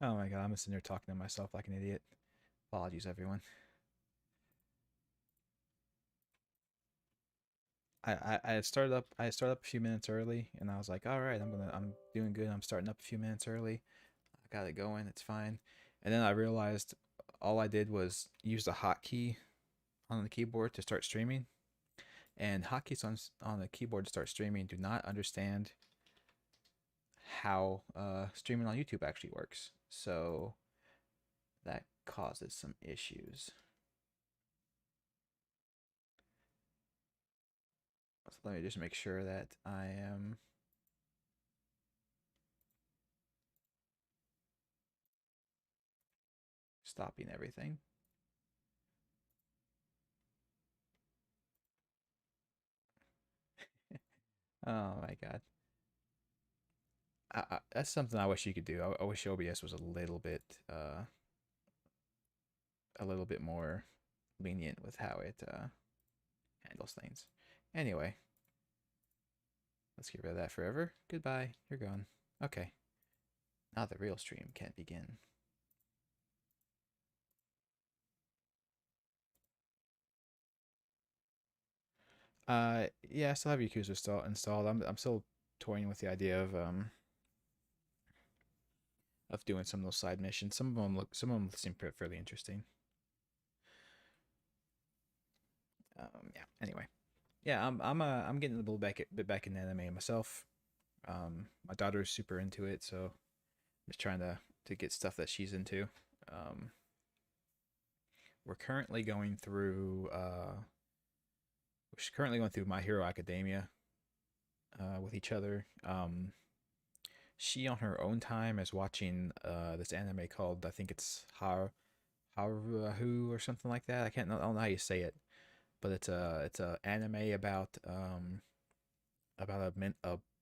Oh my god, I'm sitting there talking to myself like an idiot. Apologies, everyone. I started up a few minutes early, and I was like, all right, I'm doing good. I'm starting up a few minutes early. I got it going. It's fine. And then I realized all I did was use the hotkey on the keyboard to start streaming. And hotkeys on the keyboard to start streaming do not understand how streaming on YouTube actually works. So that causes some issues. So let me just make sure that I am stopping everything. Oh my god. That's something I wish you could do. I wish OBS was a little bit more lenient with how it handles things. Anyway, let's get rid of that forever. Goodbye. You're gone. Okay. Now the real stream can begin. Yeah, I still have Yakuza installed. I'm still toying with the idea of doing some of those side missions. Some of them seem fairly interesting. Yeah. Anyway, yeah, I'm getting a little bit back in anime myself. My daughter's super into it, so I'm just trying to get stuff that she's into. Um, we're currently going through My Hero Academia with each other. She on her own time is watching this anime called, I think it's Haruhu or something like that. I don't know how you say it, but it's a anime about a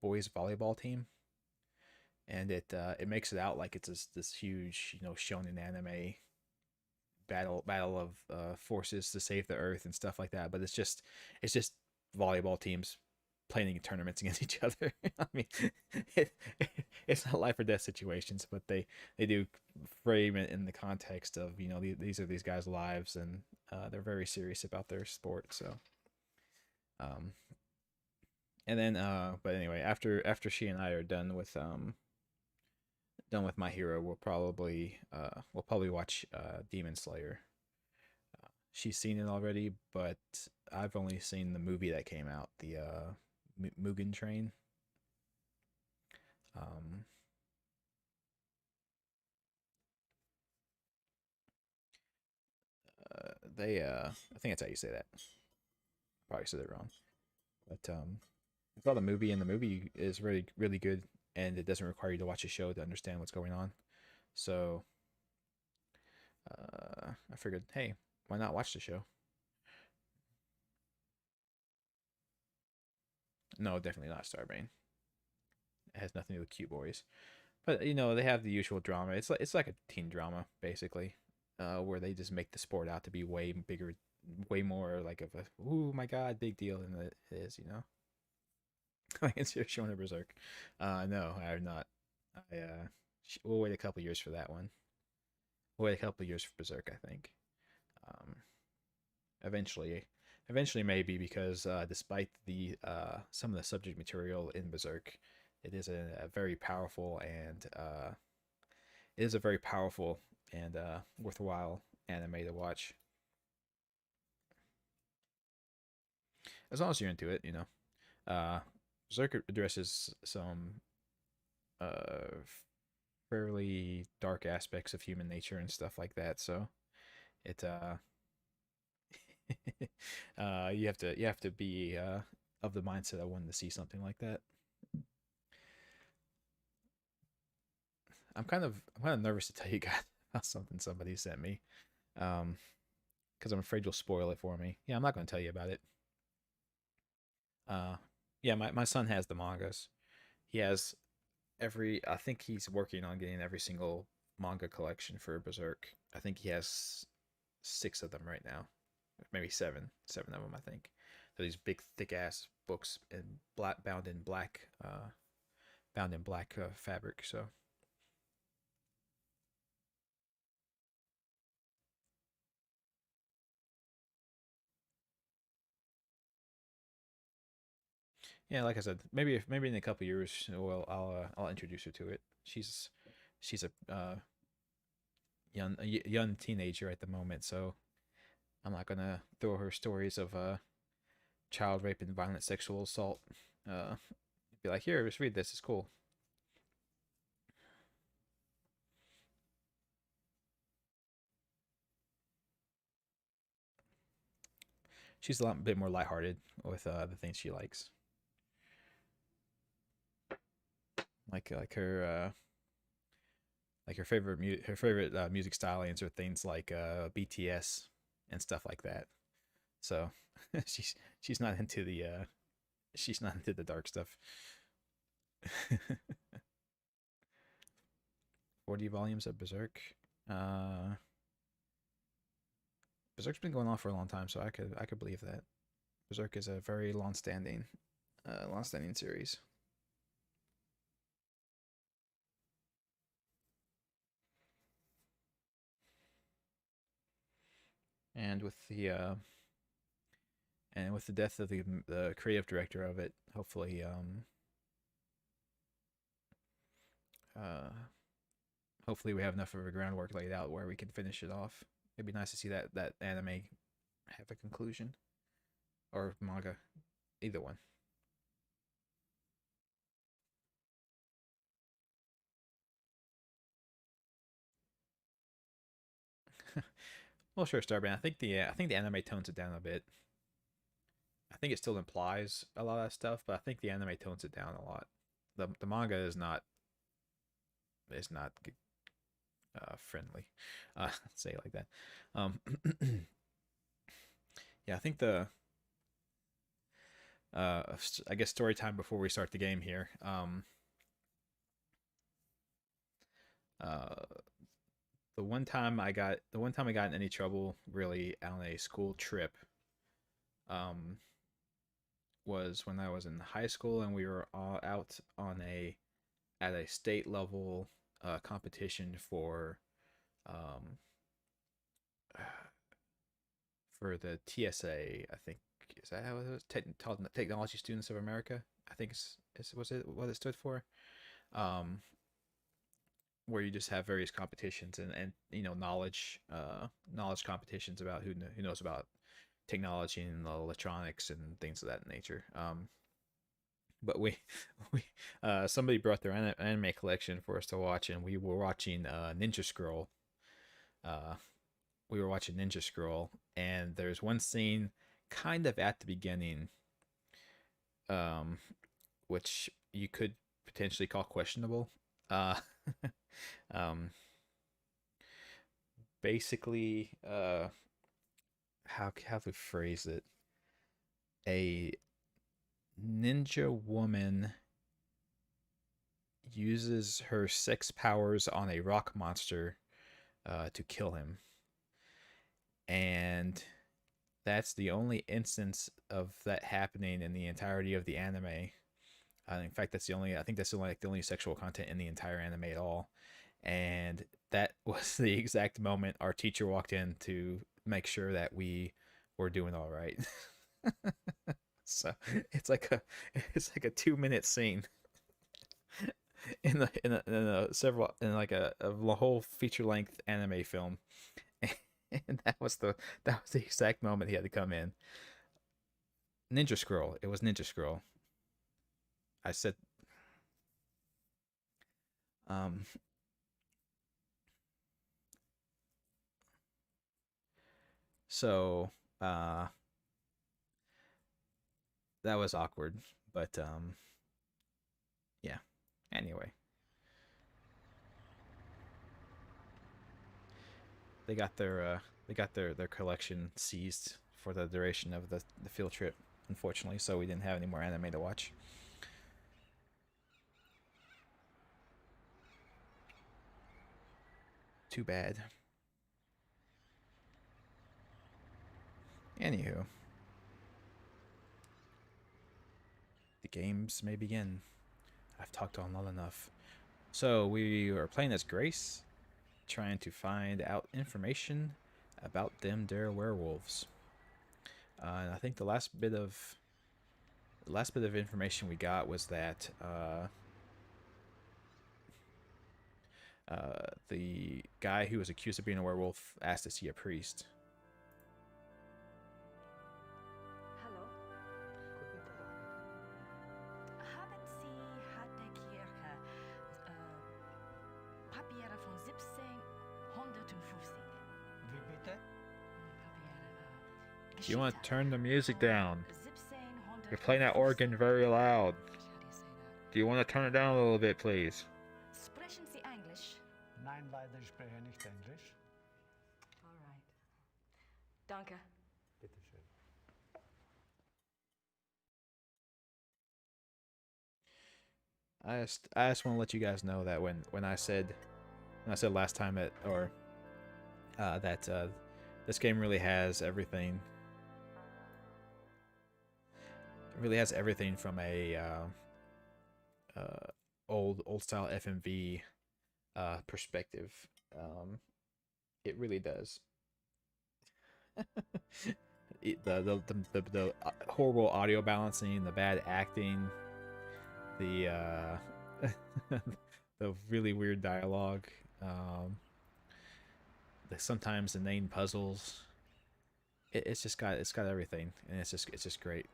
boys volleyball team, and it makes it out like it's this huge, shonen anime battle of forces to save the earth and stuff like that. But it's just volleyball teams playing in tournaments against each other. I mean, it, it's not life or death situations, but they do frame it in the context of, these are these guys' lives, and they're very serious about their sport. So, um, and then but anyway, after she and I are done with My Hero, we'll probably watch Demon Slayer. She's seen it already, but I've only seen the movie that came out, the Mugen Train. Um, I think that's how you say that. Probably said it wrong, but I saw the movie, and the movie is really really good, and it doesn't require you to watch a show to understand what's going on. So I figured, hey, why not watch the show? No, definitely not Starbrain. It has nothing to do with cute boys. But they have the usual drama. It's like a teen drama basically, where they just make the sport out to be way bigger, way more like of a oh my god big deal than it is. I consider showing a Berserk. No, I have not. We'll wait a couple years for that one. We'll wait a couple years for Berserk, I think. Um, eventually, eventually maybe, because despite the some of the subject material in Berserk, it is a very powerful and it is a very powerful and worthwhile anime to watch. As long as you're into it. Uh, Berserk addresses some uh, fairly dark aspects of human nature and stuff like that. So it you have to be of the mindset I wanted to see something like that. I'm kind of nervous to tell you guys about something somebody sent me. Um, because I'm afraid you'll spoil it for me. Yeah, I'm not going to tell you about it. Uh, yeah, my son has the mangas. He has I think he's working on getting every single manga collection for Berserk. I think he has six of them right now, maybe seven of them. I think. So these big, thick ass books in black, bound in black fabric. So Yeah, like I said, maybe in a couple years, well, I'll introduce her to it. She's a young teenager at the moment, so I'm not gonna throw her stories of child rape and violent sexual assault. Uh, be like, here, just read this. It's cool. She's a lot bit more lighthearted with the things she likes, like her favorite music stylings are things like BTS and stuff like that. So she's not into the she's not into the dark stuff. 40 volumes of Berserk. Uh, Berserk's been going on for a long time, so I could believe that. Berserk is a very long standing series. And with the death of the creative director of it, hopefully uh hopefully we have enough of a groundwork laid out where we can finish it off. It'd be nice to see that anime have a conclusion, or manga, either one. Well, sure, Starband. I think the anime tones it down a bit. I think it still implies a lot of that stuff, but I think the anime tones it down a lot. The manga is not friendly. Say it like that. Um, yeah, I think I guess story time before we start the game here. Uh, the one time I got in any trouble really on a school trip, um, was when I was in high school and we were all out on a at a state level competition um, for the TSA. I think is that how it was? Technology Students of America. I think was it what it stood for. Um, where you just have various competitions and knowledge competitions about who knows about technology and electronics and things of that nature. But we somebody brought their anime collection for us to watch, and uh we were watching Ninja Scroll, and there's one scene kind of at the beginning, um which you could potentially call questionable. uh um Basically, how to phrase it, a ninja woman uses her sex powers on a rock monster to kill him, and that's the only instance of that happening in the entirety of the anime. In fact, I think that's the only sexual content in the entire anime at all. And that was the exact moment our teacher walked in to make sure that we were doing all right. So it's like a it's like a 2 minute scene in like a whole feature length anime film, and that was the exact moment he had to come in. Ninja Scroll. It was Ninja Scroll. I said, um, so uh, that was awkward, but yeah. Anyway, they got their collection seized for the duration of the field trip, unfortunately. So we didn't have any more anime to watch. Too bad. Anywho, the games may begin. I've talked on long enough. So we are playing as Grace, trying to find out information about them, their werewolves. And I think last bit of information we got was that the guy who was accused of being a werewolf asked to see a priest. Hallo. Guten Tag. Haben Sie Harte Kirche Papiere von 1750? Wie bitte? Do you want to turn the music down? 1750. You're playing that organ very loud. How do you say that? Do you want to turn it down a little bit, please? Sprechen Sie Englisch? Nein, leider, ich spreche nicht Englisch. All right. Danke. Bitte schön. I just want to let you guys know that when I said last time that this game really has everything. It really has everything from a old style FMV perspective. It really does. The horrible audio balancing, the bad acting, the the really weird dialogue, sometimes the name puzzles. It's got everything, and it's just great.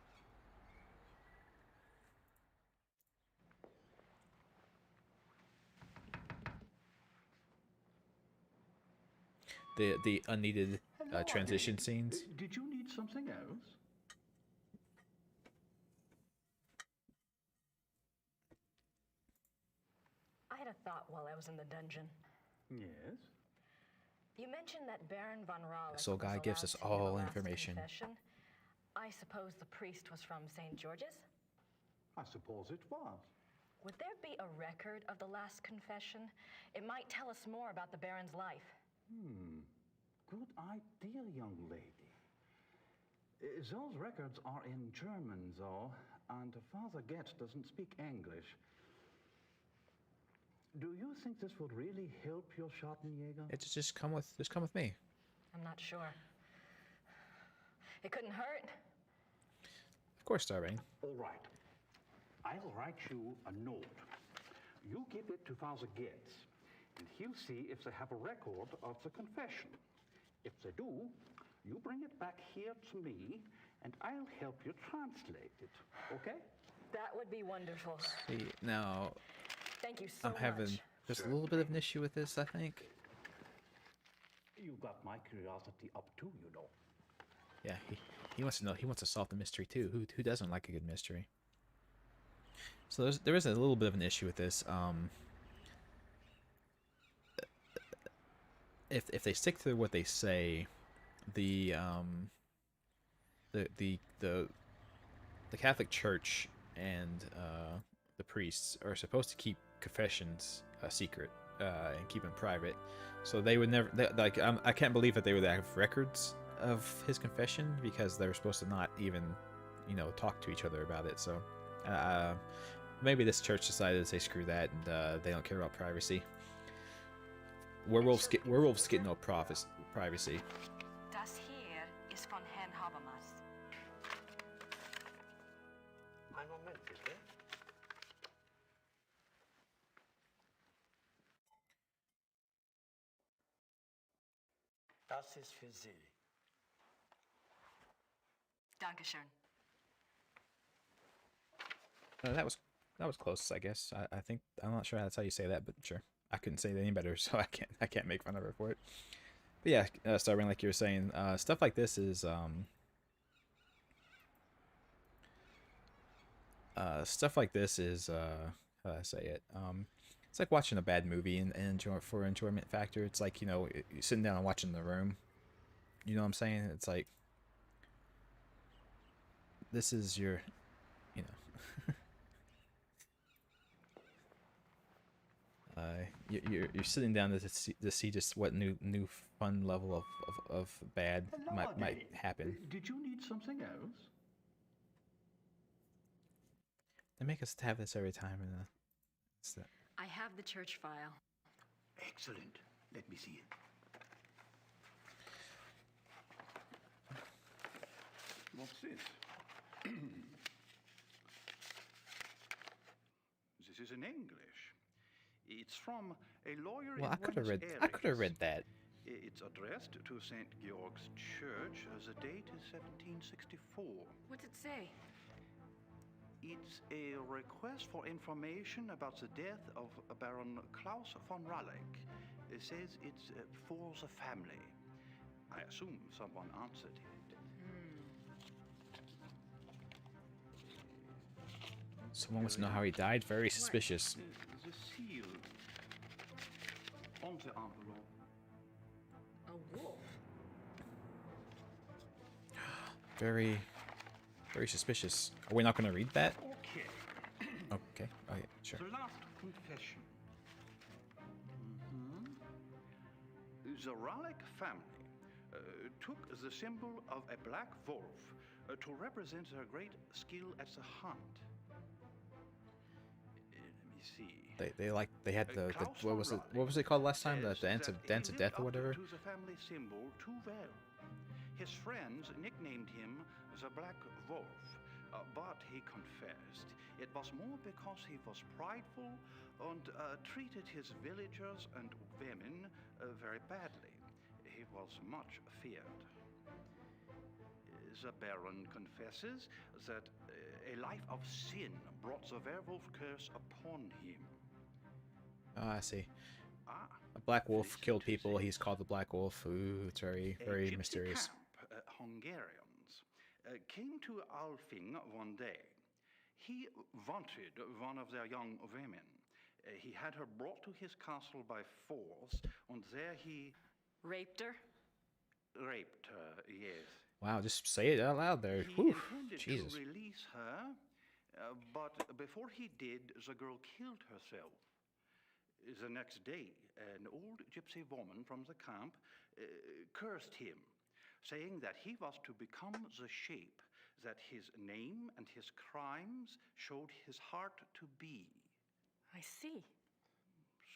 The unneeded transition scenes. Did you need something else? I had a thought while I was in the dungeon. Yes. You mentioned that Baron von Rawley. Soul Guy gives us all information. I suppose the priest was from St. George's? I suppose it was. Would there be a record of the last confession? It might tell us more about the Baron's life. Good idea, young lady. Those records are in German, though, and Father Getz doesn't speak English. Do you think this would really help your Schattenjäger? It's just come with me. I'm not sure. It couldn't hurt. Of course, Starbane. All right. I'll write you a note. You give it to Father Getz, and he'll see if they have a record of the confession. If they do, you bring it back here to me, and I'll help you translate it. Okay? That would be wonderful. See, now Thank you so I'm having much. just a little bit of an issue with this, I think. You got my curiosity up too, you know. Yeah, he wants to know. He wants to solve the mystery too. Who doesn't like a good mystery? So there is a little bit of an issue with this. If they stick to what they say, the Catholic Church and the priests are supposed to keep confessions a secret and keep them private. So they would never I can't believe that they would have records of his confession, because they were supposed to not even talk to each other about it. So maybe this church decided to say screw that, and they don't care about privacy. Werewolves get no privacy. Das hier ist von Herrn Habermas. Einen Moment, bitte. Das ist für Sie. Dankeschön. That was close, I guess. I think I'm not sure that's how you say that, but sure. I couldn't say it any better, so I can't make fun of her for it. But yeah, Starbane, like you were saying, stuff like this is how do I say it? It's like watching a bad movie and for enjoyment factor. It's like, you're sitting down and watching The Room. You know what I'm saying? It's like, this is your, you're sitting down to see just what new fun level of bad might happen. Did you need something else? They make us have this every time, and I have the church file. Excellent. Let me see it. What's this? this is in English. It's from a lawyer Well, in I could have Buenos read. I could have Aires. read that. It's addressed to St. Georg's Church. The date is 1764. What's it say? It's a request for information about the death of Baron Klaus von Raleigh. It says it's for the family. I assume someone answered it. Someone wants to know how he died. Very suspicious. The seal on the envelope. A wolf. Very, very suspicious. Are we not going to read that? Okay. Okay. Oh yeah, sure. The last confession. The Raleigh family took the symbol of a black wolf to represent their great skill at the hunt. Let me see. They had the what was it called last time, the dance of death or whatever. To the family symbol too well. His friends nicknamed him the Black Wolf, but he confessed it was more because he was prideful and treated his villagers and women very badly. He was much feared. The Baron confesses that a life of sin brought the werewolf curse upon him. Oh, I see. Ah, A black wolf this killed to people. say He's called the Black Wolf. Ooh, it's very, a very gypsy mysterious. Camp, Hungarians came to Alfing one day. He wanted one of their young women. He had her brought to his castle by force, and there he Raped her? raped her, yes. Wow, just say it out loud there. He Whew, intended Jesus. to release her, but before he did, the girl killed herself. The next day, an old gypsy woman from the camp cursed him, saying that he was to become the shape that his name and his crimes showed his heart to be. I see.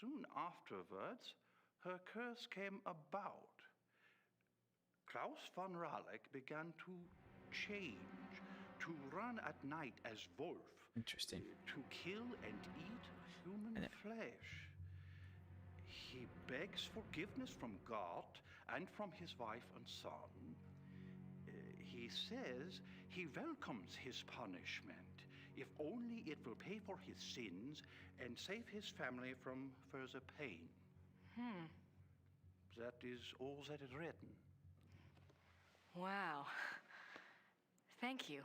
Soon afterwards, her curse came about. Klaus von Raleigh began to change, to run at night as wolf, Interesting. to kill and eat human flesh. He begs forgiveness from God and from his wife and son. He says he welcomes his punishment, if only it will pay for his sins and save his family from further pain. That is all that is written. Wow. Thank you.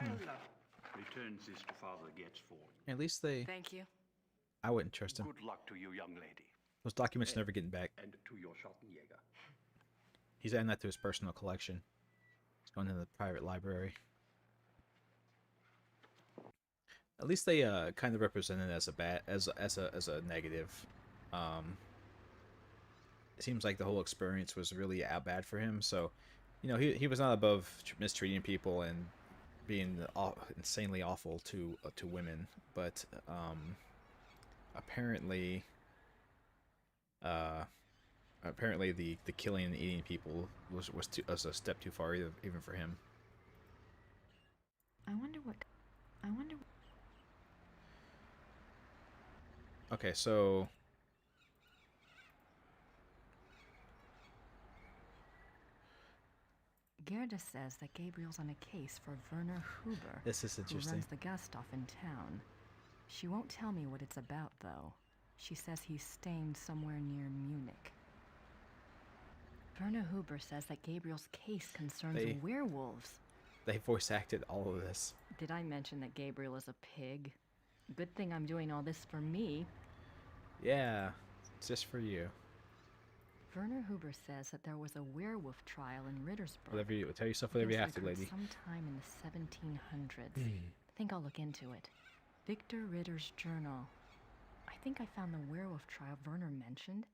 I'll return this to Father Getz for you. At least they. Thank you. I wouldn't trust him. Good luck to you, young lady, Those documents never getting back. and to your Schottenjäger. He's adding that to his personal collection. He's going to the private library. At least they kind of represent it as a as a negative. It seems like the whole experience was really bad for him. So, you know, he was not above mistreating people and being insanely awful to women, but apparently the killing and eating people was a step too far even for him. I wonder what. Okay, so Gerde says that Gabriel's on a case for Werner Huber, this is who interesting. runs the Gasthof in town. She won't tell me what it's about, though. She says he's staying somewhere near Munich. Werner Huber says that Gabriel's case concerns They- werewolves. They voice acted all of this. Did I mention that Gabriel is a pig? Good thing I'm doing all this for me. Yeah, it's just for you. Werner Huber says that there was a werewolf trial in Rittersburg. Whatever you tell yourself, whatever you have to, lady. Sometime in the 1700s. I think I'll look into it. Victor Ritter's journal. I think I found the werewolf trial Werner mentioned.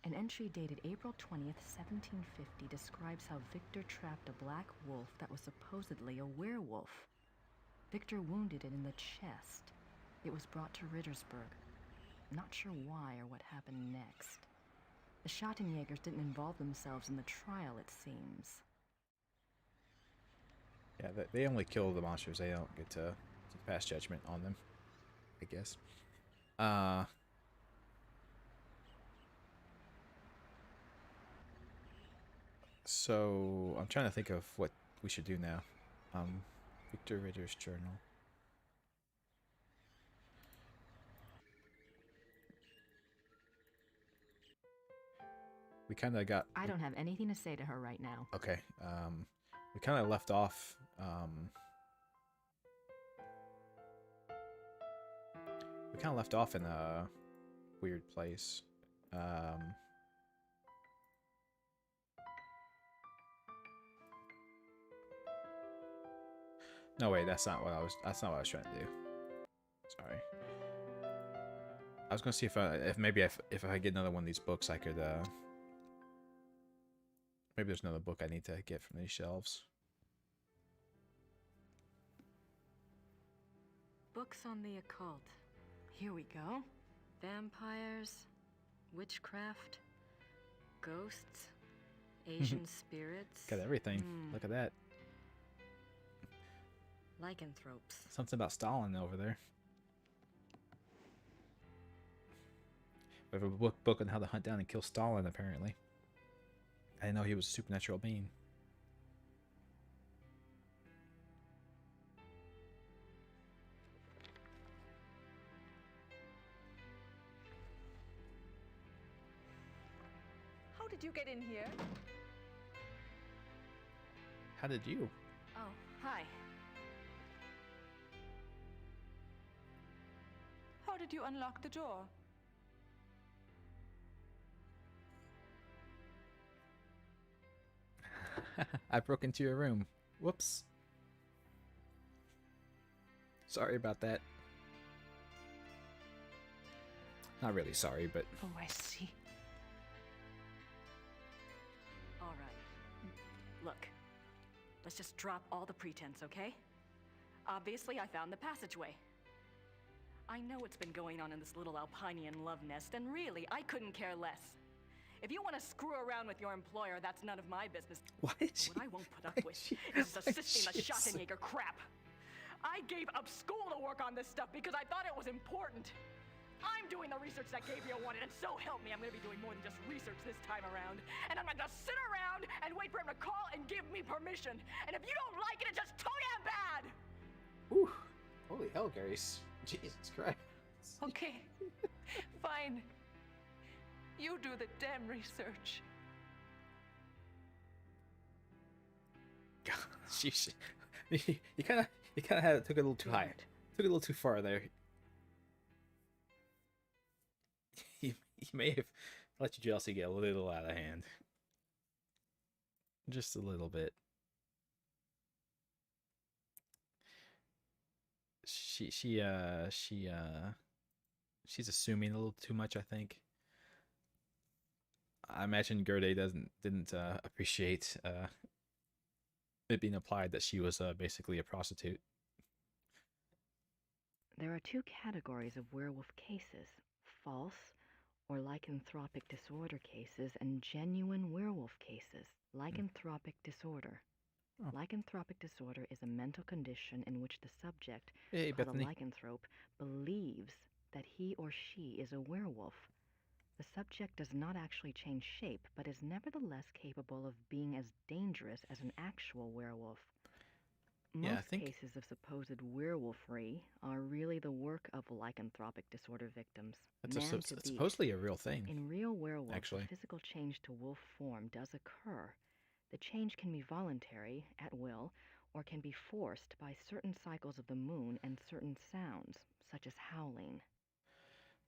An entry dated April 20th, 1750 describes how Victor trapped a black wolf that was supposedly a werewolf. Victor wounded it in the chest. It was brought to Rittersburg. Not sure why or what happened next. The Schottenjägers didn't involve themselves in the trial, it seems. Yeah, they only kill the monsters. They don't get to pass judgment on them. I guess. Uh, so I'm trying to think of what we should do now. Victor Ritter's journal. We kind of got. I don't have anything to say to her right now. Okay. We kind of left off. We kind of left off in a weird place. No, wait, that's not what I was trying to do. Sorry. I was gonna see if I get another one of these books, I could maybe there's another book I need to get from these shelves. Books on the occult. Here we go. Vampires, witchcraft, ghosts, Asian spirits. Got everything. Look at that. Lycanthropes. Something about Stalin over there. We have a book on how to hunt down and kill Stalin, apparently. I didn't know he was a supernatural being. How did you get in here? How did you? Oh, hi. How did you unlock the door? I broke into your room. Whoops. Sorry about that. Not really sorry, but... Oh, I see. All right. Look, let's just drop all the pretense, okay? Obviously, I found the passageway. I know what's been going on in this little Alpinian love nest, and really, I couldn't care less. If you want to screw around with your employer, that's none of my business. Why But what I won't put up with is assisting the Schottenjäger crap. I gave up school to work on this stuff because I thought it was important. I'm doing the research that Gabriel wanted, and so help me, I'm going to be doing more than just research this time around. And I'm not going to sit around and wait for him to call and give me permission. And if you don't like it, it's just too damn bad! Ooh, holy hell, Grace. Jesus Christ. Okay, fine. You do the damn research. God, sheesh. You kind of took it a little too high. Took it a little too far there. He may have let your jealousy get a little out of hand. Just a little bit. She's assuming a little too much, I think. I imagine Gerde didn't appreciate it being implied that she was basically a prostitute. There are two categories of werewolf cases: false or lycanthropic disorder cases and genuine werewolf cases. Lycanthropic disorder. Oh. Lycanthropic disorder is a mental condition in which the subject, Hey, called a Bethany. lycanthrope, believes that he or she is a werewolf. The subject does not actually change shape, but is nevertheless capable of being as dangerous as an actual werewolf. Yeah, I Most think- cases of supposed werewolfery are really the work of lycanthropic disorder victims. That's Man to beast. supposedly a real thing. In real werewolves, actually. the physical change to wolf form does occur. The change can be voluntary, at will, or can be forced by certain cycles of the moon and certain sounds, such as howling.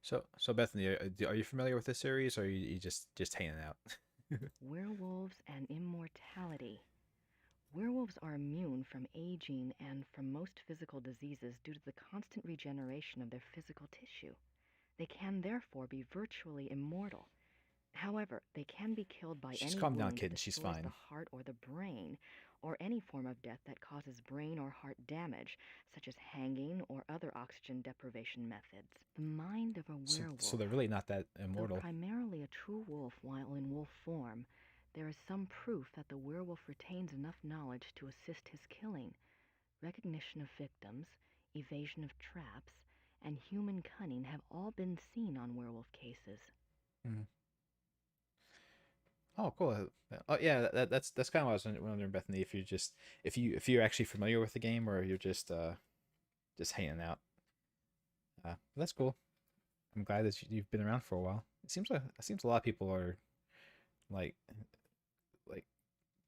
So Bethany, are you familiar with this series, or are you just hanging out? Werewolves and immortality. Werewolves are immune from aging and from most physical diseases due to the constant regeneration of their physical tissue. They can therefore be virtually immortal. However, they can be killed by She's any calmed down, wound kid. that She's destroys fine. the heart or the brain, or any form of death that causes brain or heart damage, such as hanging or other oxygen deprivation methods. The mind of a werewolf. So they're really not that immortal. Though primarily a true wolf while in wolf form, there is some proof that the werewolf retains enough knowledge to assist his killing, recognition of victims, evasion of traps, and human cunning have all been seen on werewolf cases. Oh, cool. Oh, yeah. That's kind of what I was wondering, Bethany. If you're just if you're actually familiar with the game, or you're just hanging out. That's cool. I'm glad that you've been around for a while. It seems a lot of people are like like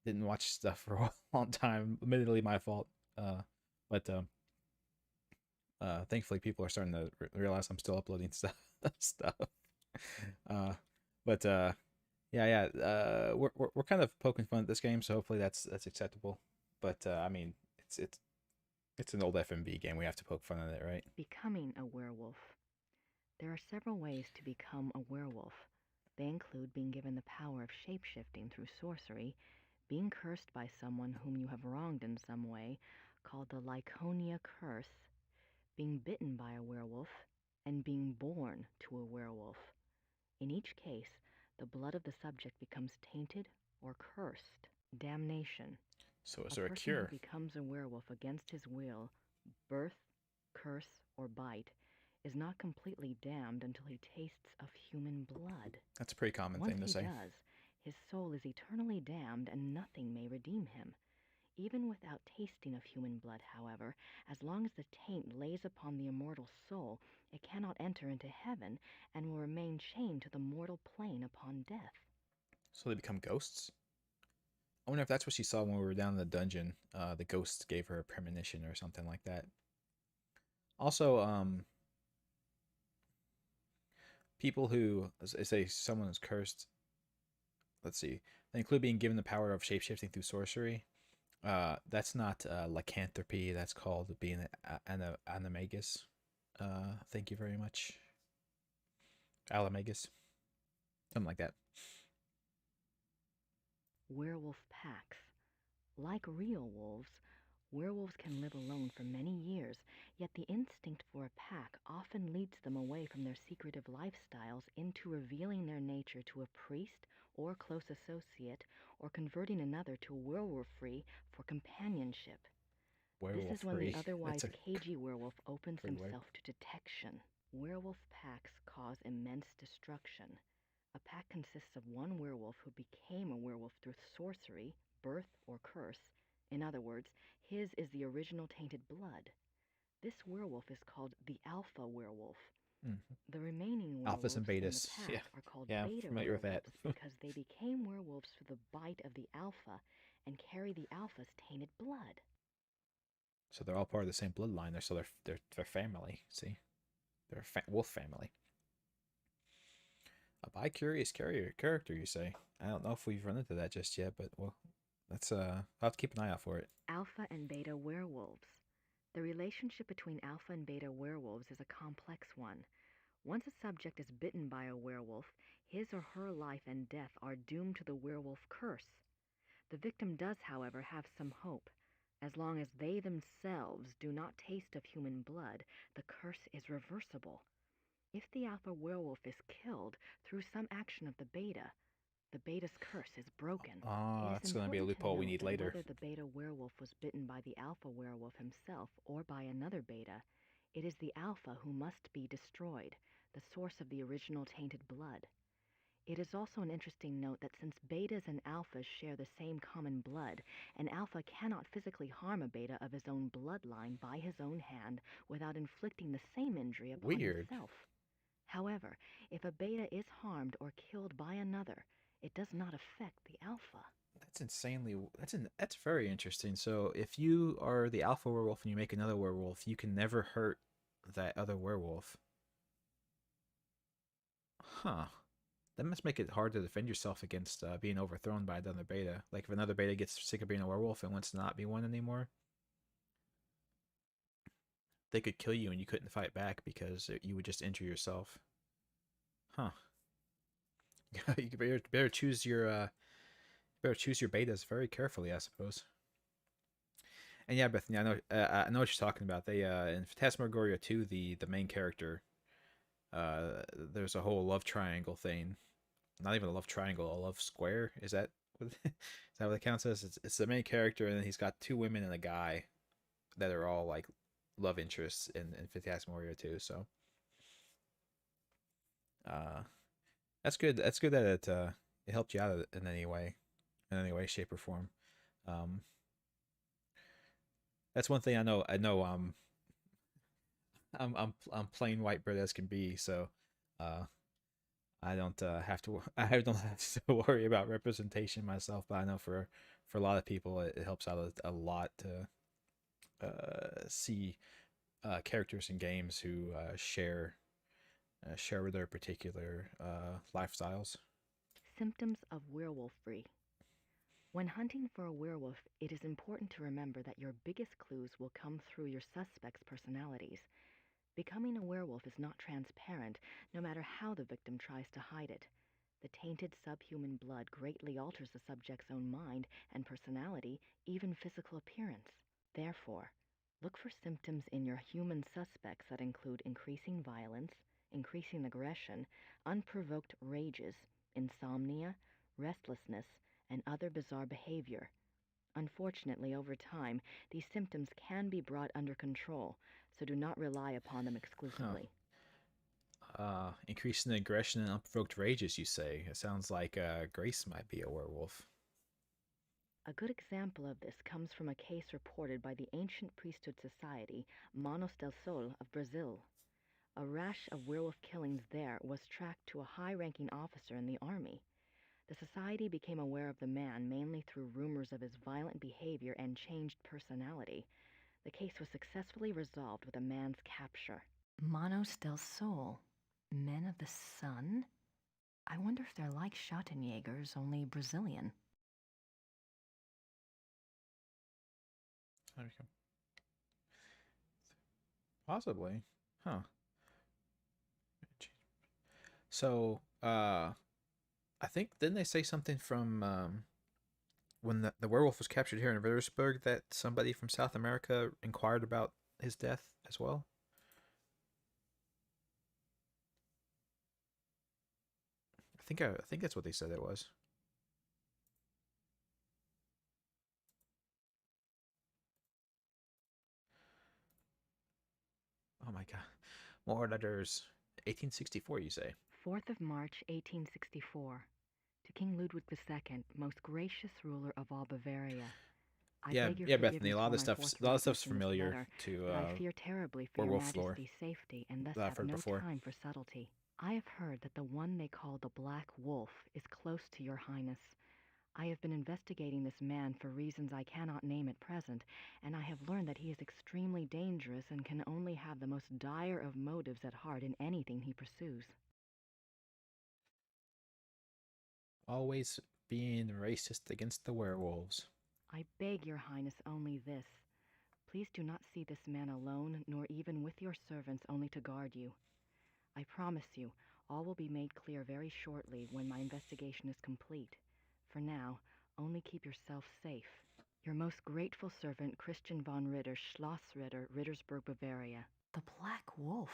didn't watch stuff for a long time. Admittedly, my fault. But thankfully, people are starting to realize I'm still uploading stuff. Uh, but yeah. We're kind of poking fun at this game, so hopefully that's acceptable. But I mean, it's an old FMV game. We have to poke fun at it, right? Becoming a werewolf. There are several ways to become a werewolf. They include being given the power of shapeshifting through sorcery, being cursed by someone whom you have wronged in some way, called the Lyconia Curse, being bitten by a werewolf, and being born to a werewolf. In each case, the blood of the subject becomes tainted or cursed. Damnation. So is A there a person cure? who becomes a werewolf against his will, birth, curse, or bite, is not completely damned until he tastes of human blood. That's a pretty common Once thing to he say. does, his soul is eternally damned and nothing may redeem him. Even without tasting of human blood, however, as long as the taint lays upon the immortal soul, it cannot enter into heaven and will remain chained to the mortal plane upon death. So they become ghosts? I wonder if that's what she saw when we were down in the dungeon. The ghost gave her a premonition or something like that. Also, people who say someone is cursed. Let's see. They include being given the power of shapeshifting through sorcery. That's not lycanthropy. That's called being an animagus. Thank you very much. Alamagus. Something like that. Werewolf packs. Like real wolves, werewolves can live alone for many years, yet the instinct for a pack often leads them away from their secretive lifestyles into revealing their nature to a priest or close associate, or converting another to werewolfery for companionship. This is when the otherwise cagey werewolf opens himself to detection. Werewolf packs cause immense destruction. A pack consists of one werewolf who became a werewolf through sorcery, birth, or curse. In other words, his is the original tainted blood. This werewolf is called the alpha werewolf. The remaining werewolves Alphas and in the betas. pack are called Yeah, beta familiar with werewolves that. because they became werewolves through the bite of the alpha and carry the alpha's tainted blood. So they're all part of the same bloodline. They're family. See, they're a wolf family. A bi-curious character, you say? I don't know if we've run into that just yet, but well, I'll have to keep an eye out for it. Alpha and beta werewolves. The relationship between alpha and beta werewolves is a complex one. Once a subject is bitten by a werewolf, his or her life and death are doomed to the werewolf curse. The victim does, however, have some hope. As long as they themselves do not taste of human blood, the curse is reversible. If the alpha werewolf is killed through some action of the beta's curse is broken. That's going to be a loophole we need later. Whether the beta werewolf was bitten by the alpha werewolf himself or by another beta, it is the alpha who must be destroyed, the source of the original tainted blood. It is also an interesting note that since betas and alphas share the same common blood, an alpha cannot physically harm a beta of his own bloodline by his own hand without inflicting the same injury upon himself. However, if a beta is harmed or killed by another, it does not affect the alpha. That's very interesting. So if you are the alpha werewolf and you make another werewolf, you can never hurt that other werewolf. Huh. That must make it hard to defend yourself against being overthrown by another beta. Like if another beta gets sick of being a werewolf and wants to not be one anymore, they could kill you and you couldn't fight back because you would just injure yourself. Huh. You better choose your betas very carefully, I suppose. And yeah, Bethany, I know what you're talking about. They in Phantasmagoria 2, the main character, there's a whole love triangle thing. Not even a love triangle, a love square. Is that what it counts as? It's the main character, and then he's got two women and a guy that are all like love interests in Phantasmagoria too. So that's good. That's good that it helped you out in any way, shape, or form. Um, that's one thing I know. I'm plain white bread as can be. So uh, I don't have to. I don't have to worry about representation myself. But I know for a lot of people, it helps out a lot to see characters in games who share their particular lifestyles. Symptoms of werewolfery. When hunting for a werewolf, it is important to remember that your biggest clues will come through your suspects' personalities. Becoming a werewolf is not transparent, no matter how the victim tries to hide it. The tainted subhuman blood greatly alters the subject's own mind and personality, even physical appearance. Therefore, look for symptoms in your human suspects that include increasing violence, increasing aggression, unprovoked rages, insomnia, restlessness, and other bizarre behavior. Unfortunately, over time, these symptoms can be brought under control, so do not rely upon them exclusively. Increasing aggression and unprovoked rages, you say? It sounds like Grace might be a werewolf. A good example of this comes from a case reported by the ancient priesthood society Manos del Sol of Brazil. A rash of werewolf killings there was tracked to a high-ranking officer in the army. The society became aware of the man mainly through rumors of his violent behavior and changed personality. The case was successfully resolved with a man's capture. Manos del Sol, men of the sun? I wonder if they're like Schottenjägers, only Brazilian. Possibly. Huh. So, I think, didn't they say something from when the werewolf was captured here in Rittersburg that somebody from South America inquired about his death as well? I think that's what they said it was. Oh my god. More letters. 1864, you say? 4th of March, 1864. To King Ludwig II, most gracious ruler of all Bavaria. I beg your Bethany. forgiveness A lot for of my stuff's forthrightness in this familiar letter, to but I fear terribly for your werewolf lore. Majesty's safety, and thus That I've have heard no before. time for subtlety. I have heard that the one they call the Black Wolf is close to your Highness. I have been investigating this man for reasons I cannot name at present, and I have learned that he is extremely dangerous and can only have the most dire of motives at heart in anything he pursues. Always being racist against the werewolves. I beg your Highness only this. Please do not see this man alone, nor even with your servants only to guard you. I promise you, all will be made clear very shortly when my investigation is complete. For now, only keep yourself safe. Your most grateful servant, Christian von Ritter, Schloss Ritter, Rittersburg, Bavaria. The Black Wolf.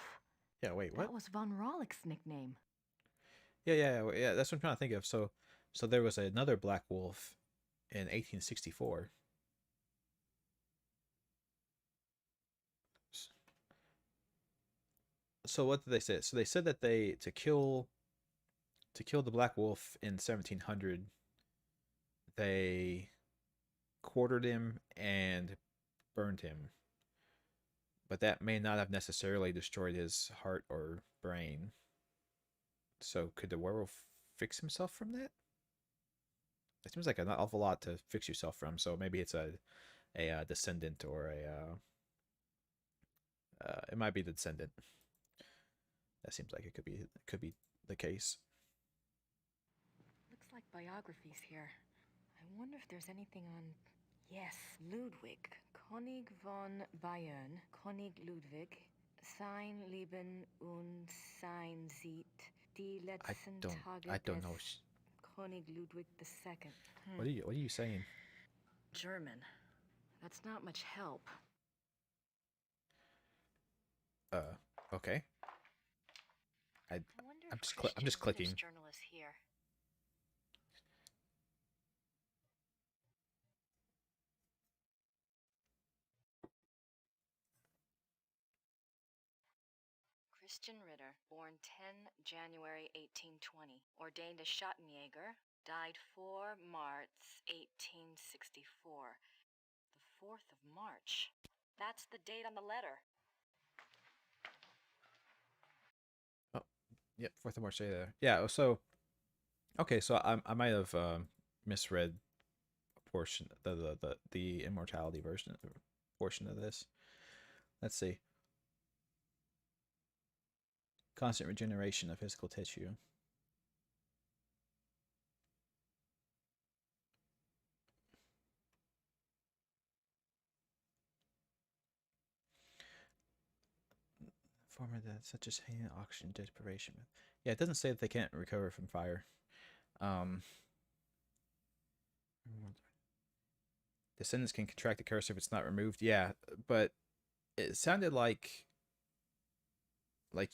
Yeah, wait, what? That was von Rollick's nickname. Yeah. That's what I'm trying to think of. So there was another Black Wolf in 1864. So what did they say? So they said that to kill the Black Wolf in 1700, they quartered him and burned him. But that may not have necessarily destroyed his heart or brain. So could the werewolf fix himself from that? It seems like an awful lot to fix yourself from. So maybe it's a descendant, or it might be the descendant. That seems like it could be the case. Looks like biographies here. I wonder if there's anything on... Yes, Ludwig. König von Bayern. König Ludwig. Sein Leben und sein Sieg. Die letzten Tage I don't know. des König Ludwig II. What are you saying? German. That's not much help. Okay. I'm just clicking. Journal is here. January 1820. Ordained a Schottenjäger. Died 4 March 1864. The 4th of March. That's the date on the letter. Oh, yep, 4th of March. There. Yeah. So, okay. So I might have misread a portion, the immortality version portion of this. Let's see. Constant regeneration of physical tissue. Former death, such as pain, oxygen deprivation. Yeah, it doesn't say that they can't recover from fire. Descendants can contract the curse if it's not removed. Yeah, but it sounded like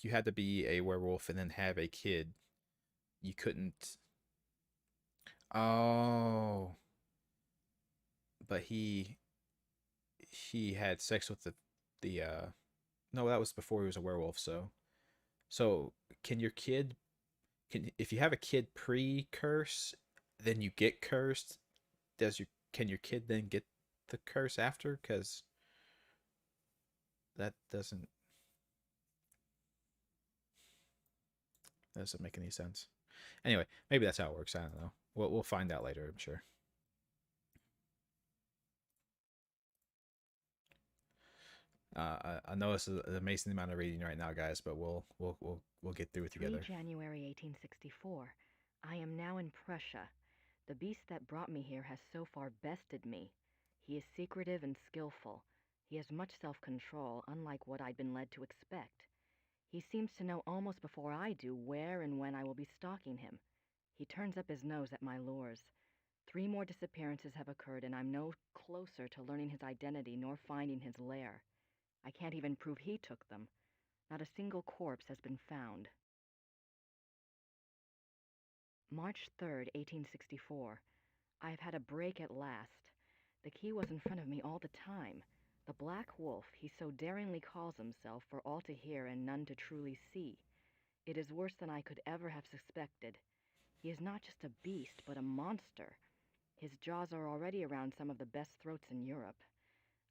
you had to be a werewolf and then have a kid. You couldn't. Oh, but he had sex with the no, that was before he was a werewolf. So can your kid, if you have a kid pre-curse, then you get cursed? Can your kid then get the curse after? Because that doesn't make any sense. Anyway, maybe that's how it works. I don't know. We'll find out later, I'm sure. I know this is an amazing amount of reading right now, guys, but we'll get through it together. January 1864. I am now in Prussia. The beast that brought me here has so far bested me. He is secretive and skillful. He has much self-control, unlike what I'd been led to expect. He seems to know almost before I do where and when I will be stalking him. He turns up his nose at my lures. 3 more disappearances have occurred, and I'm no closer to learning his identity nor finding his lair. I can't even prove he took them. Not a single corpse has been found. March 3rd, 1864. I've had a break at last. The key was in front of me all the time. The Black Wolf, he so daringly calls himself, for all to hear and none to truly see. It is worse than I could ever have suspected. He is not just a beast, but a monster. His jaws are already around some of the best throats in Europe.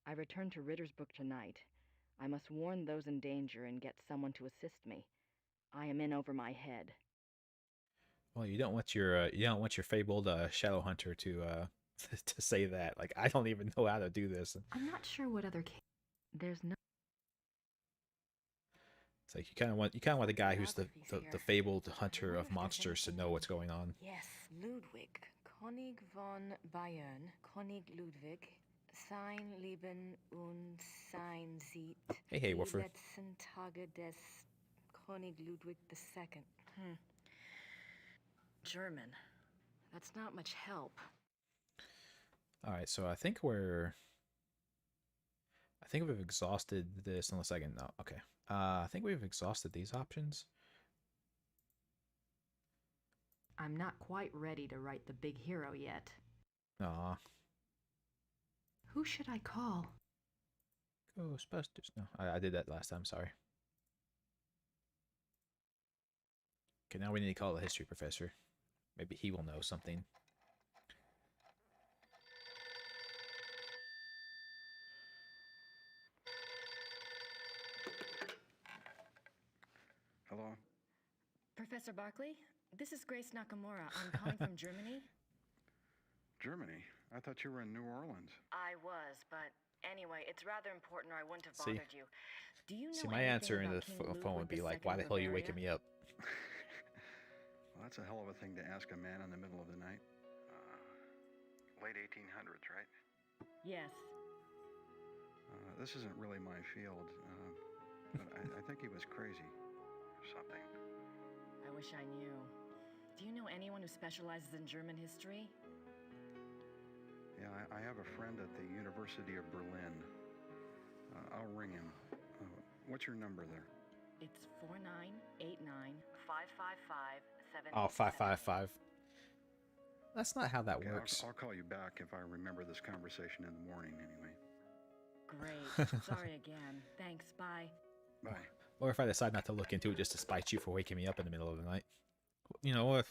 I return to Rittersburg tonight. I must warn those in danger and get someone to assist me. I am in over my head. Well, you don't want your fabled shadow hunter to to say that. Like, I don't even know how to do this. I'm not sure what other there's no. It's like you kind of want the guy who's the fabled hunter of monsters to know what's going on. Yes, Ludwig, König von Bayern, König Ludwig, sein Leben und sein Sieg. Hey, Wolfer. Letzten Tage des König Ludwig II. German. That's not much help. All right, so I think we've exhausted this. Unless I can, no, okay. I think we've exhausted these options. I'm not quite ready to write the big hero yet. Aw. Who should I call? Ghostbusters. No, I did that last time. Sorry. Okay, now we need to call the history professor. Maybe he will know something. Hello? Professor Barkley, this is Grace Nakamura. I'm calling from Germany. Germany? I thought you were in New Orleans. I was, but anyway, it's rather important or I wouldn't have See. bothered you. Do you know See, my answer in the phone would be like, why the hell are you waking me up? Well, that's a hell of a thing to ask a man in the middle of the night. Late 1800s, right? Yes. This isn't really my field, but I think he was crazy or something. I wish I knew. Do you know anyone who specializes in German history? Yeah, I have a friend at the University of Berlin. I'll ring him. What's your number there? It's 4989-555-7. Oh, 555. That's not how that works. I'll call you back if I remember this conversation in the morning anyway. Great. Sorry again. Thanks. Bye. Bye. Or if I decide not to look into it just to spite you for waking me up in the middle of the night. You know,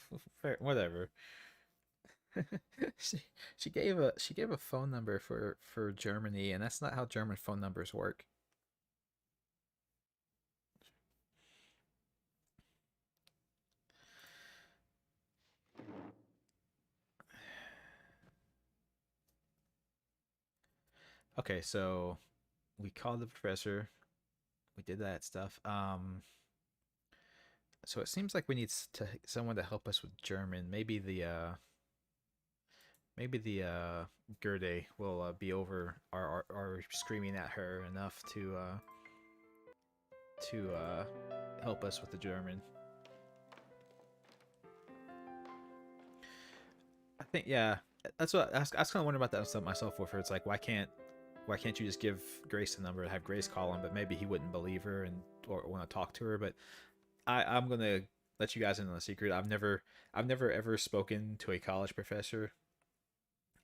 whatever. she gave a phone number for Germany, and that's not how German phone numbers work. Okay, so we called the professor. We did that stuff. So it seems like we need someone to help us with German. Maybe the Gerde will be over our screaming at her enough to help us with the German. I think, yeah, that's what I was kind of wondering about that stuff myself. With her, it's like, why can't you just give Grace the number and have Grace call him? But maybe he wouldn't believe her or want to talk to her. But I'm gonna let you guys in on a secret. I've never ever spoken to a college professor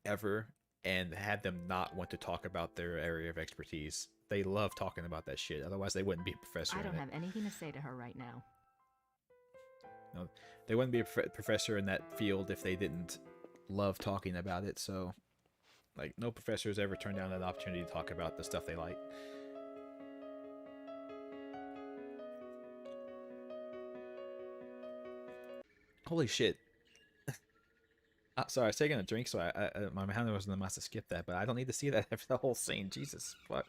ever and had them not want to talk about their area of expertise. They love talking about that shit. Otherwise, they wouldn't be a professor. I don't have anything to say to her right now. No, they wouldn't be a professor in that field if they didn't love talking about it. So, like, no professors ever turned down an opportunity to talk about the stuff they like. Holy shit. Sorry, I was taking a drink, so my hand wasn't must have skipped that, but I don't need to see that after the whole scene. Jesus, fuck.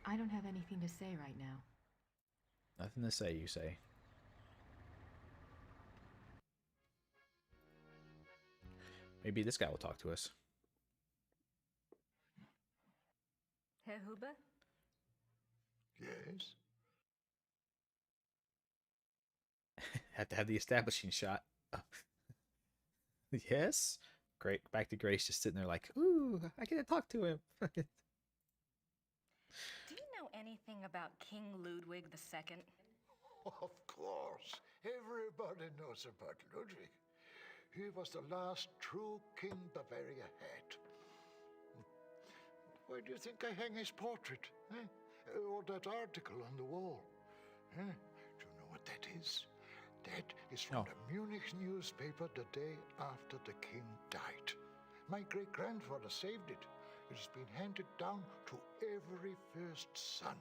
I don't have anything to say right now. Nothing to say, you say. Maybe this guy will talk to us. Herr Huber? Yes? Had to have the establishing shot. Yes? Great. Back to Grace just sitting there like, ooh, I get to talk to him. Do you know anything about King Ludwig II? Of course. Everybody knows about Ludwig. He was the last true king Bavaria had. Why do you think I hang his portrait? Eh? Or that article on the wall? Eh? Do you know what that is? That is from the Munich newspaper the day after the king died. My great-grandfather saved it. It has been handed down to every first son.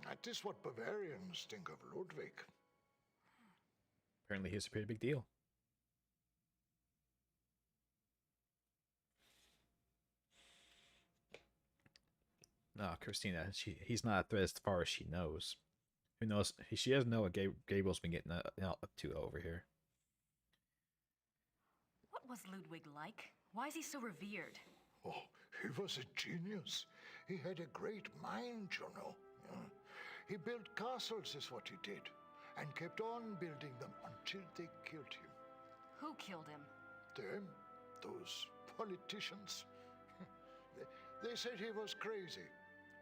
That is what Bavarians think of Ludwig. Apparently he's a pretty big deal. No, Christina, he's not a threat as far as she knows. Who knows? She doesn't know what Gabriel's been getting up to over here. What was Ludwig like? Why is he so revered? Oh, he was a genius. He had a great mind, you know. He built castles, is what he did, and kept on building them until they killed him. Who killed him? Them, those politicians. They said he was crazy.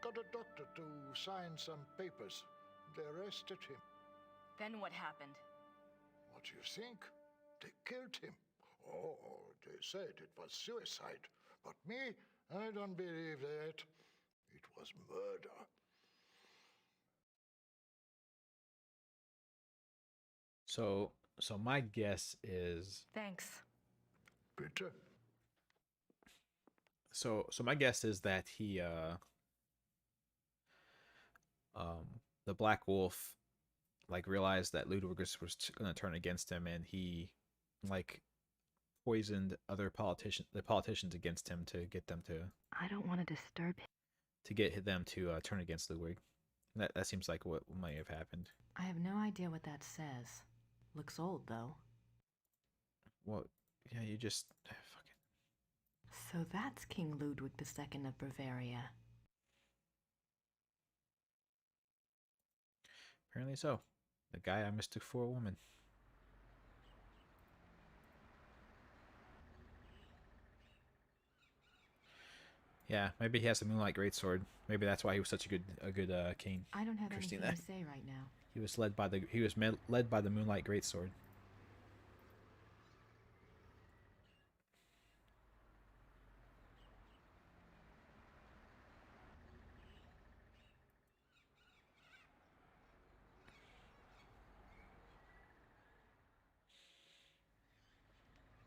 Got a doctor to sign some papers. They arrested him. Then what happened? What do you think? They killed him. Oh, they said it was suicide. But me, I don't believe that. It was murder. So my guess is... Thanks. Bitte? So my guess is that he the Black Wolf like realized that Ludwig was going to turn against him, and he like poisoned the politicians against him to get them to... I don't want to disturb him. To get them to turn against Ludwig. That seems like what might have happened. I have no idea what that says. Looks old, though. Well, yeah, you just... fuck it. So that's King Ludwig II of Bavaria. Apparently so. The guy I mistook for a woman. Yeah, maybe he has a Moonlight Greatsword. Maybe that's why he was such a good king. I don't have Christina. anything to say right now. He was led by the Moonlight Greatsword.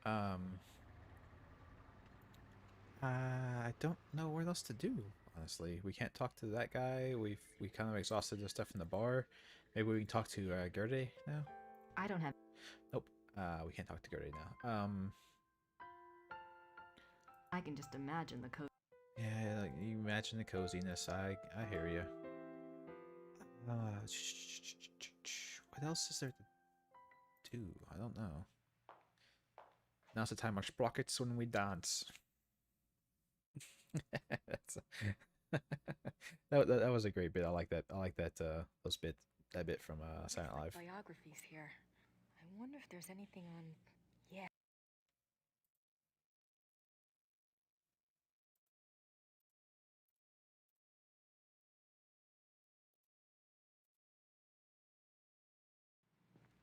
Um, I don't know what else to do. Honestly, we can't talk to that guy. We kind of exhausted the stuff in the bar. Maybe we can talk to Gerde now. I don't have. Nope. We can't talk to Gerde now. I can just imagine the code. Yeah, like, you imagine the coziness. I hear you. What else is there to do? I don't know. Now's the time our sprockets when we dance. that was a great bit. I like that. I like that that bit from Silent Live. Biographies here. I wonder if there's anything on. Yeah.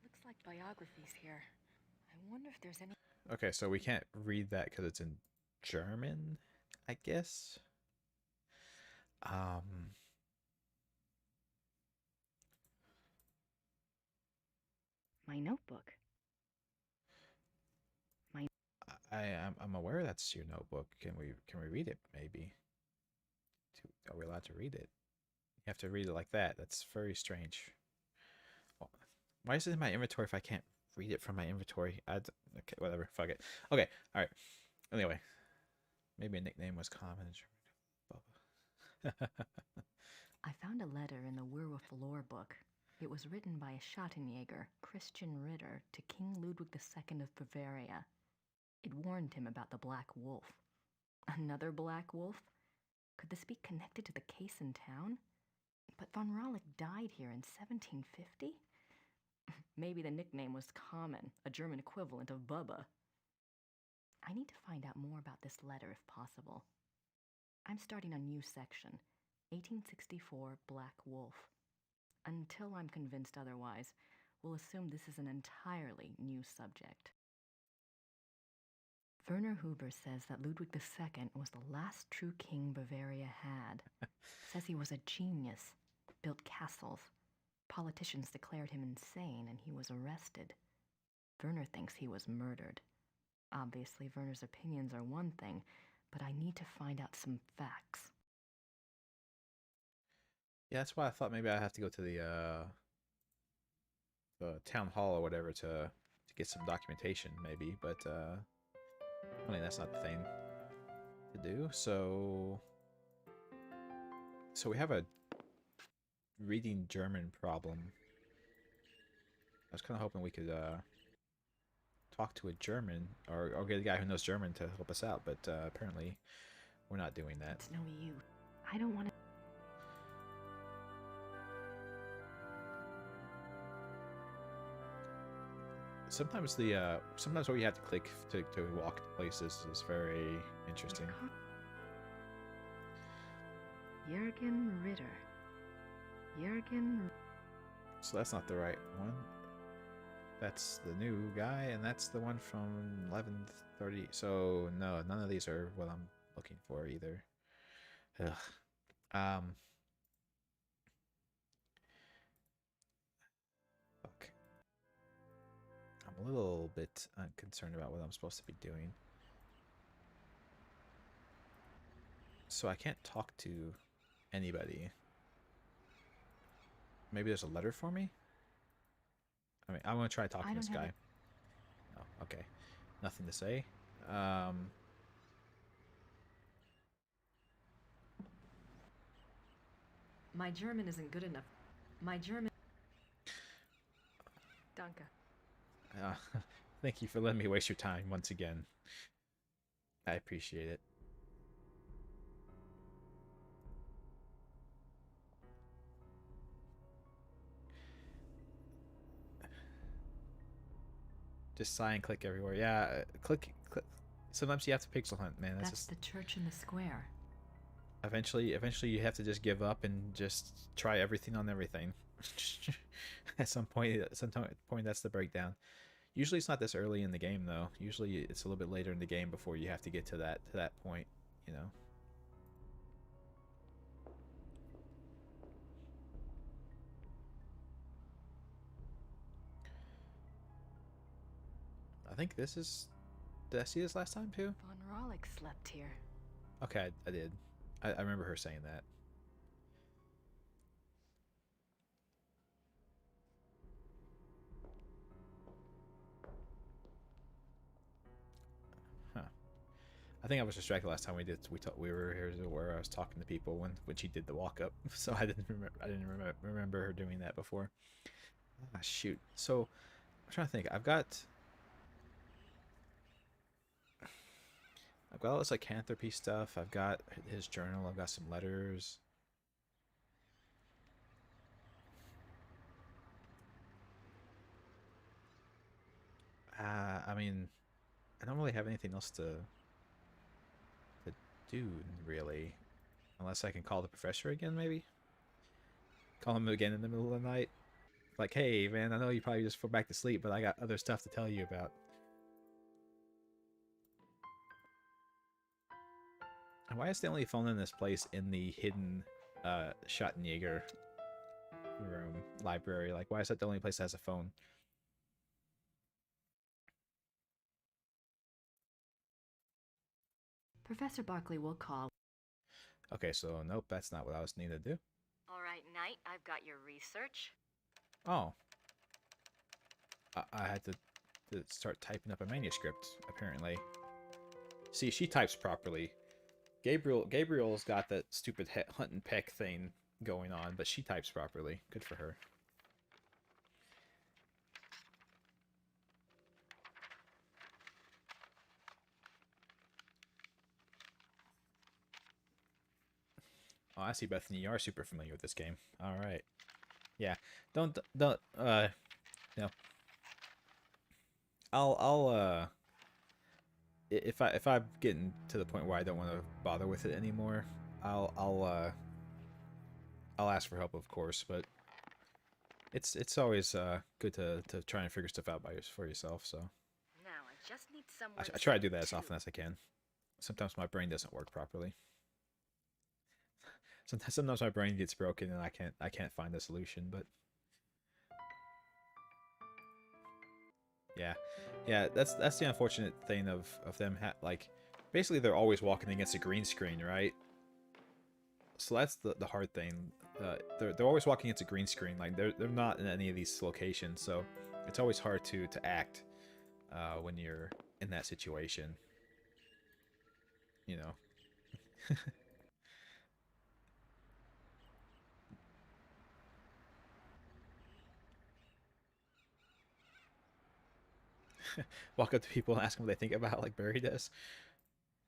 Looks like biographies here. I wonder if there's any. Okay, so we can't read that because it's in German, I guess. My notebook. I'm aware that's your notebook. Can we read it? Maybe. Are we allowed to read it? You have to read it like that. That's very strange. Why is it in my inventory if I can't read it from my inventory? Okay, whatever. Fuck it. Okay. All right. Anyway, maybe a nickname was common in German. I found a letter in the werewolf lore book. It was written by a Schattenjäger, Christian Ritter, to King Ludwig II of Bavaria. It warned him about the Black Wolf. Another Black Wolf? Could this be connected to the case in town? But von Rollick died here in 1750? Maybe the nickname was common, a German equivalent of Bubba. I need to find out more about this letter if possible. I'm starting a new section, 1864 Black Wolf. Until I'm convinced otherwise, we'll assume this is an entirely new subject. Werner Huber says that Ludwig II was the last true king Bavaria had. Says he was a genius, built castles. Politicians declared him insane and he was arrested. Werner thinks he was murdered. Obviously, Werner's opinions are one thing, but I need to find out some facts. Yeah, that's why I thought maybe I'd have to go to the town hall or whatever to get some documentation, maybe. But I mean, that's not the thing to do. So we have a reading German problem. I was kind of hoping we could talk to a German or get a guy who knows German to help us out, but apparently we're not doing that. It's no use. I don't want to. Sometimes sometimes what you have to click to walk places is very interesting. Jürgen Ritter. Jürgen. So that's not the right one. That's the new guy, and that's the one from 1130. So no, none of these are what I'm looking for either. Ugh. Fuck. I'm a little bit concerned about what I'm supposed to be doing. So I can't talk to anybody. Maybe there's a letter for me? I mean, I'm going to try talking to this guy. Oh, okay. Nothing to say. My German isn't good enough. My German. Danke. Thank you for letting me waste your time once again. I appreciate it. Just sigh and click everywhere. Yeah, click. Sometimes you have to pixel hunt, man. That's just the church in the square. Eventually you have to just give up and just try everything on everything. At some point, that's the breakdown. Usually it's not this early in the game though. Usually it's a little bit later in the game before you have to get to that point, you know. I think this is Did I see this last time too? Von Rollick slept here. Okay, I did. I remember her saying that. Huh. I think I was distracted last time we were here where I was talking to people when she did the walk up, so I didn't remember her doing that before. Ah, shoot. So I'm trying to think. I've got all this lycanthropy stuff. I've got his journal. I've got some letters. I mean, I don't really have anything else to do, really. Unless I can call the professor again, maybe? Call him again in the middle of the night. Like, hey, man, I know you probably just fell back to sleep, but I got other stuff to tell you about. And why is the only phone in this place in the hidden Schottenjäger room, library? Like, why is that the only place that has a phone? Professor Barkley will call. Okay, so nope, that's not what I was needed to do. All right, Knight, I've got your research. Oh. I had to start typing up a manuscript, apparently. See, she types properly. Gabriel's got that stupid hunt and peck thing going on, but she types properly. Good for her. Oh, I see, Bethany. You are super familiar with this game. All right. Yeah. Don't. No. If I'm getting to the point where I don't want to bother with it anymore, I'll ask for help, of course. But it's always good to try and figure stuff out for yourself. So. Now I just need someone. I try to do that as often as I can. Sometimes my brain doesn't work properly. Sometimes my brain gets broken and I can't find a solution, but yeah, that's the unfortunate thing of them like basically they're always walking against a green screen, right? So that's the hard thing. They're always walking against a green screen, like they're not in any of these locations, so it's always hard to act when you're in that situation, you know. Walk up to people and ask them what they think about like Barry does.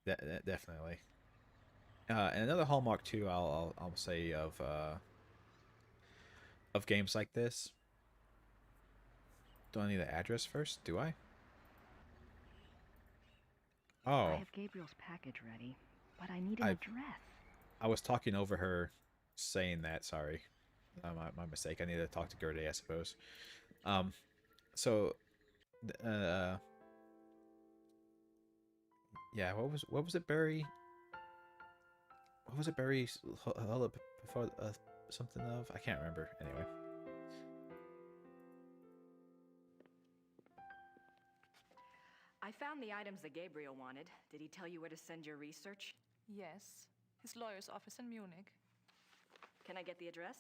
Definitely. And another hallmark too, I'll say of games like this. Do I need the address first? Do I? Oh. I have Gabriel's package ready, but I need an address. I was talking over her, saying that. Sorry, my mistake. I need to talk to Gerde, I suppose. So. Yeah, what was it, Barry? What was it, Barry? Before something of I can't remember. Anyway. I found the items that Gabriel wanted. Did he tell you where to send your research? Yes, his lawyer's office in Munich. Can I get the address?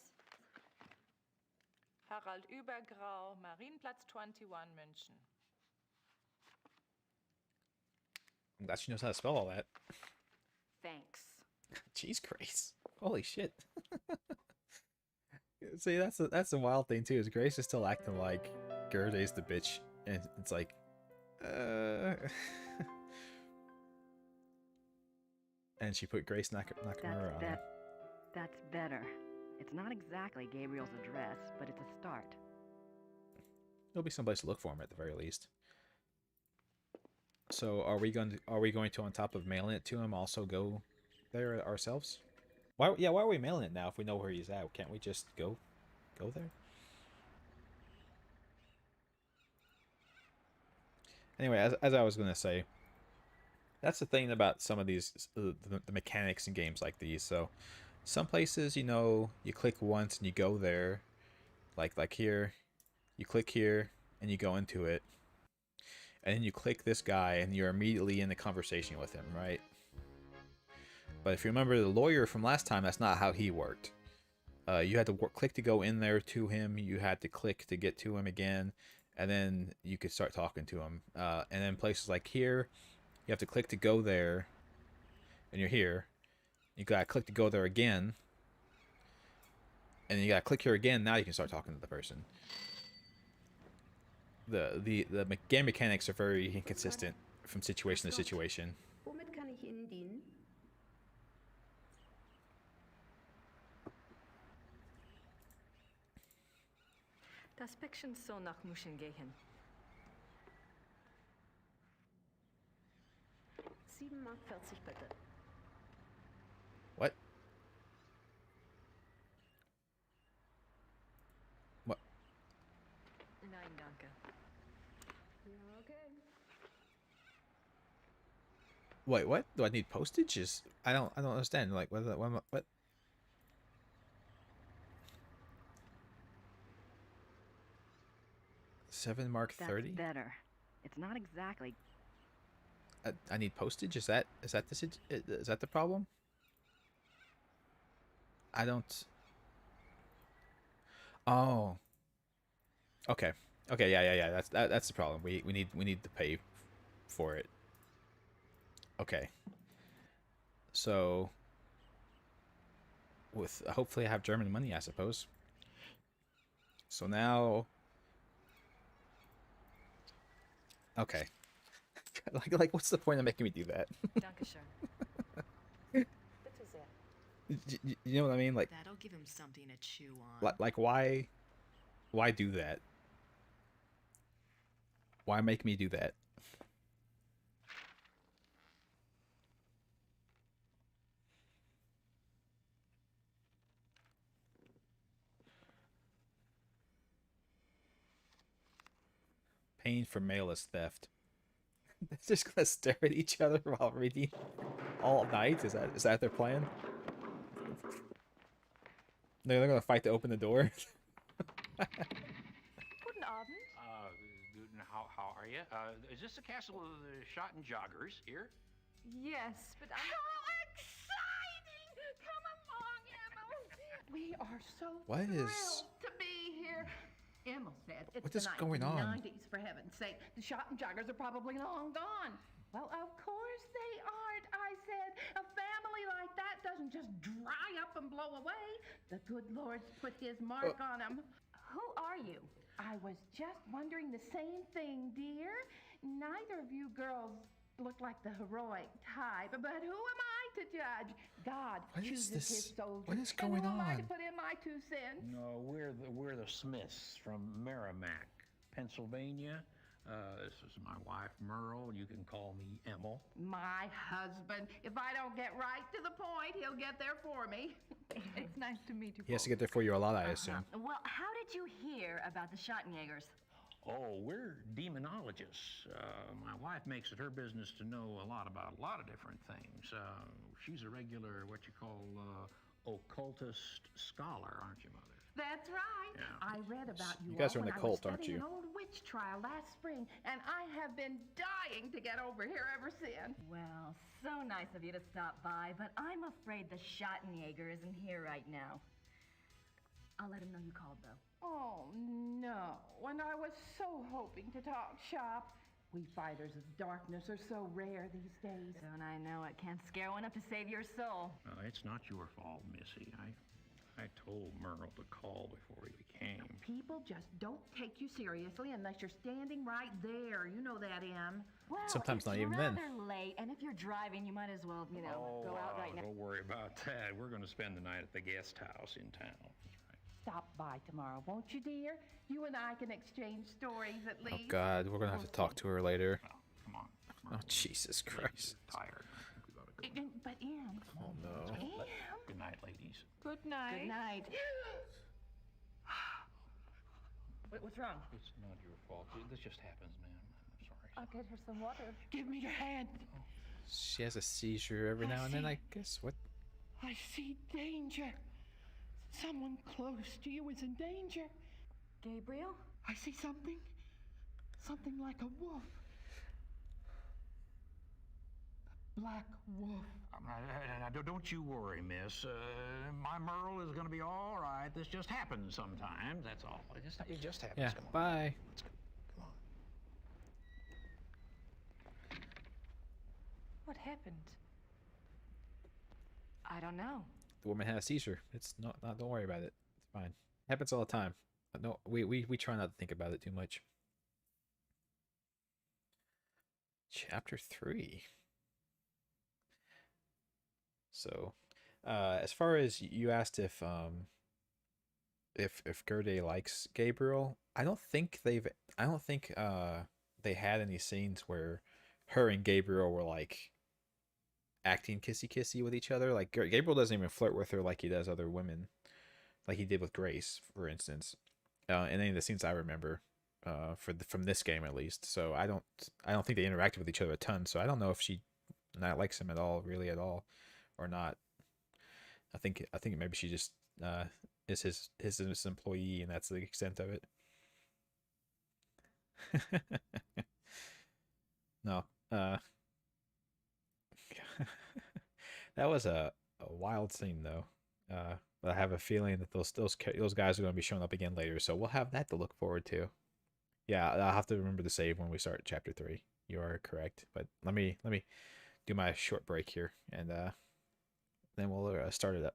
Harald Übergrau, Marienplatz 21, München. I'm glad she knows how to spell all that. Thanks. Jeez, Grace. Holy shit. See, that's the wild thing too, is Grace is still acting like Gerde's the bitch. And it's like, And she put Grace Nakamura on. That's better. It's not exactly Gabriel's address, but it's a start. There'll be someplace to look for him at the very least. So are we going to, on top of mailing it to him, also go there ourselves? Why are we mailing it now if we know where he's at? Can't we just go there? Anyway, as I was going to say, that's the thing about some of these, the mechanics in games like these. So some places, you click once and you go there. Like here, you click here and you go into it. and then you click this guy, and you're immediately in the conversation with him, right? But if you remember the lawyer from last time, that's not how he worked. You had to click to go in there to him. You had to click to get to him again, and then you could start talking to him. And then places like here, you have to click to go there, and you're here. You gotta click to go there again, and then you gotta click here again. Now you can start talking to the person. The game mechanics are very inconsistent from situation to situation. Womit kann ich Ihnen dienen? Das Päckchen soll nach München gehen. 7,40 Mark bitte. What? What? Nein, danke. Ja, okay. Wait, what? Do I need postage? I don't understand. Like, what? 7 Mark 30? That's better. It's not exactly. I need postage. Is that the problem? I don't. Oh. Okay. Okay. Yeah. That's the problem. We need to pay for it. Okay. So. With hopefully I have German money, I suppose. So now. Okay. like what's the point of making me do that? Dankeschön. Bitte sehr. You know what I mean? Like That'll give him something to chew on. like why do that? Why make me do that? Paying for mailless theft. They're just gonna stare at each other while reading all night? Is that their plan? They're gonna fight to open the door. Guten Abend. How are you? Is this the castle of the Schotten Joggers here? Yes, but How exciting! Come along, Emil. We are so What is- thrilled to be here. Emil said it's What the is going on? 1990s, for heaven's sake. The Schotten Joggers are probably long gone. Well, of course they aren't, I said. A family like that doesn't just dry up and blow away. The good Lord's put his mark on them. Who are you? I was just wondering the same thing, dear. Neither of you girls look like the heroic type, but who am I to judge? God What is chooses this? his soldiers. What is and going who am I to on? put in my 2 cents? No, we're the Smiths from Merrimack, Pennsylvania. This is my wife, Merle. You can call me Emil. My husband. If I don't get right to the point, he'll get there for me. it's nice to meet you. He has to get there for you a lot, I assume. Well, how did you hear about the Schottenjägers? Oh, we're demonologists. My wife makes it her business to know a lot about a lot of different things. She's a regular, what you call, occultist scholar, aren't you, Mother? That's right. Yeah. I read about you. You guys all are in when the I was cult, aren't studying you? An old witch trial last spring, and I have been dying to get over here ever since. Well, so nice of you to stop by, but I'm afraid the Schottenjäger isn't here right now. I'll let him know you called, though. Oh, no. And I was so hoping to talk shop. We fighters of darkness are so rare these days. Don't I know it? Can't scare one up to save your soul. It's not your fault, Missy. I told Merle to call before he came. People just don't take you seriously unless you're standing right there. You know that, Em. Well, Sometimes it's not even then. rather late, and if you're driving, you might as well, go out right now. Don't worry about that. We're going to spend the night at the guest house in town. Stop by tomorrow, won't you, dear? You and I can exchange stories at Oh least. God, we're gonna have to talk to her later. Well, come on. Oh Jesus Christ. Tired. I think we ought to go. But, Em. Oh no. Em. Good night, ladies. Good night. Good night. What's wrong? It's not your fault. This just happens, man. I'm sorry. I'll get her some water. Give me your hand. She has a seizure every now and then, I guess. What? I see danger. Someone close to you is in danger. Gabriel? I see something. Something like a wolf. Black Wolf. Now, don't you worry, miss. My Merle is going to be all right. This just happens sometimes, that's all. It just happens. Yeah, Come on. bye. Let's go. Come on. What happened? I don't know. The woman had a seizure. It's not don't worry about it. It's fine. Happens all the time. No, we try not to think about it too much. Chapter 3. So, as far as you asked if Gerde likes Gabriel, I don't think they had any scenes where her and Gabriel were like acting kissy with each other. Like Gabriel doesn't even flirt with her like he does other women, like he did with Grace, for instance. In any of the scenes I remember, from this game at least. So I don't think they interacted with each other a ton. So I don't know if she not likes him at all, really at all, or not. I think maybe she just is his employee, and that's the extent of it. No, that was a wild scene though. But I have a feeling that those guys are going to be showing up again later, so we'll have that to look forward to. Yeah, I'll have to remember to save when we start chapter 3. You are correct, but let me do my short break here, and then we'll start it up.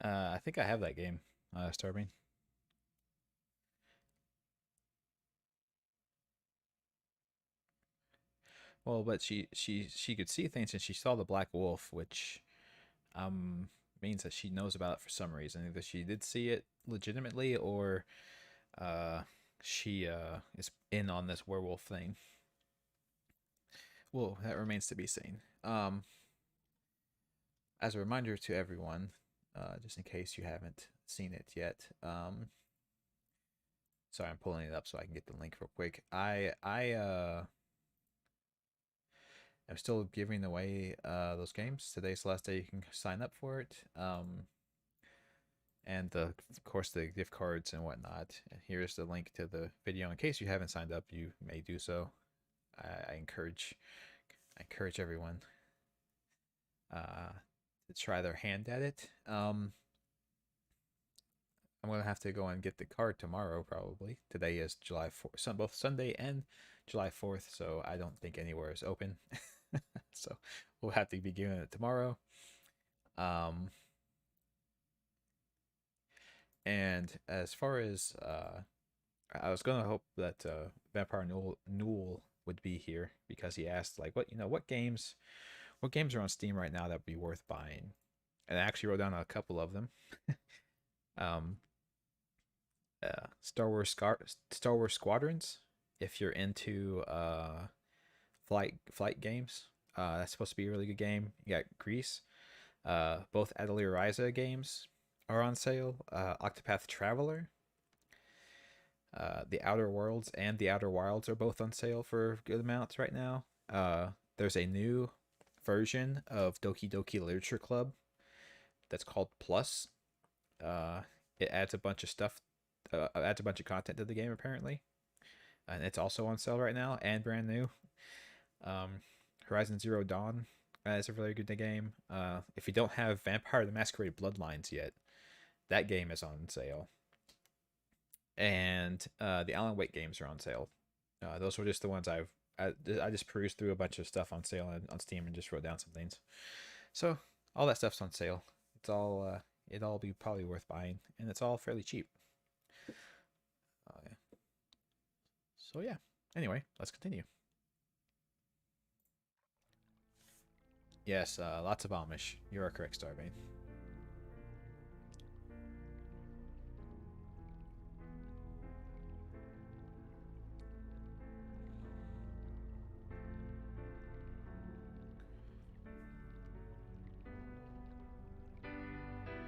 I think I have that game, Starbane. Well, but she could see things, and she saw the black wolf, which means that she knows about it for some reason. Either she did see it legitimately, or she is in on this werewolf thing. Well, that remains to be seen. As a reminder to everyone, just in case you haven't seen it yet, sorry, I'm pulling it up so I can get the link real quick. I'm still giving away those games. Today's the last day you can sign up for it. And of course the gift cards and whatnot. And here's the link to the video. In case you haven't signed up, you may do so. I encourage everyone try their hand at it. I'm gonna have to go and get the card tomorrow probably. Today is July 4th, both Sunday and July 4th, so I don't think anywhere is open. So we'll have to be doing it tomorrow. And as far as I was gonna hope that Vampire Newell would be here because he asked like what games are on Steam right now that would be worth buying, and I actually wrote down a couple of them. Star Wars Squadrons, if you're into flight games, that's supposed to be a really good game. You got Grease. Both Atelier Ryza games are on sale. Octopath Traveler, The Outer Worlds, and The Outer Wilds are both on sale for good amounts right now. There's a new version of Doki Doki Literature Club that's called Plus. It adds a bunch of stuff, adds a bunch of content to the game apparently, and it's also on sale right now and brand new. Horizon Zero Dawn is a really good game. If you don't have Vampire the Masquerade Bloodlines yet, that game is on sale. And the Alan Wake games are on sale. Those were just the ones I just perused through a bunch of stuff on sale on Steam and just wrote down some things. So all that stuff's on sale. It's all it'd all be probably worth buying, and it's all fairly cheap. So yeah. Anyway, let's continue. Yes, lots of Amish. You are correct, Starbane.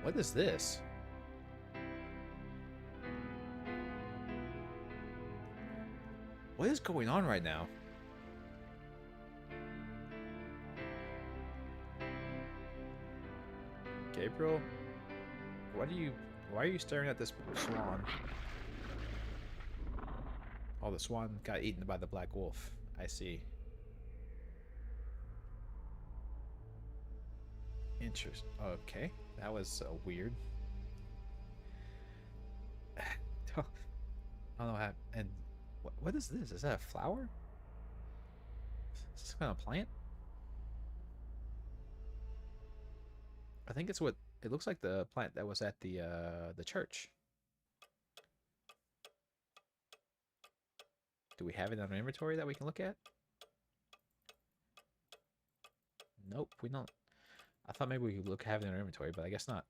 What is this? What is going on right now? Gabriel, why are you staring at this swan? Oh, the swan got eaten by the black wolf. I see. Interesting. Okay, that was weird. I don't know how. And what is this? Is that a flower? Is this kind of plant? I think it's what it looks like, the plant that was at the church. Do we have it on our inventory that we can look at? Nope, we don't. I thought maybe we could have it in our inventory, but I guess not.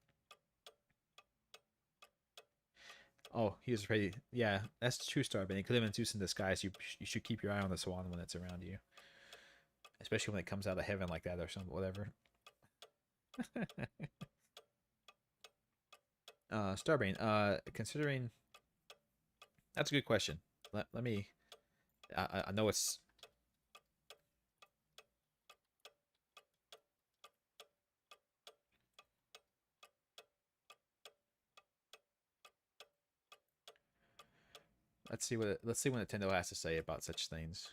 Oh, he's ready. Yeah, that's true, Starbane. It could have been Zeus in disguise. You should keep your eye on the swan when it's around you, especially when it comes out of heaven like that or something, whatever. Starbane, considering that's a good question. Let me. I know it's. Let's see what Nintendo has to say about such things.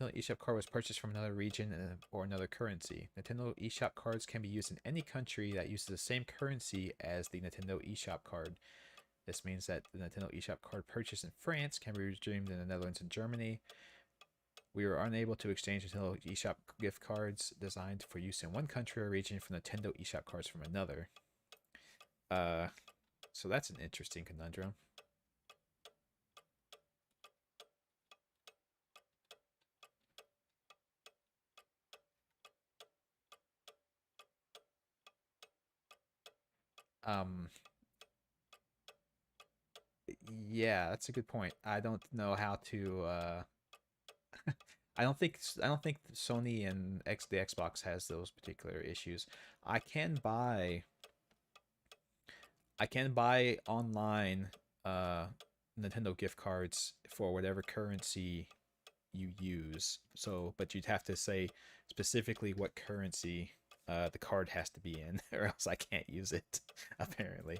Nintendo eShop card was purchased from another region or another currency. Nintendo eShop cards can be used in any country that uses the same currency as the Nintendo eShop card. This means that the Nintendo eShop card purchased in France can be redeemed in the Netherlands and Germany. We were unable to exchange Nintendo eShop gift cards designed for use in one country or region for Nintendo eShop cards from another. So that's an interesting conundrum. Yeah, that's a good point. I don't know how to I don't think Sony and the Xbox has those particular issues. I can buy online Nintendo gift cards for whatever currency you use. So, but you'd have to say specifically what currency the card has to be in, or else I can't use it. Apparently,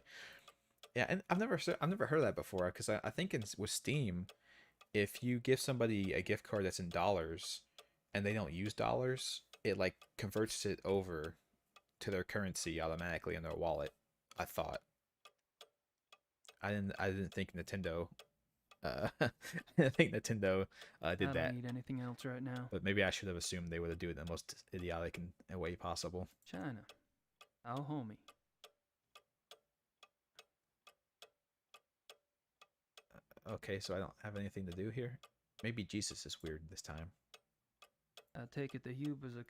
yeah. And I've never heard of that before, because I think with Steam, if you give somebody a gift card that's in dollars, and they don't use dollars, it like converts it over to their currency automatically in their wallet. I thought. I didn't think Nintendo I didn't think Nintendo did I that. don't need anything else right now. But maybe I should have assumed they would do it in the most idiotic way possible. China. Our homie. Okay, so I don't have anything to do here. Maybe Jesus is weird this time. I take it the Hube is a...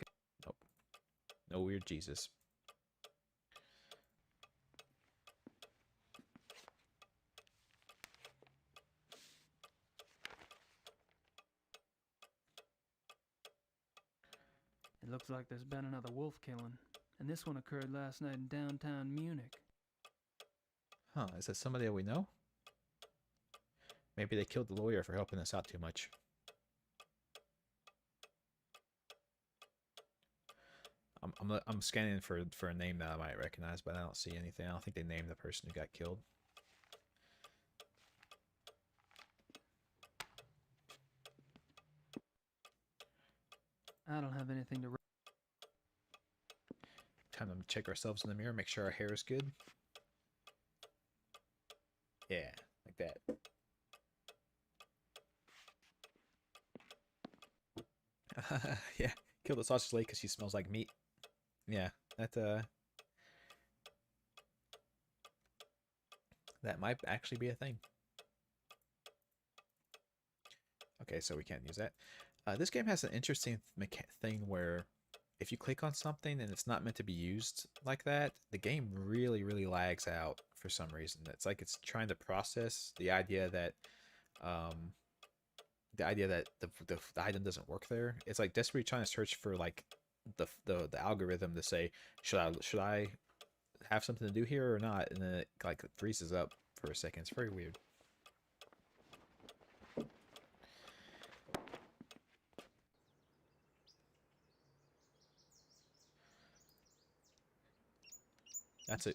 Nope. No weird Jesus. It looks like there's been another wolf killing, and this one occurred last night in downtown Munich. Huh, is that somebody that we know? Maybe they killed the lawyer for helping us out too much. I'm scanning for a name that I might recognize, but I don't see anything. I don't think they named the person who got killed. I don't have anything to... Time to check ourselves in the mirror, make sure our hair is good. Yeah, like that. Yeah, kill the sausage lady because she smells like meat. Yeah, that might actually be a thing. Okay, so we can't use that. This game has an interesting thing where if you click on something and it's not meant to be used like that, the game really, really lags out for some reason. It's like it's trying to process the idea that the item doesn't work there. It's like desperately trying to search for like the algorithm to say should I have something to do here or not, and then it like freezes up for a second. It's very weird. That's a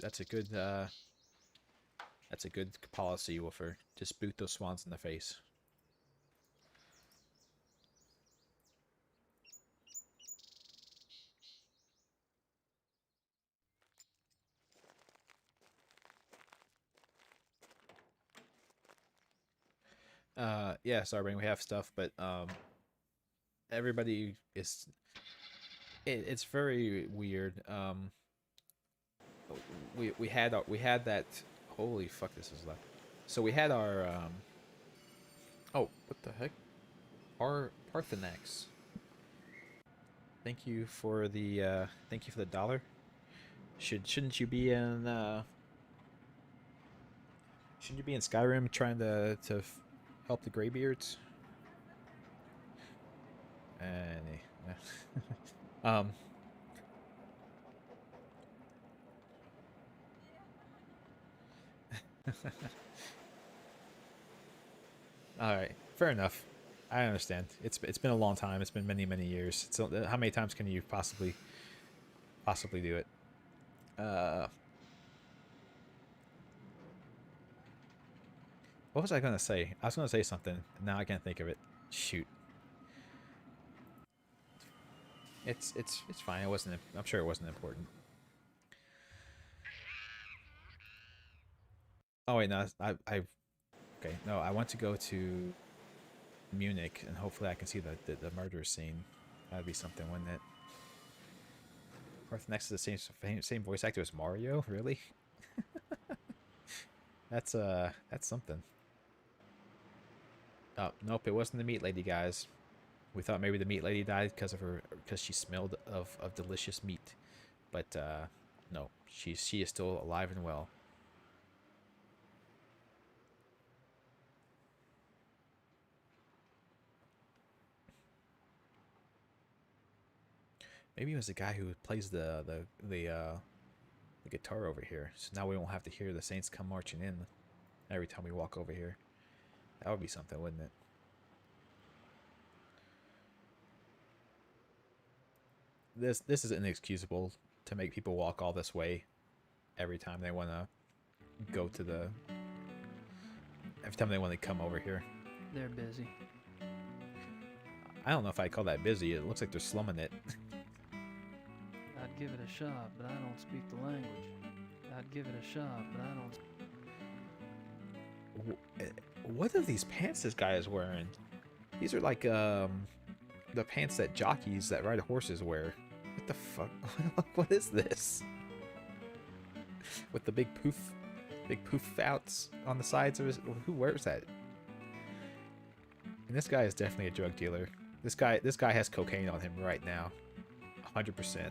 good policy, Wolfer. Just boot those swans in the face. Yeah, sorry, we have stuff, but everybody is it's very weird. We had that, holy fuck, this is left. So we had our oh, what the heck? Our Parthenax. Thank you for the dollar. Shouldn't you be in Skyrim trying to help the Greybeards? All right, fair enough. I understand. It's been a long time. It's been many years. So how many times can you possibly do it? What was I gonna say? I was gonna say something. Now I can't think of it. Shoot. It's fine. It wasn't. I'm sure it wasn't important. Oh wait, no. Okay. No, I want to go to Munich, and hopefully I can see the murder scene. That'd be something, wouldn't it? Next to the same voice actor as Mario, really? That's something. Oh nope, it wasn't the meat lady, guys. We thought maybe the meat lady died because she smelled of delicious meat, but no, she is still alive and well. Maybe it was the guy who plays the guitar over here. So now we won't have to hear the Saints come marching in every time we walk over here. That would be something, wouldn't it? This is inexcusable to make people walk all this way every time they want to go to the... Every time they want to come over here. They're busy. I don't know if I call that busy. It looks like they're slumming it. I'd give it a shot, but I don't speak the language. I'd give it a shot, but I don't. What are these pants this guy is wearing? These are like the pants that jockeys that ride horses wear. What the fuck? What is this? With the big poof outs on the sides of his. Who wears that? And this guy is definitely a drug dealer. This guy has cocaine on him right now, 100%.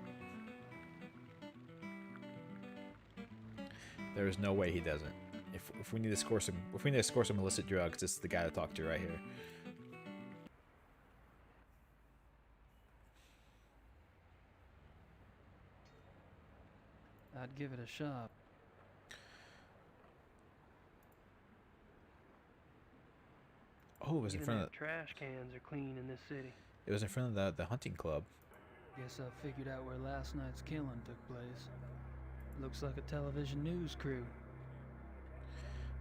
There is no way he doesn't. If we need to score some illicit drugs, this is the guy to talk to right here. I'd give it a shot. Oh, it was in front of. Trash cans are clean in this city. It was in front of the hunting club. Guess I figured out where last night's killing took place. Looks like a television news crew.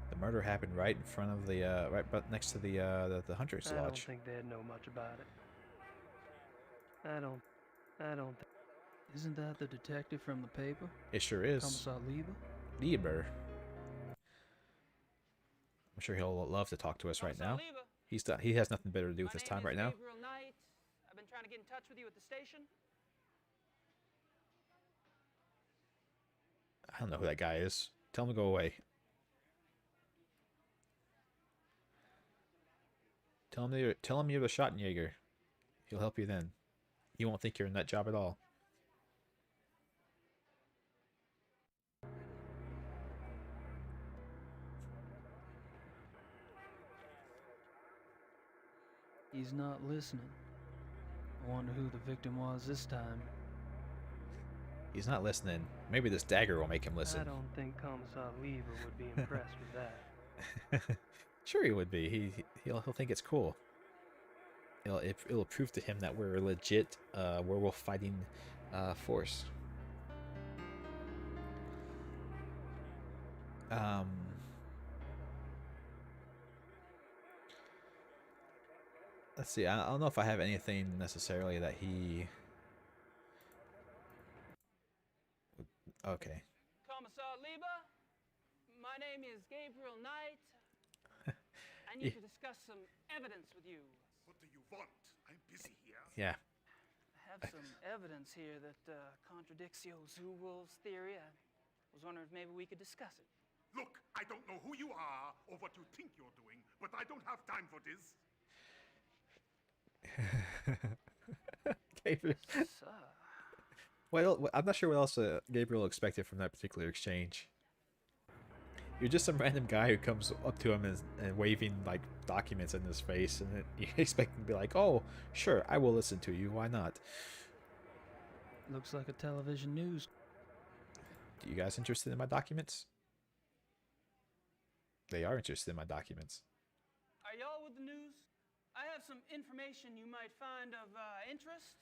The murder happened right in front of the right next to the hunter's lodge. I don't think they'd know much about it. I don't. Isn't that the detective from the paper? It sure is. Commissar Lieber? Lieber. I'm sure he'll love to talk to us right now. He has nothing better to do with his time right now. Gabriel Knight. I've been trying to get in touch with you at the station. I don't know who that guy is. Tell him to go away. Tell him you're the Schottenjäger. He'll help you then. He won't think you're a nut job at all. He's not listening. I wonder who the victim was this time. He's not listening. Maybe this dagger will make him listen. I don't think Commissar Lieber would be impressed with that. Sure he would be. He'll think it's cool. It'll prove to him that we're a legit werewolf fighting force. Let's see. I don't know if I have anything necessarily that he. Okay. Commissar Lieber, my name is Gabriel Knight. I need to discuss some evidence with you. What do you want? I'm busy here. Yeah. I have some evidence here that contradicts your zoo wolves theory. I was wondering if maybe we could discuss it. Look, I don't know who you are or what you think you're doing, but I don't have time for this. Gabriel. Well, I'm not sure what else Gabriel expected from that particular exchange. You're just some random guy who comes up to him and waving like documents in his face, and then you expect him to be like, "Oh, sure, I will listen to you. Why not?" Looks like a television news. Do you guys interested in my documents? They are interested in my documents. Are y'all with the news? I have some information you might find of interest.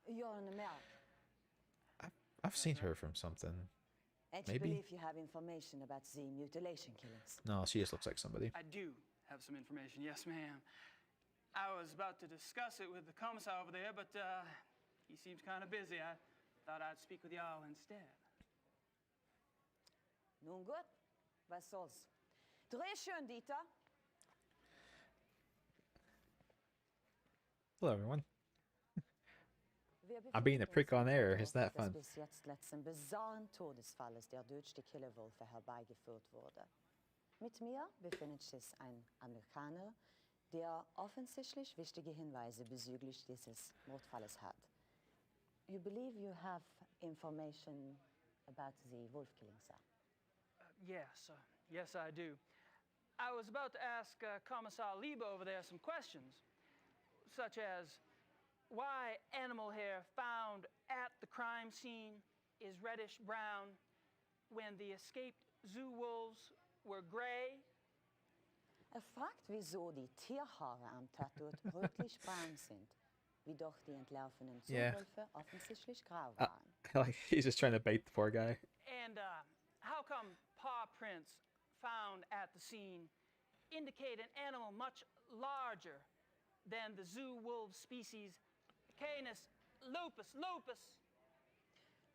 You're an American. I've seen her from something. And Maybe? you believe you have information about the mutilation killings? No, she just looks like somebody. I do have some information, yes, ma'am. I was about to discuss it with the commissar over there, but he seems kind of busy. I thought I'd speak with y'all instead. Nun gut, was soll's. Dreh schön, Dieter. Hello, everyone. I'm being a prick on air. Isn't that fun? Bis jetzt letzten bizarren Todesfalles der durch die Killerwölfe herbeigeführt wurde. Mit mir befindet sich ein Amerikaner, der offensichtlich wichtige Hinweise bezüglich dieses Mordfalles hat. You believe you have information about the wolf killing, sir? Yes, I do. I was about to ask Commissar Lieber over there some questions, such as why animal hair found at the crime scene is reddish brown when the escaped zoo wolves were gray. Fragt, wieso die Tierhaare am Tatort rötlich-braun sind, wie doch die entlaufenen Zoowölfe offensichtlich grau waren. He's just trying to bait the poor guy. And how come paw prints found at the scene indicate an animal much larger than the zoo wolf species Canis lupus.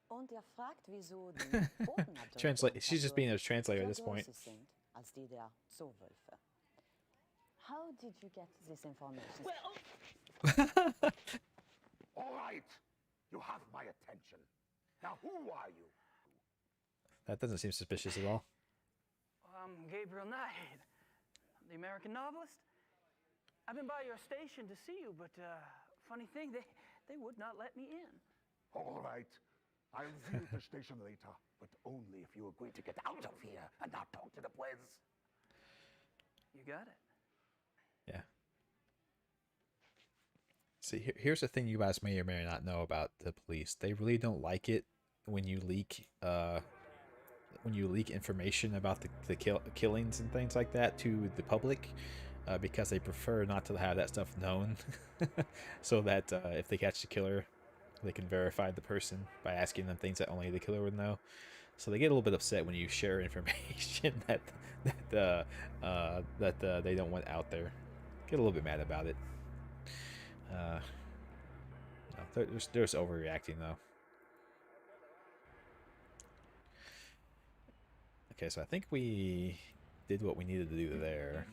Und fragt, wieso die Bodenadulten Translate. She's just being a translator at this point. größer sind als die der Zoowölfe. How did you get this information? Well, All right. You have my attention. Now, who are you? That doesn't seem suspicious at all. I'm Gabriel Knight, the American novelist. I've been by your station to see you, but funny thing, they would not let me in. All right. I'll see you at the station later, but only if you agree to get out of here and not talk to the boys. You got it. Yeah. See, here's the thing you guys may or may not know about the police. They really don't like it when you leak information about the killings and things like that to the public, because they prefer not to have that stuff known, so that if they catch the killer, they can verify the person by asking them things that only the killer would know. So they get a little bit upset when you share information that they don't want out there. Get a little bit mad about it. No, they're just overreacting though. Okay, so I think we did what we needed to do there.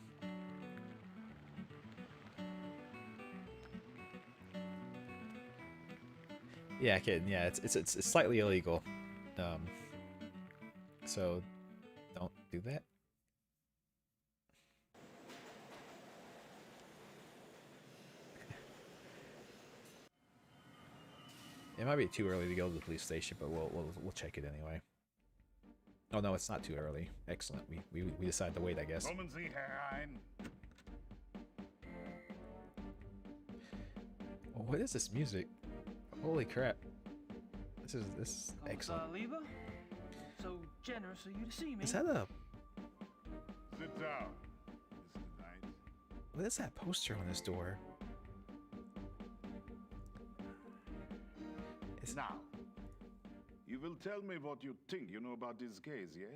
Yeah, kidding. Yeah, it's slightly illegal. So don't do that. It might be too early to go to the police station, but we'll check it anyway. Oh no, it's not too early. Excellent. We decided to wait, I guess. Kommen Sie herein. Oh, what is this music? Holy crap! This is excellent. Liebe, so generous of you to see me. Is that a? Sit down, Mr. Knight. What is that poster on this door? Now, you will tell me what you think you know about this case, yes?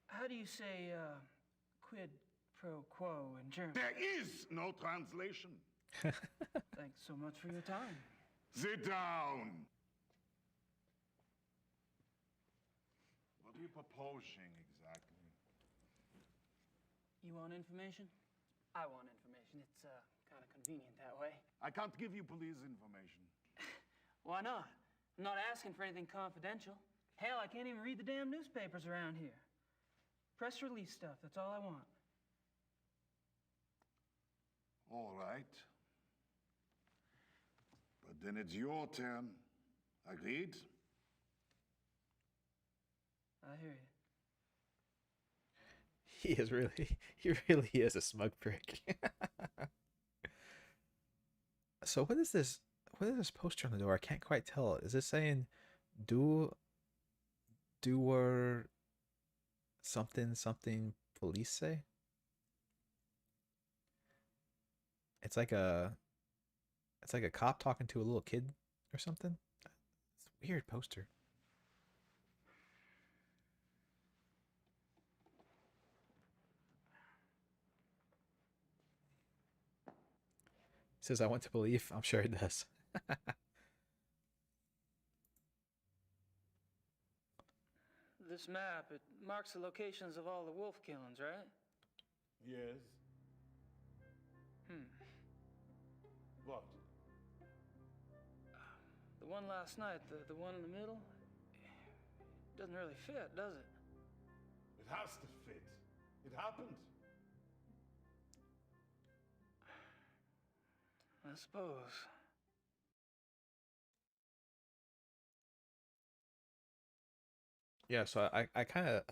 How do you say quid pro quo in German? There is no translation. Thanks so much for your time. Sit down. What are you proposing exactly? You want information? I want information. It's kind of convenient that way. I can't give you police information. Why not? I'm not asking for anything confidential. Hell, I can't even read the damn newspapers around here. Press release stuff, that's all I want. All right. But then it's your turn. Agreed? I hear you. He really is a smug prick. So what is this? What is this poster on the door? I can't quite tell. Is it saying doer something police? It's like a cop talking to a little kid or something. It's a weird poster. It says I want to believe. I'm sure it does. This map, it marks the locations of all the wolf killings, right? Yes. What? The one last night, the one in the middle, doesn't really fit, does it? It has to fit. It happened. I suppose. Yeah, so I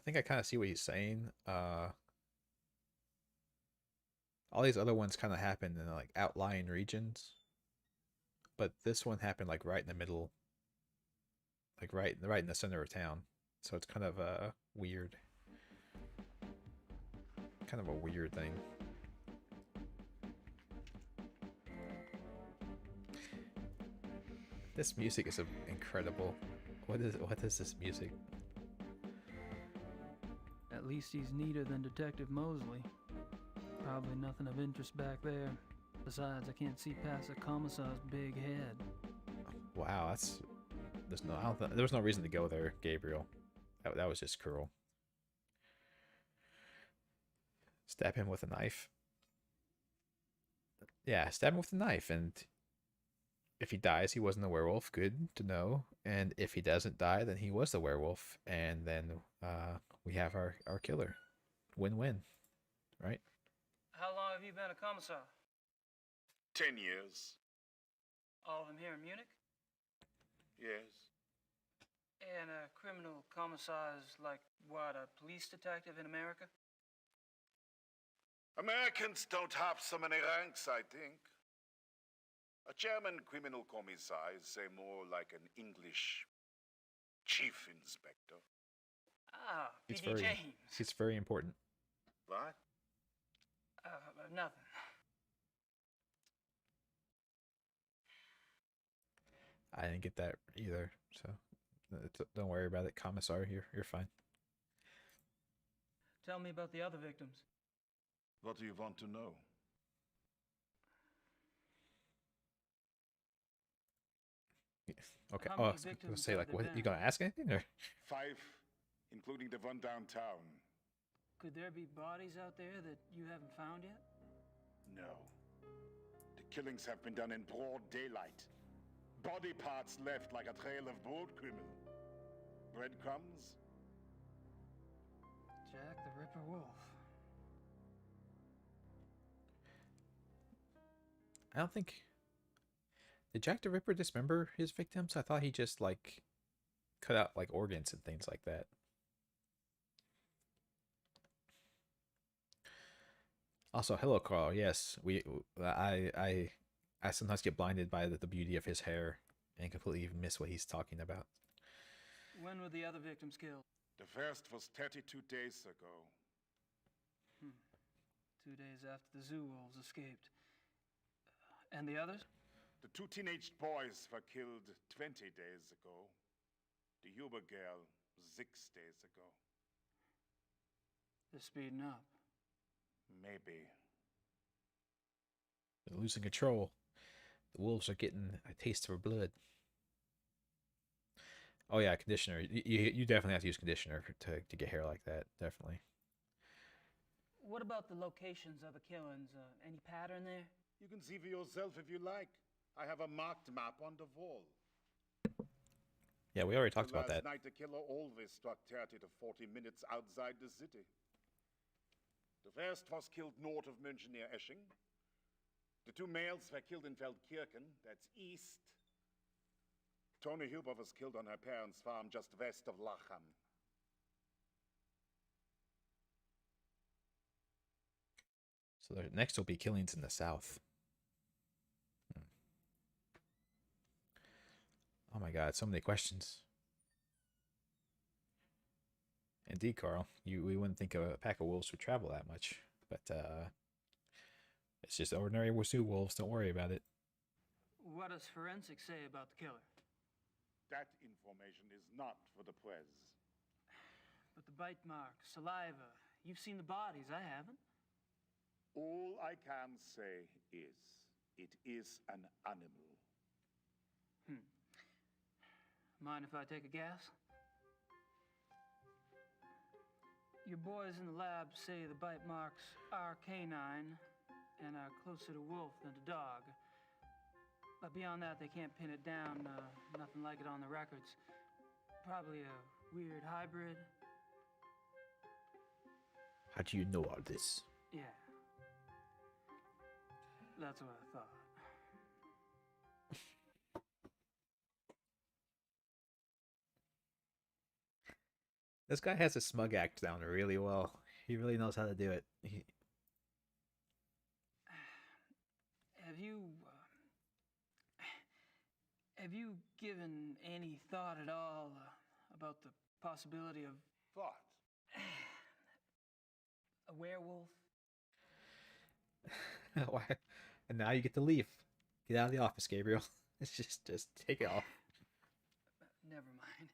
think I kind of see what he's saying. All these other ones kind of happened in like outlying regions, but this one happened like right in the middle, like right in the center of town. So it's kind of weird, kind of a weird thing. This music is incredible. What is this music? At At least he's neater than Detective Mosley. Probably nothing of interest back there. Besides, I can't see past the commissar's big head. Wow, there was no reason to go there, Gabriel. That was just cruel. Stab him with a knife. Yeah, stab him with a knife, and if he dies, he wasn't a werewolf. Good to know. And if he doesn't die, then he was the werewolf, and then we have our killer. Win-win, right? How long have you been a commissar? 10 years. All of them here in Munich? Yes. And a criminal commissar is like, what, a police detective in America? Americans don't have so many ranks, I think. A German criminal commissar is, say, more like an English chief inspector. Ah, P.D. James. It's very important. What? Nothing. I didn't get that either, so don't worry about it, Commissar. You're fine. Tell me about the other victims. What do you want to know? Okay. How many I was gonna victims say, have like, there what? been? You gonna ask anything, or? 5, including the one downtown. Could there be bodies out there that you haven't found yet? No. The killings have been done in broad daylight. Body parts left like a trail of boat criminal. Breadcrumbs? Jack the Ripper Wolf. I don't think. Did Jack the Ripper dismember his victims? I thought he just like cut out like organs and things like that. Also, hello, Carl. Yes, I sometimes get blinded by the beauty of his hair and completely miss what he's talking about. When were the other victims killed? The first was 32 days ago. 2 days after the zoo wolves escaped. And the others? The 2 teenage boys were killed 20 days ago. The Huber girl 6 days ago. They're speeding up. Maybe. They're losing control. The wolves are getting a taste for blood. Oh yeah, conditioner. You definitely have to use conditioner to get hair like that. Definitely. What about the locations of the killings? Any pattern there? You can see for yourself if you like. I have a marked map on the wall. Yeah, we already talked about that. Last night, the killer always struck 30 to 40 minutes outside the city. The first was killed north of München near Esching. The 2 males were killed in Feldkirchen, that's east. Tony Huber was killed on her parents' farm just west of Lachem. So next will be killings in the south. Oh my god, so many questions. Indeed, Carl. We wouldn't think a pack of wolves would travel that much, but it's just ordinary zoo wolves. Don't worry about it. What does forensics say about the killer? That information is not for the press. But the bite marks, saliva, you've seen the bodies, I haven't. All I can say is, it is an animal. Mind if I take a guess? Your boys in the lab say the bite marks are canine and are closer to wolf than to dog. But beyond that, they can't pin it down. Nothing like it on the records. Probably a weird hybrid. How do you know all this? Yeah. That's what I thought. This guy has a smug act down really well. He really knows how to do it. Have you given any thought at all about the possibility of what? A werewolf? Why? And now you get to leave. Get out of the office, Gabriel. It's just take it off. Never mind.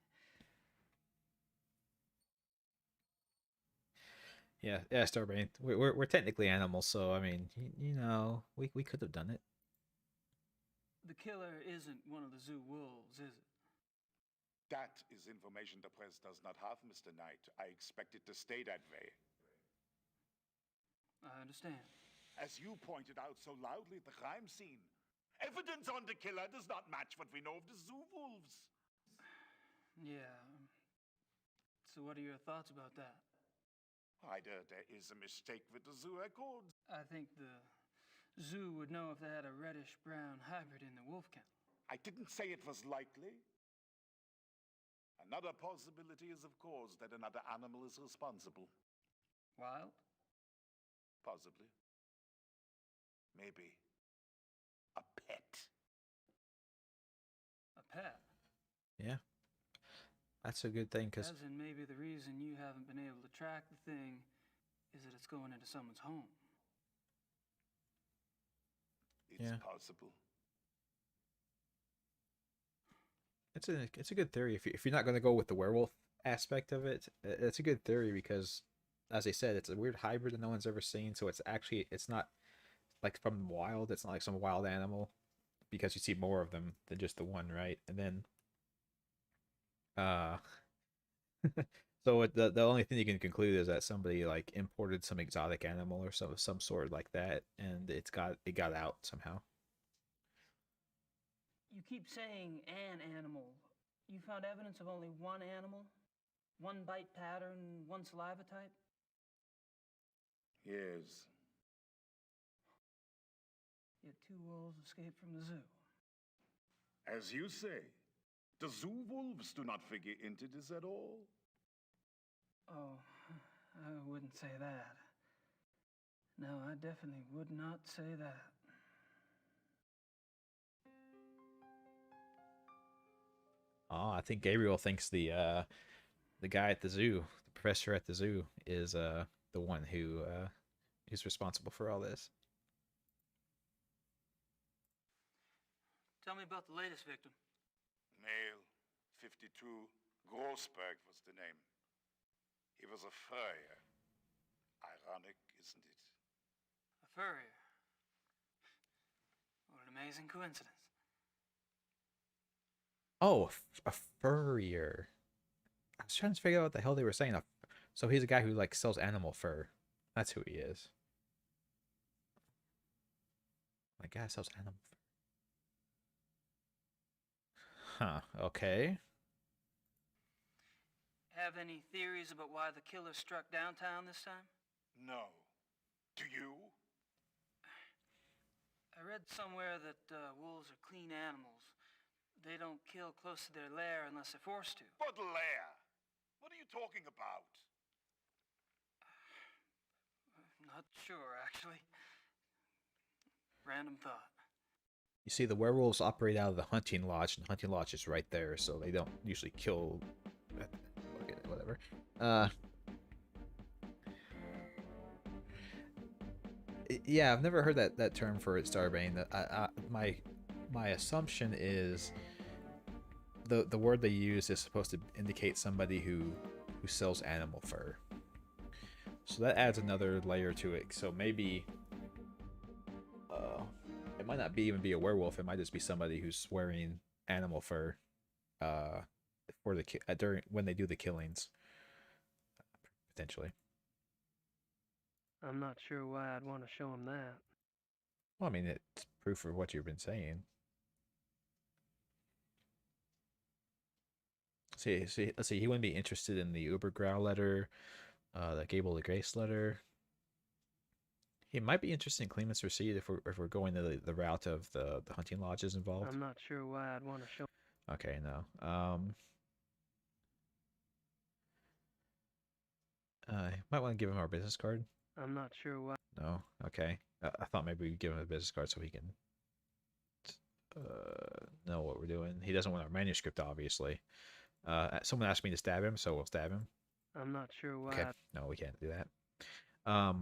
Yeah, yeah, Starbane. We're technically animals, so I mean, you know, we could have done it. The killer isn't one of the zoo wolves, is it? That is information the press does not have, Mr. Knight. I expect it to stay that way. I understand. As you pointed out so loudly at the crime scene, evidence on the killer does not match what we know of the zoo wolves. Yeah. So what are your thoughts about that? Either there is a mistake with the zoo records. I think the zoo would know if they had a reddish-brown hybrid in the wolf kennel. I didn't say it was likely. Another possibility is, of course, that another animal is responsible. Wild? Possibly. Maybe. A pet. A pet? Yeah. That's a good thing, because... As in maybe the reason you haven't been able to track the thing is that it's going into someone's home. It's possible. It's a good theory. If you're not going to go with the werewolf aspect of it, it's a good theory because, as I said, it's a weird hybrid that no one's ever seen. So it's not like from the wild. It's not like some wild animal, because you see more of them than just the one, right? And then, so the only thing you can conclude is that somebody like imported some exotic animal or some sort like that, and it got out somehow. You keep saying an animal. You found evidence of only one animal? One bite pattern, one saliva type? Yes. Yet 2 wolves escaped from the zoo. As you say, the zoo wolves do not figure into this at all. Oh, I wouldn't say that. No, I definitely would not say that. Oh, I think Gabriel thinks the guy at the zoo, the professor at the zoo, is the one who is responsible for all this. Tell me about the latest victim. Male, 52, Grossberg was the name. He was a furrier. Ironic, isn't it? A furrier. What an amazing coincidence. Oh, a furrier. I was trying to figure out what the hell they were saying. So he's a guy who like sells animal fur. That's who he is. My guy sells animal fur. Huh. Okay. Have any theories about why the killer struck downtown this time? No. Do you? I read somewhere that wolves are clean animals. They don't kill close to their lair unless they're forced to. What lair? What are you talking about? Not sure, actually. Random thought. You see, the werewolves operate out of the hunting lodge, and the hunting lodge is right there, so they don't usually kill. Whatever. Yeah, I've never heard that term for it, Starbane. My assumption is the word they use is supposed to indicate somebody who sells animal fur. So that adds another layer to it. So maybe it might not even be a werewolf. It might just be somebody who's wearing animal fur for during when they do the killings, potentially. I'm not sure why I'd want to show him that. Well, I mean, it's proof of what you've been saying. Let's see. He wouldn't be interested in the Ubergrau letter, the Gable the Grace letter. He might be interested in Clement's receipt if we're going to the route of the hunting lodges involved. I'm not sure why I'd want to show. Okay, no. Might want to give him our business card. I'm not sure why. No. Okay. I thought maybe we'd give him a business card so he can know what we're doing. He doesn't want our manuscript, obviously. Someone asked me to stab him, so we'll stab him. I'm not sure why. Okay. No, we can't do that. I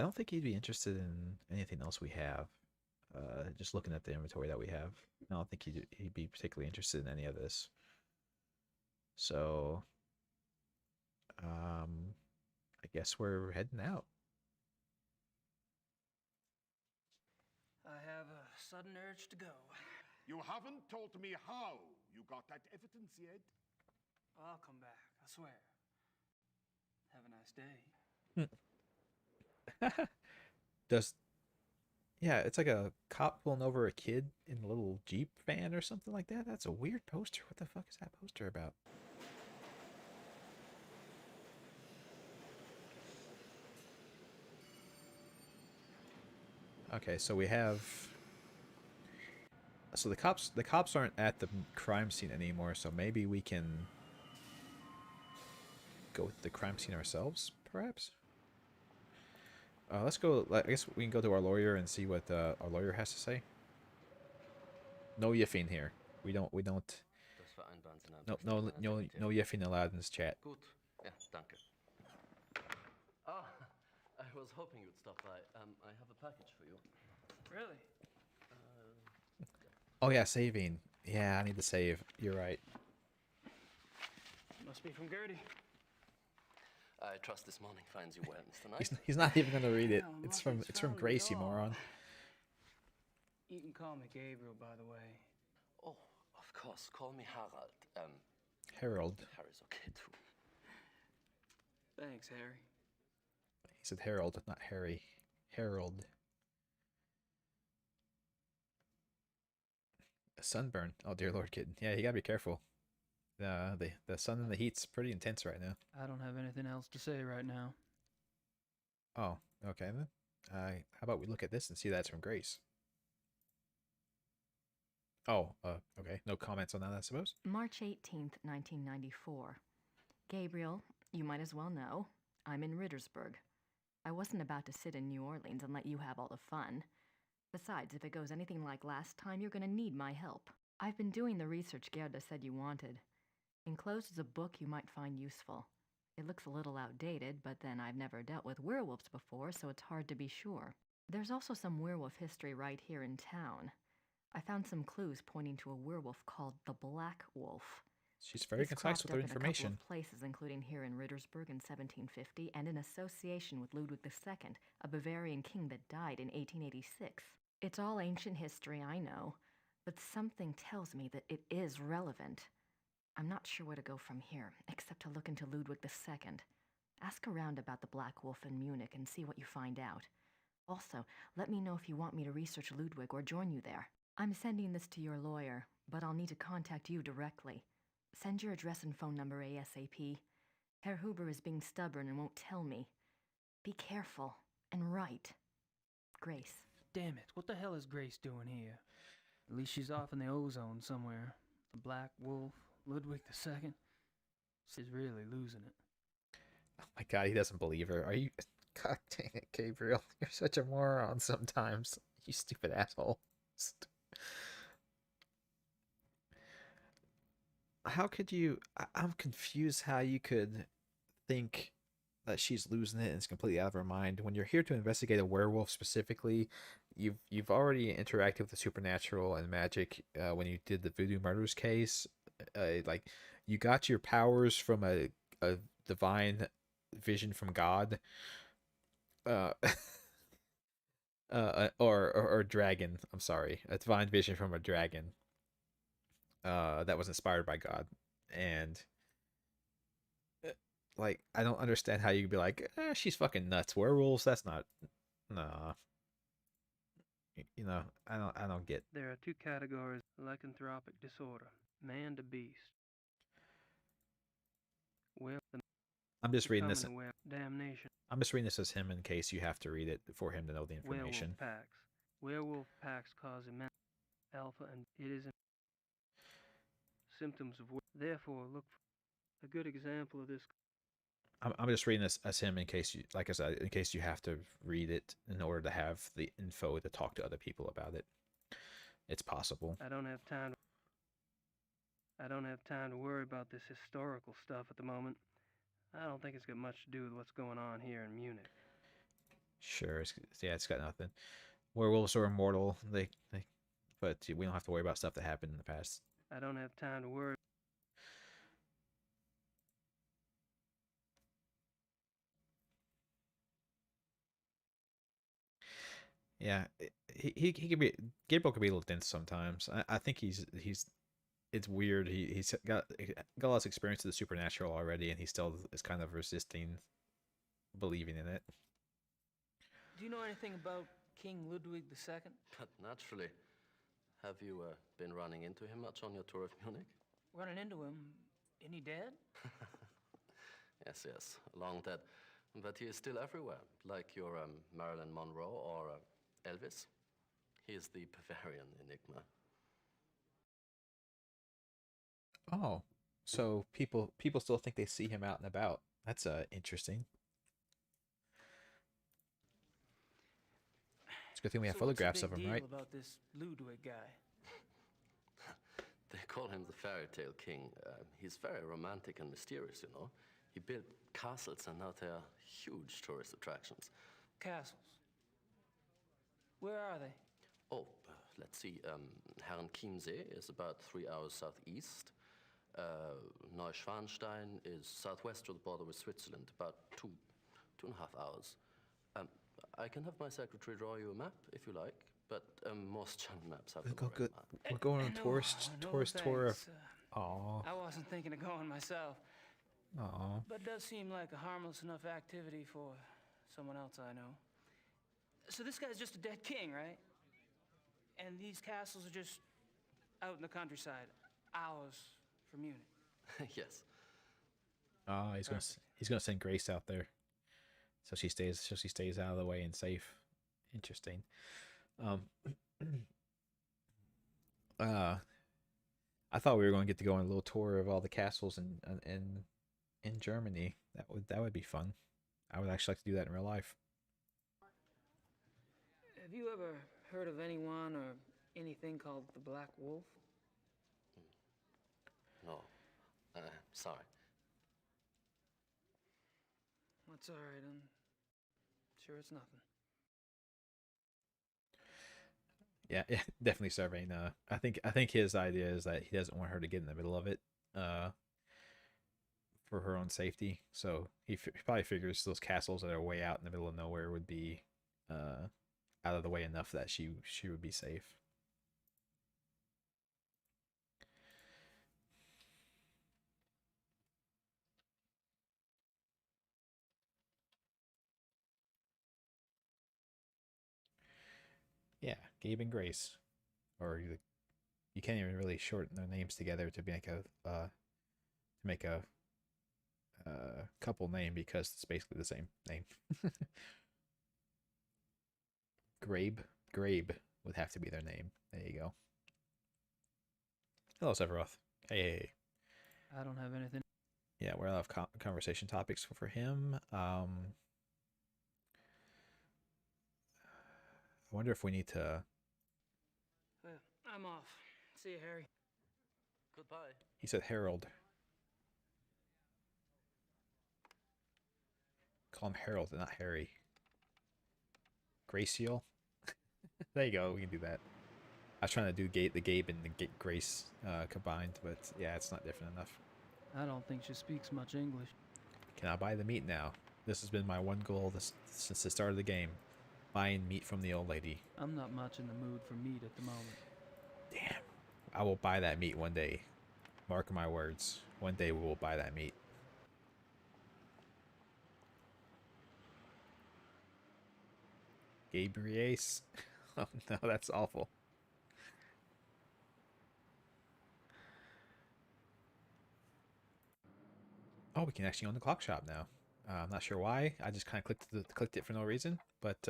don't think he'd be interested in anything else we have. Just looking at the inventory that we have, I don't think he'd be particularly interested in any of this. So I guess we're heading out. I have a sudden urge to go. You haven't told me how you got that evidence yet. I'll come back, I swear. Have a nice day. Yeah, it's like a cop pulling over a kid in a little Jeep van or something like that. That's a weird poster. What the fuck is that poster about? Okay, so we have... So the cops aren't at the crime scene anymore, so maybe we can go with the crime scene ourselves, perhaps? Let's go... I guess we can go to our lawyer and see what our lawyer has to say. No yiffing here. We don't... No yiffing allowed in this chat. Gut. Ja, danke. Ah, I was hoping you'd stop by. I have a package for you. Really? Oh yeah, saving. Yeah, I need to save. You're right. Must be from Gerde. I trust this morning finds you well, Mr. Knight. He's not even gonna read it. Yeah, It's from nothing's Grace, you found at all. moron. You can call me Gabriel, by the way. Oh, of course. Call me Harald. Harold. Harry's okay too. Thanks, Harry. He said Harold, not Harry. Harold. A sunburn. Oh dear Lord, kid. Yeah, you gotta be careful. The sun and the heat's pretty intense right now. I don't have anything else to say right now. Oh, okay then. How about we look at this and see that's from Grace? Oh, okay. No comments on that, I suppose. March 18th, 1994. Gabriel, you might as well know, I'm in Rittersburg. I wasn't about to sit in New Orleans and let you have all the fun. Besides, if it goes anything like last time, you're gonna need my help. I've been doing the research Gerde said you wanted. Enclosed is a book you might find useful. It looks a little outdated, but then I've never dealt with werewolves before, so it's hard to be sure. There's also some werewolf history right here in town. I found some clues pointing to a werewolf called the Black Wolf. She's very concise with her In a couple information. of places, including here in Rittersburg in 1750, and in association with Ludwig II, a Bavarian king that died in 1886. It's all ancient history, I know, but something tells me that it is relevant. I'm not sure where to go from here, except to look into Ludwig II. Ask around about the Black Wolf in Munich and see what you find out. Also, let me know if you want me to research Ludwig or join you there. I'm sending this to your lawyer, but I'll need to contact you directly. Send your address and phone number ASAP. Herr Huber is being stubborn and won't tell me. Be careful and write. Grace. Damn it, what the hell is Grace doing here? At least she's off in the ozone somewhere. The Black Wolf, Ludwig II. She's really losing it. Oh my god, he doesn't believe her. Are you... God dang it, Gabriel. You're such a moron sometimes. You stupid asshole. How could you... I'm confused how you could think that she's losing it and it's completely out of her mind. When you're here to investigate a werewolf specifically, you've already interacted with the supernatural and magic when you did the Voodoo Murders case. Like, you got your powers from a divine vision from God. Or dragon. I'm sorry, a divine vision from a dragon. That was inspired by God, and like, I don't understand how you could be like, she's fucking nuts. Werewolves, that's not, nah. You know, I don't get. There are two categories: lycanthropic disorder, man to beast. Well, I'm just reading this. Damnation. I'm just reading this as him in case you have to read it for him to know the information. Werewolf packs cause immense alpha, and it is symptoms of. Therefore, look for a good example of this. I'm just reading this as him in case you, like I said, in case you have to read it in order to have the info to talk to other people about it. It's possible. I don't have time to worry about this historical stuff at the moment. I don't think it's got much to do with what's going on here in Munich. Sure, it's got nothing. Werewolves are immortal. But we don't have to worry about stuff that happened in the past. I don't have time to worry. Yeah, he could be Gabriel could be a little dense sometimes. I think he's it's weird. He's got lots of experience with the supernatural already, and he still is kind of resisting believing in it. Do you know anything about King Ludwig II? But naturally. Have you been running into him much on your tour of Munich? Running into him? Isn't he dead? Yes, yes, long dead. But he is still everywhere, like your Marilyn Monroe or Elvis. He is the Bavarian enigma. Oh, so people still think they see him out and about. That's interesting. It's a good thing we have photographs of him, right? About this Ludwig guy. They call him the fairy tale king. He's very romantic and mysterious, you know. He built castles, and now they are huge tourist attractions. Castles? Where are they? Oh, let's see. Herrenchiemsee is about 3 hours southeast. Neuschwanstein is southwest to the border with Switzerland, about 2.5 hours. I can have my secretary draw you a map if you like, but most German maps have Good. We're going on a tourist tour of. Aw. I wasn't thinking of going myself. Aw. But it does seem like a harmless enough activity for someone else I know. So this guy's just a dead king, right? And these castles are just out in the countryside, hours from Munich. Yes. Oh, he's gonna send Grace out there, so she stays out of the way and safe. Interesting. I thought we were going to get to go on a little tour of all the castles in Germany. That would be fun. I would actually like to do that in real life. Have you ever heard of anyone or anything called the Black Wolf? No. Sorry. That's all right. I'm sure it's nothing. Yeah, definitely surveying. I think his idea is that he doesn't want her to get in the middle of it, for her own safety. So he probably figures those castles that are way out in the middle of nowhere would be, out of the way enough that she would be safe. Yeah, Gabe and Grace, or you can't even really shorten their names together to make a couple name because it's basically the same name. Grabe would have to be their name. There you go. Hello, Sephiroth. Hey. I don't have anything. Yeah, we're gonna have conversation topics for him. I wonder if we need to. Well, I'm off. See you, Harry. Goodbye. He said Harold. Call him Harold, not Harry. Graciel. There you go. We can do that. I was trying to do the Gabe and the Grace combined, but yeah, it's not different enough. I don't think she speaks much English. Can I buy the meat now? This has been my one goal since the start of the game. Buying meat from the old lady. I'm not much in the mood for meat at the moment. Damn. I will buy that meat one day. Mark my words. One day we will buy that meat. Gabriel. Oh no, that's awful. Oh, we can actually own the clock shop now. I'm not sure why. I just kind of clicked it for no reason, but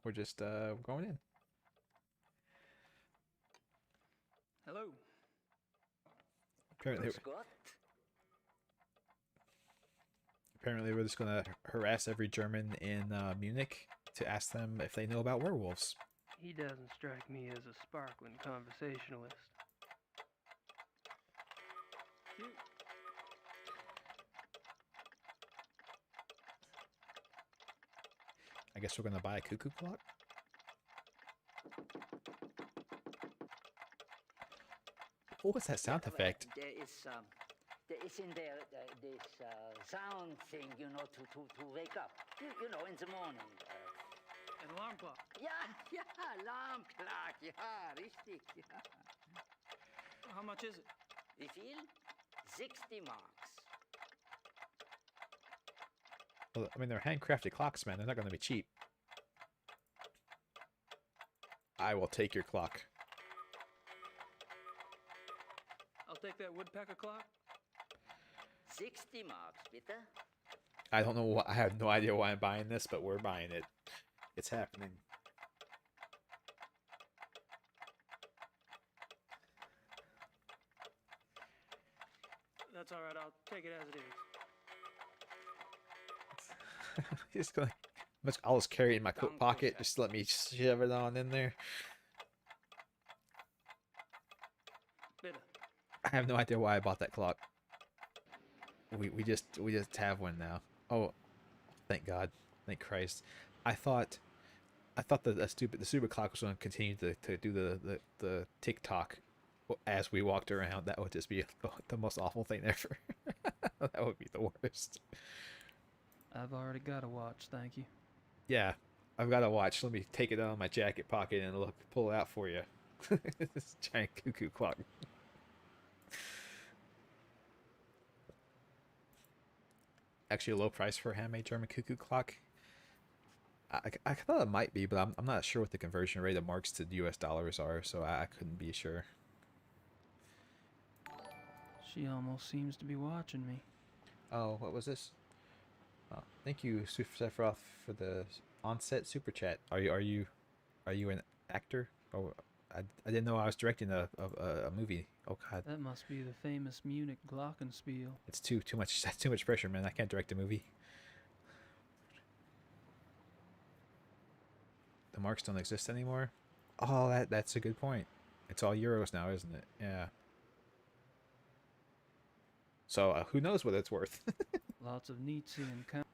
we're just going in. Hello. Apparently we're just gonna harass every German in Munich to ask them if they know about werewolves. He doesn't strike me as a sparkling conversationalist. I guess we're gonna buy a cuckoo clock. What was that sound effect? There is in there this sound thing, you know, to wake up, you know, in the morning. alarm clock. Ja, alarm clock. Ja, richtig. Ja. How much is it? Wie viel? 60 marks. Well, I mean, they're handcrafted clocks, man. They're not going to be cheap. I will take your clock. I'll take that woodpecker clock. 60 marks, bitte. I don't know why. I have no idea why I'm buying this, but we're buying it. It's happening. That's all right. I'll take it as it is. He's gonna. I'll just carry it in my coat pocket. Just let me shove it on in there. Bitte. I have no idea why I bought that clock. We just have one now. Oh, thank God, thank Christ. I thought that the super clock was going to continue to do the tick-tock as we walked around. That would just be the most awful thing ever. That would be the worst. I've already got a watch, thank you. Yeah, I've got a watch. Let me take it out of my jacket pocket and pull it out for you. This giant cuckoo clock. Actually, a low price for a handmade German cuckoo clock. I thought it might be, but I'm not sure what the conversion rate of marks to US dollars are, so I couldn't be sure. She almost seems to be watching me. Oh, what was this? Oh, thank you, Sephiroth, for the onset super chat. Are you an actor? Oh, I didn't know I was directing a movie. Oh God. That must be the famous Munich Glockenspiel. It's too much. That's too much pressure, man. I can't direct a movie. The marks don't exist anymore. Oh, that's a good point. It's all euros now, isn't it? Yeah. So who knows what it's worth? Lots of Nietzsche and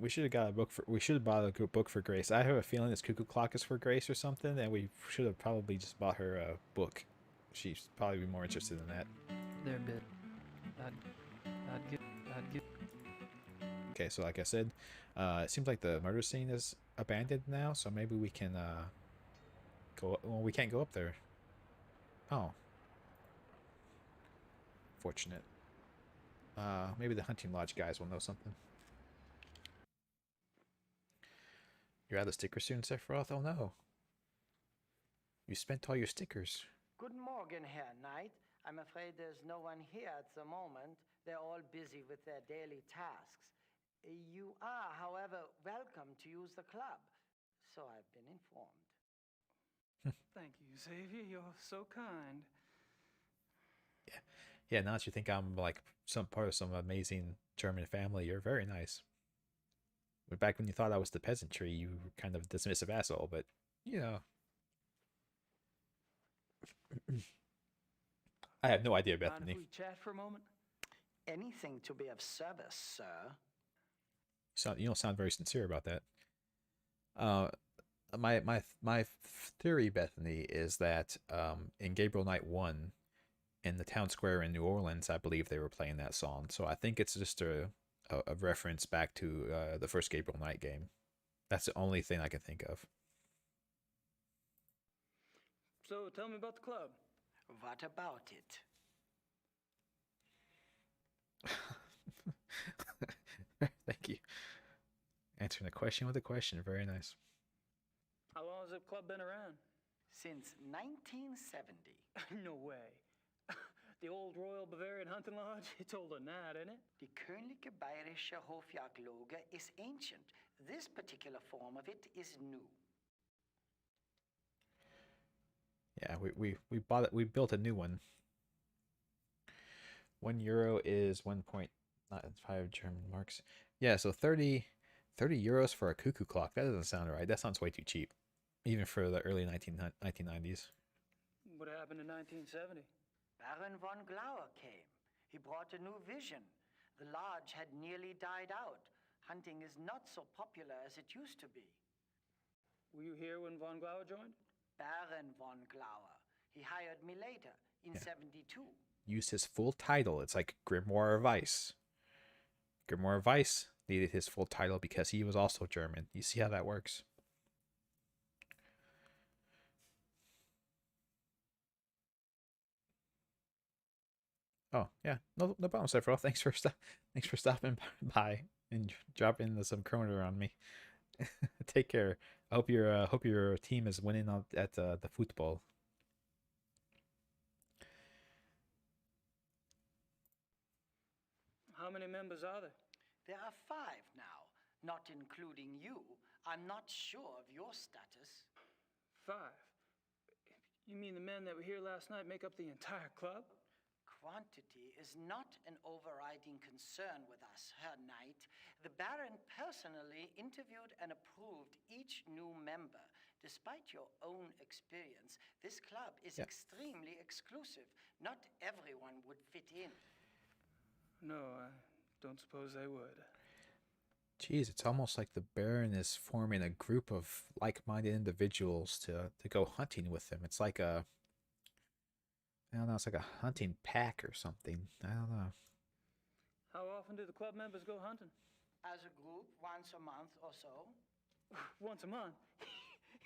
We should have got a book for. We should have bought a book for Grace. I have a feeling this cuckoo clock is for Grace or something, and we should have probably just bought her a book. She'd probably be more interested in that. They're bit. I'd get. Okay, so like I said, it seems like the murder scene is abandoned now, so maybe we can go. Well, we can't go up there. Oh, fortunate. Maybe the hunting lodge guys will know something. You're out of stickers soon, Sephiroth? Oh no. You spent all your stickers. Guten Morgen, Herr Knight. I'm afraid there's no one here at the moment. They're all busy with their daily tasks. You are, however, welcome to use the club. So I've been informed. Thank you, Xavier. You're so kind. Yeah, now that you think I'm like some part of some amazing German family, you're very nice. But back when you thought I was the peasantry, you were kind of a dismissive asshole, but, you know. I have no idea, Bethany. Mind if we chat for a moment? Anything to be of service, sir. You don't sound very sincere about that. My theory, Bethany, is that in Gabriel Knight 1, in the town square in New Orleans, I believe they were playing that song. So I think it's just a reference back to the first Gabriel Knight game. That's the only thing I can think of. So tell me about the club. What about it? Thank you. Answering a question with a question. Very nice. How long has the club been around? Since 1970. No way. The old Royal Bavarian Hunting Lodge? It's older than that, isn't it? Die Königliche Bayerische Hofjagdloge is ancient. This particular form of it is new. Yeah, we bought it. We built a new one. €1 is 1.95 German marks. Yeah, so 30 euros for a cuckoo clock. That doesn't sound right. That sounds way too cheap, even for the early 1990s. What happened in 1970? Baron von Glauer came. He brought a new vision. The lodge had nearly died out. Hunting is not so popular as it used to be. Were you here when von Glauer joined? Baron von Glauer. He hired me later, in 72. Use his full title. It's like Grimoire of Ice. Grimoire of Ice, needed his full title because he was also German. You see how that works? Oh yeah, no problem, Sephiroth. Thanks for stopping by and dropping some kroner on me. Take care. I hope your team is winning at the football. How many members are there? There are 5 now, not including you. I'm not sure of your status. 5? You mean the men that were here last night make up the entire club? Quantity is not an overriding concern with us, Herr Knight. The Baron personally interviewed and approved each new member. Despite your own experience, this club is extremely exclusive. Not everyone would fit in. No, I don't suppose they would. Jeez, it's almost like the Baron is forming a group of like-minded individuals to go hunting with him. It's like a... I don't know, it's like a hunting pack or something. I don't know. How often do the club members go hunting? As a group, once a month or so. Once a month?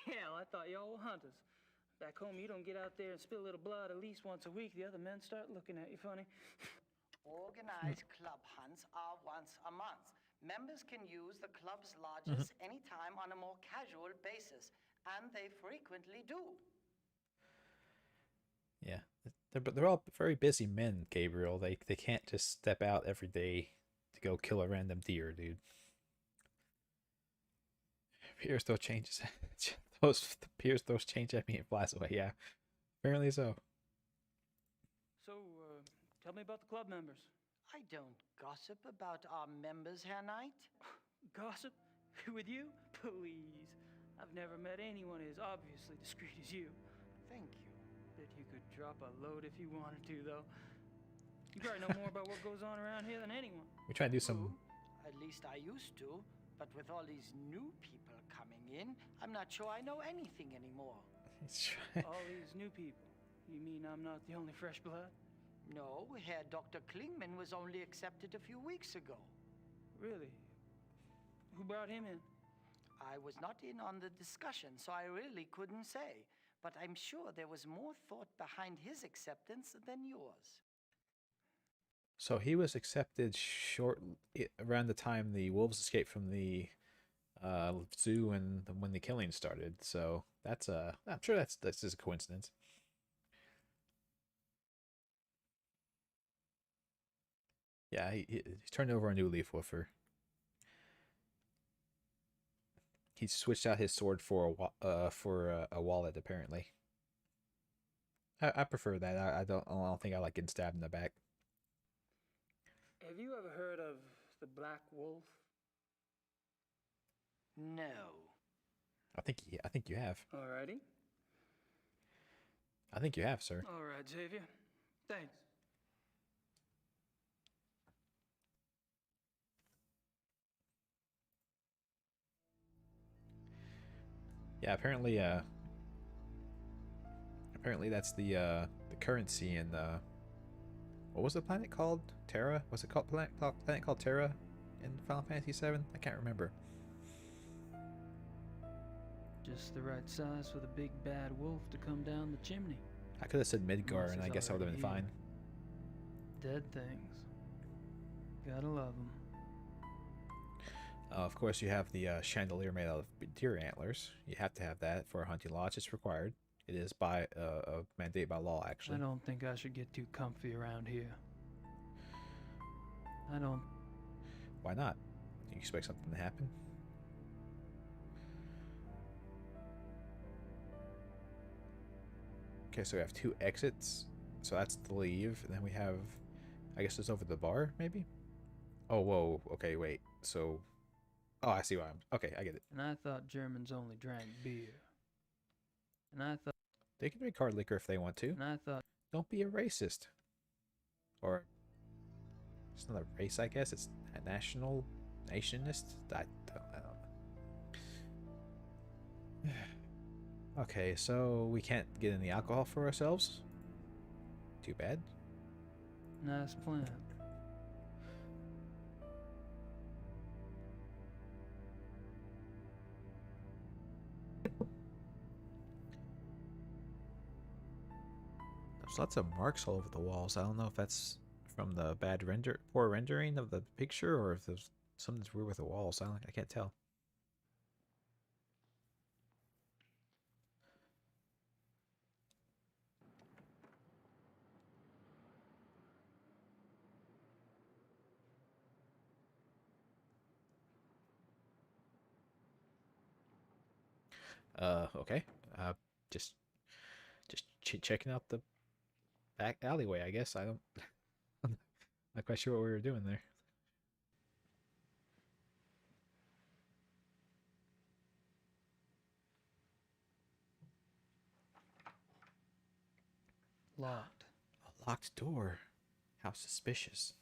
Hell, I thought y'all were hunters. Back home, you don't get out there and spill a little blood at least once a week. The other men start looking at you funny. Organized club hunts are once a month. Members can use the club's lodges anytime on a more casual basis, and they frequently do. Yeah, they're all very busy men, Gabriel. They can't just step out every day to go kill a random deer, dude. Pierce those changes, those change at me and flies away. Yeah, apparently so. So, tell me about the club members. I don't gossip about our members, Herr Knight. Gossip? With you? Please. I've never met anyone as obviously discreet as you. Thank you. Bet you could drop a load if you wanted to, though. You probably know more about what goes on around here than anyone. We try to do some... At least I used to. But with all these new people coming in, I'm not sure I know anything anymore. All these new people? You mean I'm not the only fresh blood? No, Herr Dr. Klingman was only accepted a few weeks ago. Really? Who brought him in? I was not in on the discussion, so I really couldn't say. But I'm sure there was more thought behind his acceptance than yours. So he was accepted around the time the wolves escaped from the zoo and when the killing started. So that's I'm sure that's just a coincidence. Yeah, he's turned over a new leaf with her. He switched out his sword for a wallet. Apparently, I prefer that. I don't think I like getting stabbed in the back. Have you ever heard of the Black Wolf? No. I think you have. Alrighty. I think you have, sir. All right, Xavier. Thanks. Yeah, apparently that's the currency in what was the planet called? Terra? Was it called planet called Terra in Final Fantasy VII? I can't remember. Just the right size for the big bad wolf to come down the chimney. I could have said Midgar, and I guess I would have been fine. Dead things. Gotta love them. Of course, you have the chandelier made out of deer antlers. You have to have that for a hunting lodge. It's required. It is by a mandate by law, actually. I don't think I should get too comfy around here. I don't. Why not? Do you expect something to happen? Okay, so we have 2 exits. So that's the leave. And then we have, I guess it's over the bar, maybe? Oh, whoa. Okay, wait. So, oh, I see why okay, I get it. And I thought Germans only drank beer. And I thought... They can drink hard liquor if they want to. And I thought... Don't be a racist. Or, it's not a race, I guess. It's a nationalist? I don't know. Okay, so we can't get any alcohol for ourselves? Too bad. Nice plan. There's lots of marks all over the walls. I don't know if that's from the poor rendering of the picture, or if there's something's weird with the walls. I can't tell. Okay. Just checking out the back alleyway, I guess. I don't I'm not quite sure what we were doing there. Locked. A locked door. How suspicious.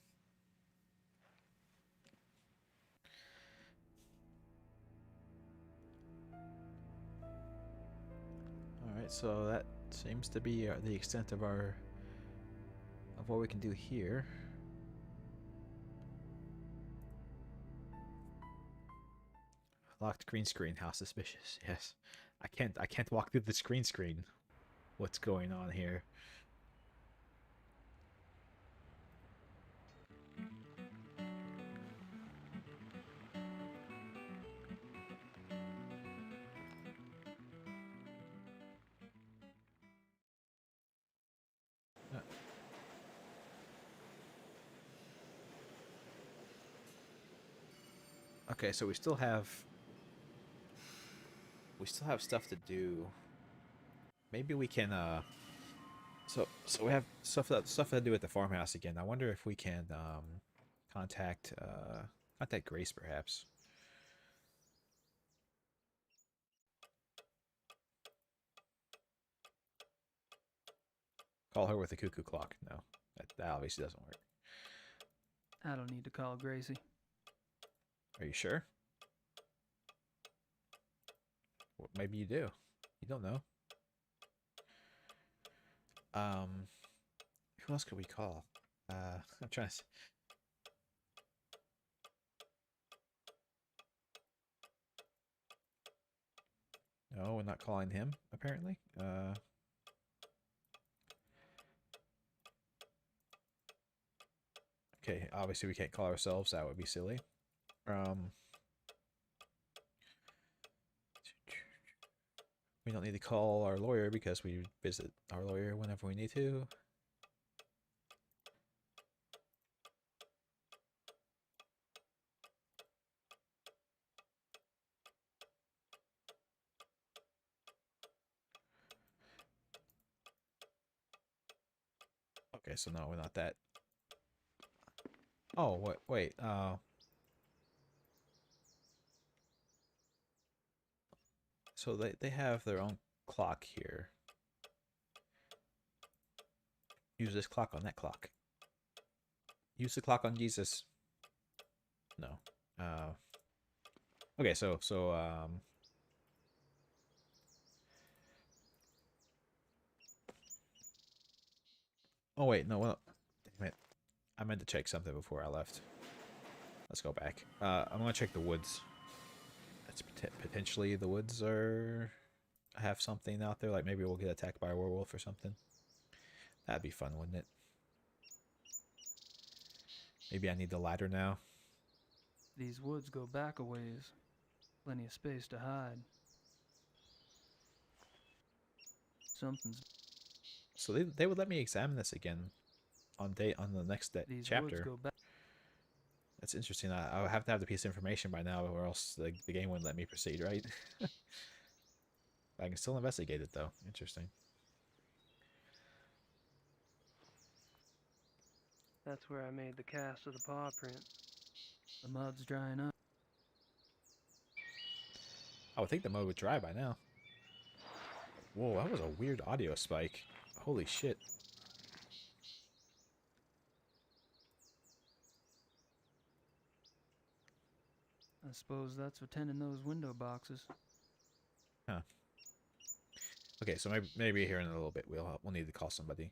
Alright, so that seems to be the extent of what we can do here. Locked green screen, how suspicious. Yes. I can't walk through the screen. What's going on here? Okay, so we still have stuff to do. Maybe we can so we have stuff to do at the farmhouse again. I wonder if we can contact Grace perhaps. Call her with the cuckoo clock. No, that obviously doesn't work. I don't need to call Gracie. Are you sure? Well, maybe you do. You don't know. Who else could we call? I'm trying to. No, we're not calling him. Apparently. Okay, obviously we can't call ourselves. That would be silly. We don't need to call our lawyer because we visit our lawyer whenever we need to. Okay, so no, we're not that. Oh, wait. So they have their own clock here. Use this clock on that clock. Use the clock on Jesus. No. Okay, so oh wait, no, well, damn it. I meant to check something before I left. Let's go back. I'm gonna check the woods. That's potentially the woods have something out there. Like maybe we'll get attacked by a werewolf or something. That'd be fun, wouldn't it? Maybe I need the ladder now. These woods go back a ways. Plenty of space to hide. Something's... So they would let me examine this again on the next chapter. Woods go back. That's interesting. I would have to have the piece of information by now, or else the game wouldn't let me proceed, right? I can still investigate it, though. Interesting. That's where I made the cast of the paw print. The mud's drying up. I would think the mud would dry by now. Whoa, that was a weird audio spike. Holy shit. I suppose that's for tending those window boxes. Huh. Okay, so maybe here in a little bit we'll need to call somebody.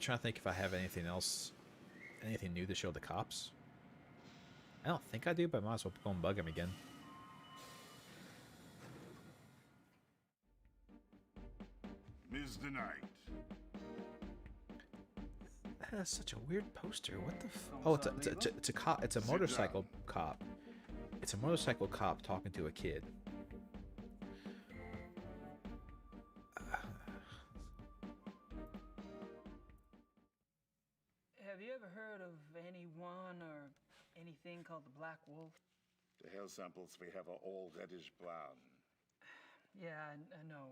trying to think if I have anything else, anything new to show the cops. I don't think I do, but I might as well go and bug him again. Mr. Knight. That's such a weird poster. What the oh, it's a cop. It's a motorcycle cop. It's a motorcycle cop talking to a kid. Have you ever heard of anyone or anything called the Black Wolf? The hair samples we have are all reddish brown. Yeah, I know.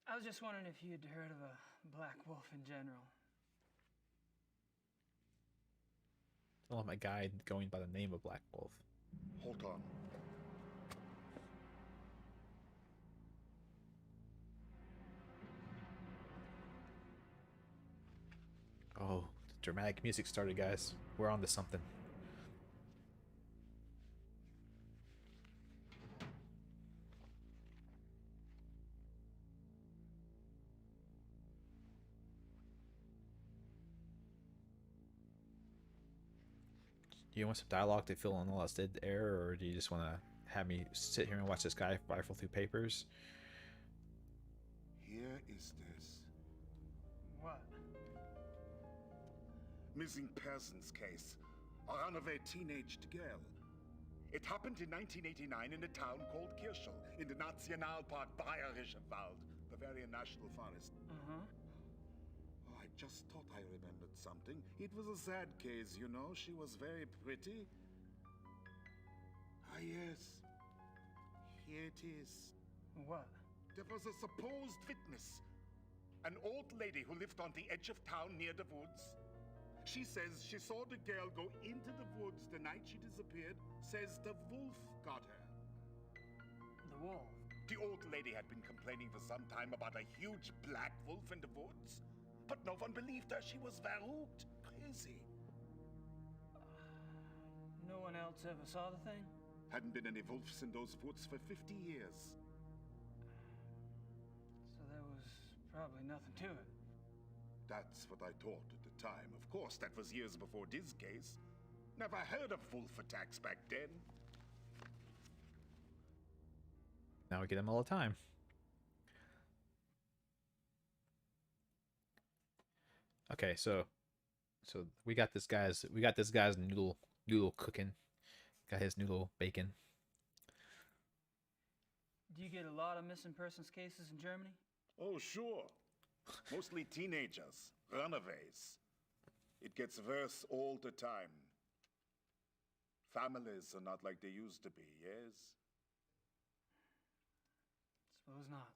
I was just wondering if you'd heard of a Black Wolf in general. I love my guy going by the name of Black Wolf. Hold on. Oh, the dramatic music started, guys. We're on to something. Do you want some dialogue to fill in all that dead air, or do you just want to have me sit here and watch this guy rifle through papers? Here is this. What? Missing persons case. A runaway teenage girl. It happened in 1989 in a town called Kirschel, in the Nationalpark Bayerischer Wald, Bavarian National Forest. Uh-huh. Oh, I just thought I remembered something. It was a sad case, you know. She was very pretty. Ah, yes. Here it is. What? There was a supposed witness. An old lady who lived on the edge of town near the woods. She says she saw the girl go into the woods the night she disappeared. Says the wolf got her. The wolf? The old lady had been complaining for some time about a huge black wolf in the woods. But no one believed her. She was verrückt. Crazy. No one else ever saw the thing? Hadn't been any wolves in those woods for 50 years. So there was probably nothing to it. That's what I thought at the time. Of course, that was years before this case. Never heard of wolf attacks back then. Now we get them all the time. Okay, so we got this guy's noodle cooking. Got his noodle bacon. Do you get a lot of missing persons cases in Germany? Oh, sure. Mostly teenagers, runaways. It gets worse all the time. Families are not like they used to be, yes? Suppose not.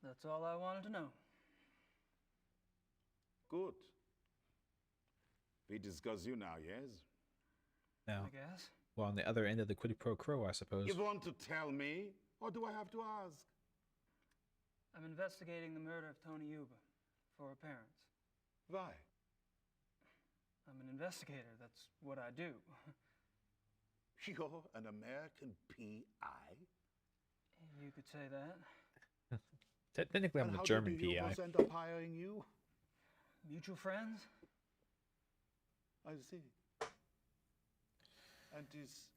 That's all I wanted to know. Good. We discuss you now, yes? Now, I guess. well, on the other end of the quid pro quo, I suppose. You want to tell me? Or do I have to ask? I'm investigating the murder of Tony Yuba for her parents. Why? I'm an investigator. That's what I do. You're an American PI? You could say that. Technically, I'm a German PI. How did the Yubas end up hiring you? Mutual friends? I see. And is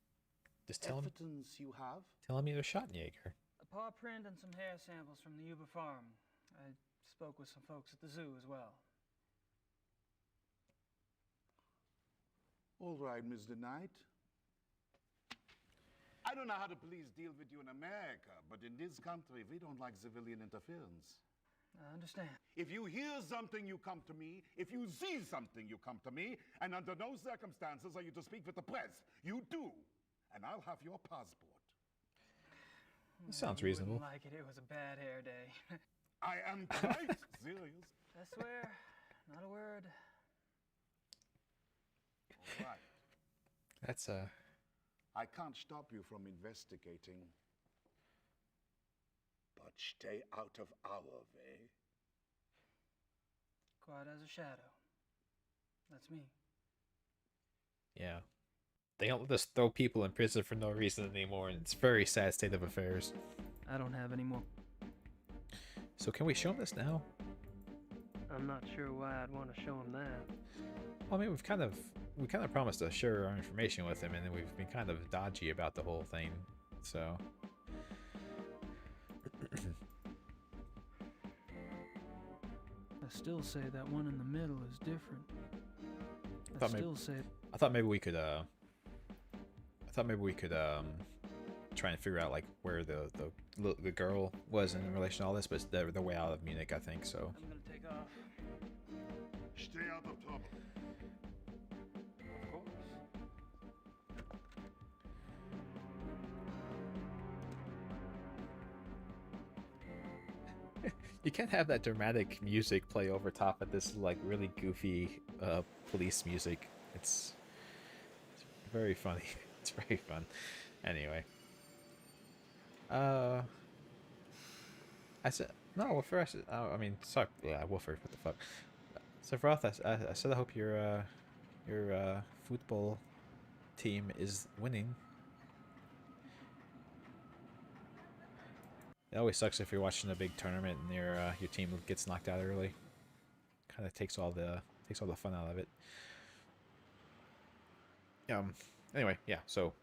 Just tell him. evidence you have? Tell him you're a Schottenjäger. A paw print and some hair samples from the Yuba farm. I spoke with some folks at the zoo as well. All right, Mr. Knight. I don't know how the police deal with you in America, but in this country, we don't like civilian interference. I understand. If you hear something, you come to me. If you see something, you come to me. And under no circumstances are you to speak with the press. You do. And I'll have your passport. Sounds You reasonable. wouldn't like it. It was a bad hair day. I am quite serious. I swear, not a word. All right. That's I can't stop you from investigating. But stay out of our way. Quiet as a shadow. That's me. yeah. They don't just throw people in prison for no reason anymore, and it's a very sad state of affairs. I don't have any more. So can we show him this now? I'm not sure why I'd want to show him that. Well, I mean, we kind of promised to share our information with him, and then we've been kind of dodgy about the whole thing. So. I still say that one in the middle is different. I thought maybe we could try and figure out like where the girl was in relation to all this, but they're way out of Munich, I think. So. I'm gonna take off. Stay out of trouble. Of course. You can't have that dramatic music play over top of this like really goofy police music. It's very funny. It's very fun. Anyway. I said no. Well, first, I mean, sorry. Yeah, Wolford. What the fuck? So Roth, I said I hope your football team is winning. It always sucks if you're watching a big tournament and your team gets knocked out early. Kind of takes all the fun out of it. Anyway, yeah. So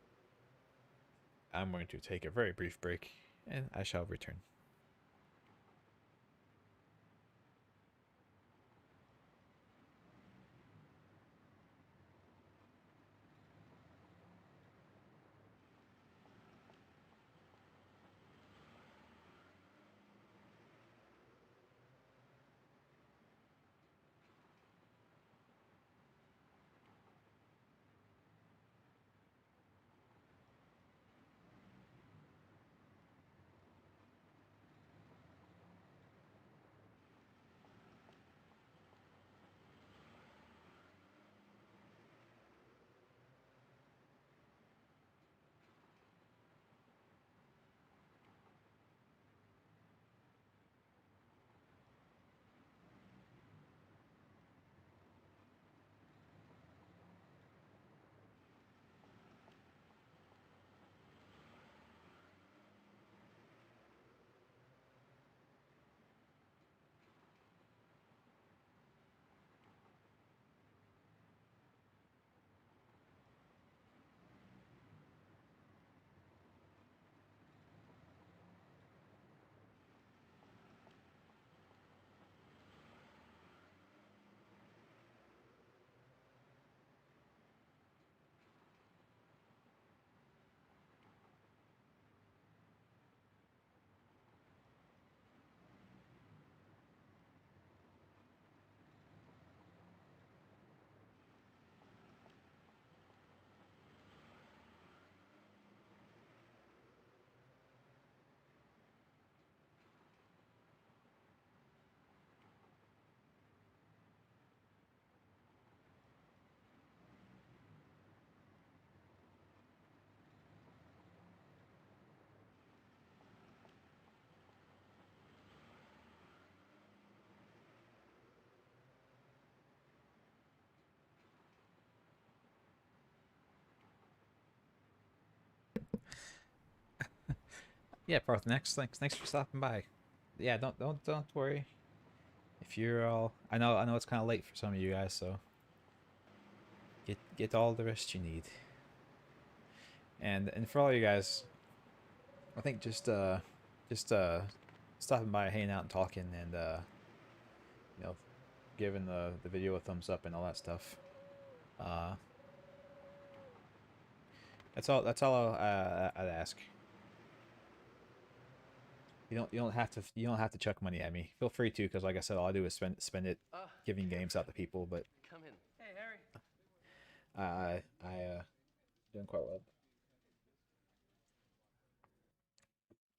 I'm going to take a very brief break, and I shall return. Yeah, Parth. Thanks for stopping by. Yeah, don't worry. If you're all, I know it's kind of late for some of you guys, so get all the rest you need. And for all you guys, I think just stopping by, hanging out, and talking, and giving the video a thumbs up and all that stuff. That's all I'd ask. You don't have to chuck money at me. Feel free to, because like I said, all I do is spend it giving games out to people. But come in. Hey, Harry. I doing quite well.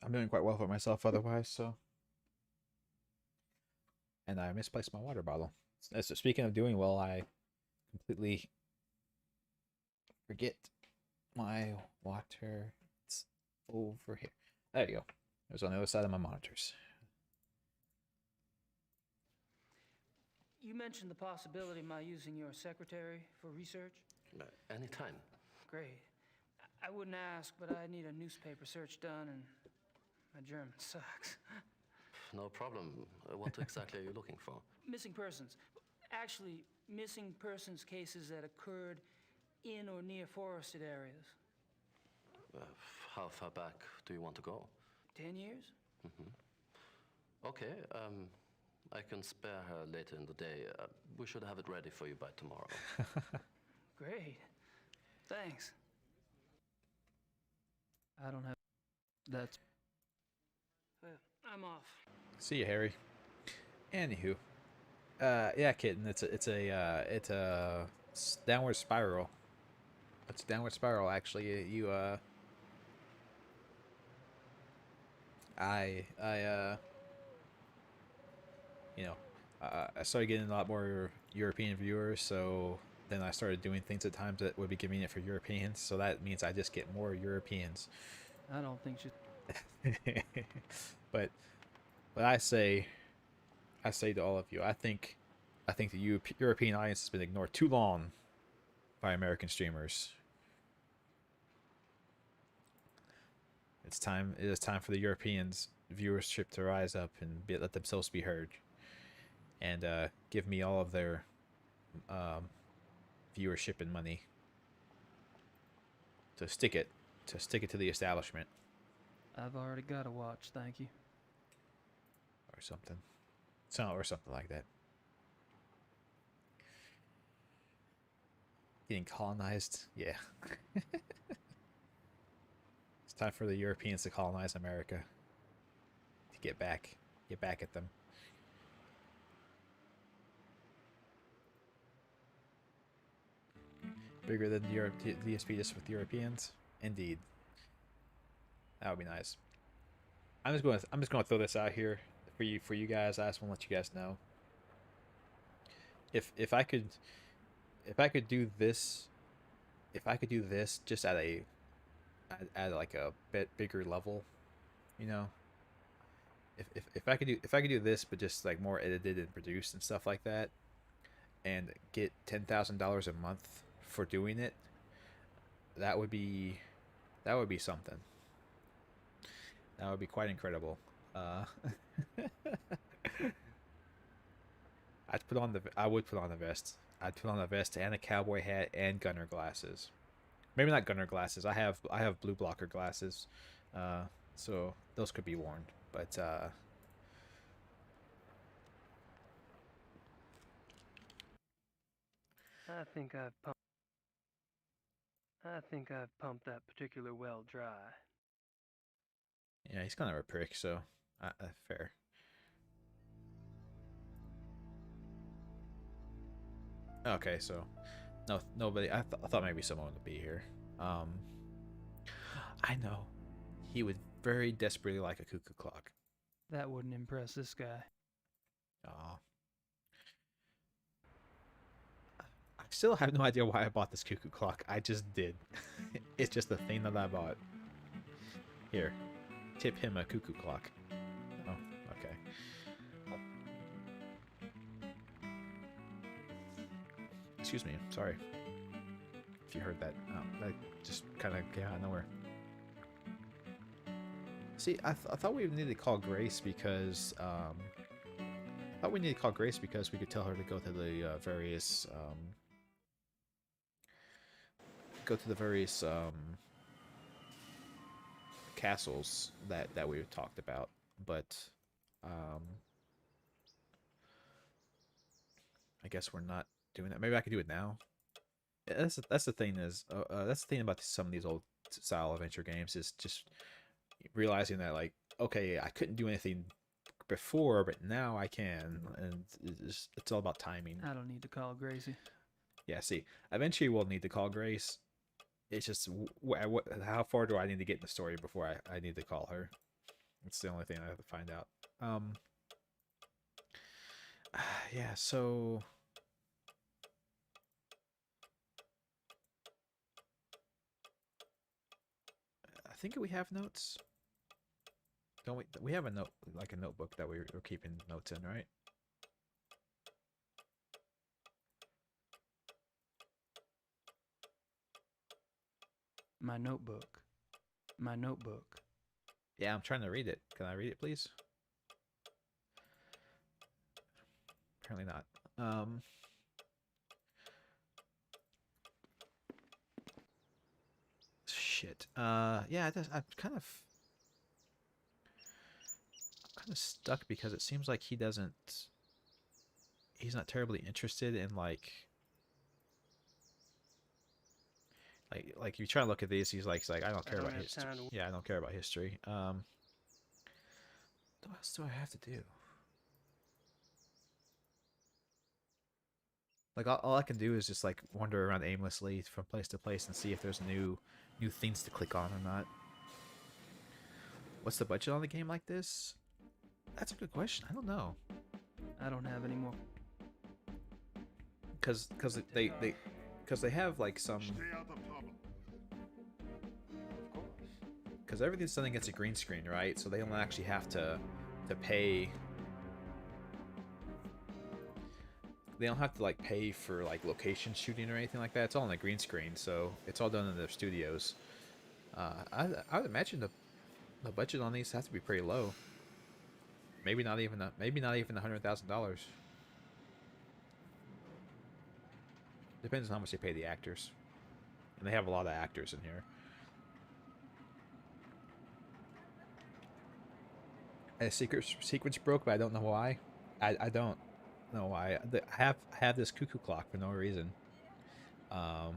I'm doing quite well for myself otherwise. So, and I misplaced my water bottle. So speaking of doing well, I completely forget my water. It's over here. There you go. It was on the other side of my monitors. You mentioned the possibility of my using your secretary for research? Anytime. Great. I wouldn't ask, but I need a newspaper search done, and my German sucks. no problem. What exactly are you looking for? Missing persons. Actually, missing persons cases that occurred in or near forested areas. How far back do you want to go? 10 years? Okay, I can spare her later in the day. We should have it ready for you by tomorrow. Great. Thanks. I don't have... That's... I'm off. See you, Harry. Anywho, yeah, kitten. It's a downward spiral. It's a downward spiral. Actually, you you know, I started getting a lot more European viewers, so then I started doing things at times that would be convenient for Europeans. So that means I just get more Europeans. I don't think she... but I say to all of you, I think the European audience has been ignored too long by American streamers. It is time for the Europeans' viewership to rise up and let themselves be heard, and give me all of their viewership and money. To stick it to the establishment. I've already got a watch, thank you. Or something. Or something like that. Getting colonized? Yeah. It's time for the Europeans to colonize America. To get back at them. Bigger than DSP just with Europeans? Indeed. That would be nice. I'm just going to throw this out here for you guys. I just want to let you guys know. If I could do this, just at like a bit bigger level, you know. If I could do this, but just like more edited and produced and stuff like that, and get $10,000 a month for doing it, that would be something. That would be quite incredible. I would put on the vest. I'd put on a vest and a cowboy hat and gunner glasses. Maybe not gunner glasses. I have blue blocker glasses, so those could be worn. But I think I've pumped that particular well dry. yeah, he's kind of a prick. So fair. Okay, so nobody. I thought maybe someone would be here. I know. He would very desperately like a cuckoo clock. That wouldn't impress this guy. Aw. I still have no idea why I bought this cuckoo clock. I just did. It's just a thing that I bought. Here, tip him a cuckoo clock. Oh, okay. Excuse me. Sorry. If you heard that. Oh, that just kind of came out of nowhere. See, I thought we needed to call Grace because we could tell her to go to the various castles that we talked about, but I guess we're not doing that. Maybe I could do it now. Yeah, that's the thing about some of these old style adventure games is just realizing that, like, okay, I couldn't do anything before, but now I can, and it's all about timing. I don't need to call Gracie. Yeah, see, eventually we'll need to call Grace. It's just how far do I need to get in the story before I need to call her? It's the only thing I have to find out. Yeah, so I think we have notes. Don't we? We have a notebook that we're keeping notes in, right? My notebook. My notebook. Yeah, I'm trying to read it. Can I read it, please? Apparently not. Shit. Yeah, I'm kind of stuck because it seems like he's not terribly interested in like you try to look at these, he's like I don't care about history. Yeah, I don't care about history. What else do I have to do? Like all I can do is just like wander around aimlessly from place to place and see if there's new things to click on or not. What's the budget on the game like this? That's a good question. I don't know. I don't have any more. Cause they have like some. Because everything's done against a green screen, right? So they don't actually have to pay. They don't have to like pay for like location shooting or anything like that. It's all on the green screen, so it's all done in their studios. I would imagine the budget on these has to be pretty low. Maybe not even $100,000. Depends on how much they pay the actors, and they have a lot of actors in here. And a sequence broke, but I don't know why. I don't know why. I have this cuckoo clock for no reason. I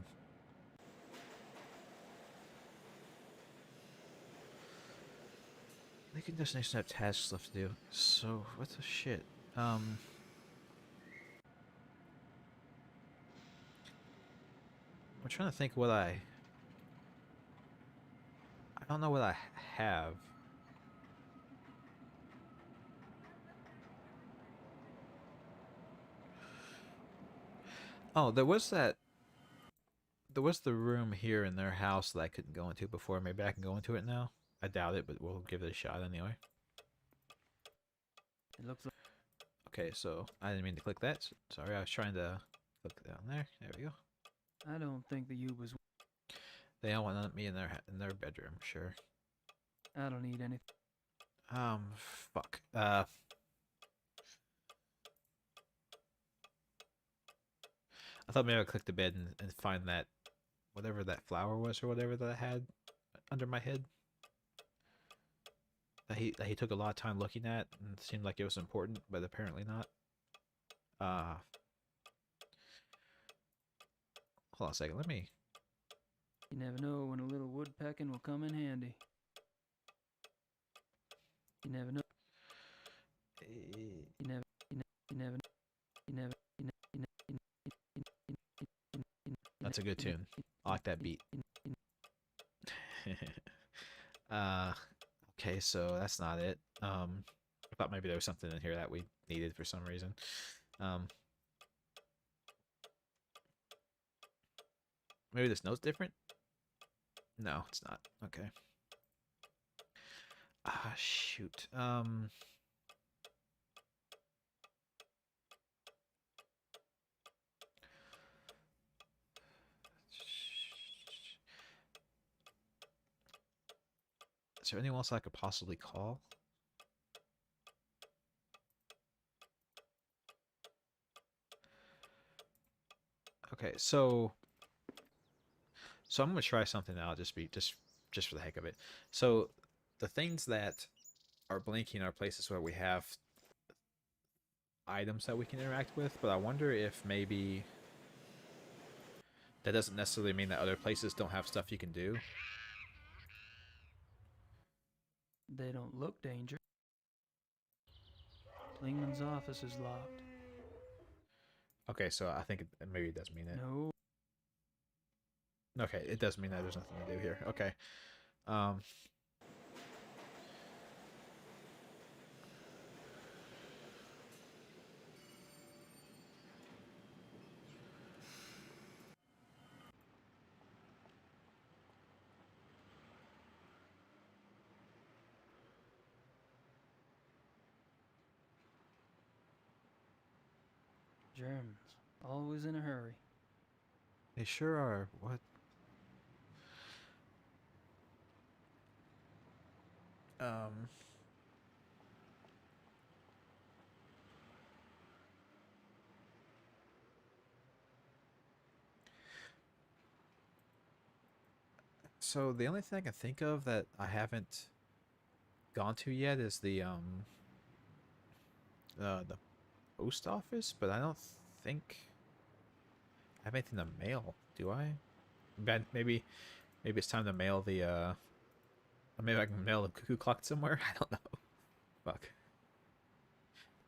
think destination have tasks left to do. So what the shit? I'm trying to think what I don't know what I have. Oh, there was the room here in their house that I couldn't go into before. Maybe I can go into it now. I doubt it, but we'll give it a shot anyway. It looks like... Okay, so I didn't mean to click that. Sorry, I was trying to click down there. There we go. I don't think the U was... They don't want me in their bedroom, sure. I don't need anything. Fuck. I thought maybe I'd click the bed and find that whatever that flower was or whatever that I had under my head. That he took a lot of time looking at and it seemed like it was important, but apparently not. Hold on a second, let me... You never know when a little woodpecking will come in handy. You never know. That's a good tune. I like that beat. Okay, so that's not it. I thought maybe there was something in here that we needed for some reason. Maybe this note's different? No, it's not. Okay. Shoot. Is there anyone else I could possibly call? Okay, so I'm gonna try something out just for the heck of it. So the things that are blinking are places where we have items that we can interact with, but I wonder if maybe that doesn't necessarily mean that other places don't have stuff you can do. They don't look dangerous. Lingman's office is locked. Okay, so I think maybe it does mean it. No. Okay, it does mean that there's nothing to do here. Okay. Germans, always in a hurry. They sure are. What? So the only thing I can think of that I haven't gone to yet is the post office, but I don't think I have anything to mail, do I? Maybe it's time to mail the maybe I can mail the cuckoo clock somewhere. I don't know. Fuck.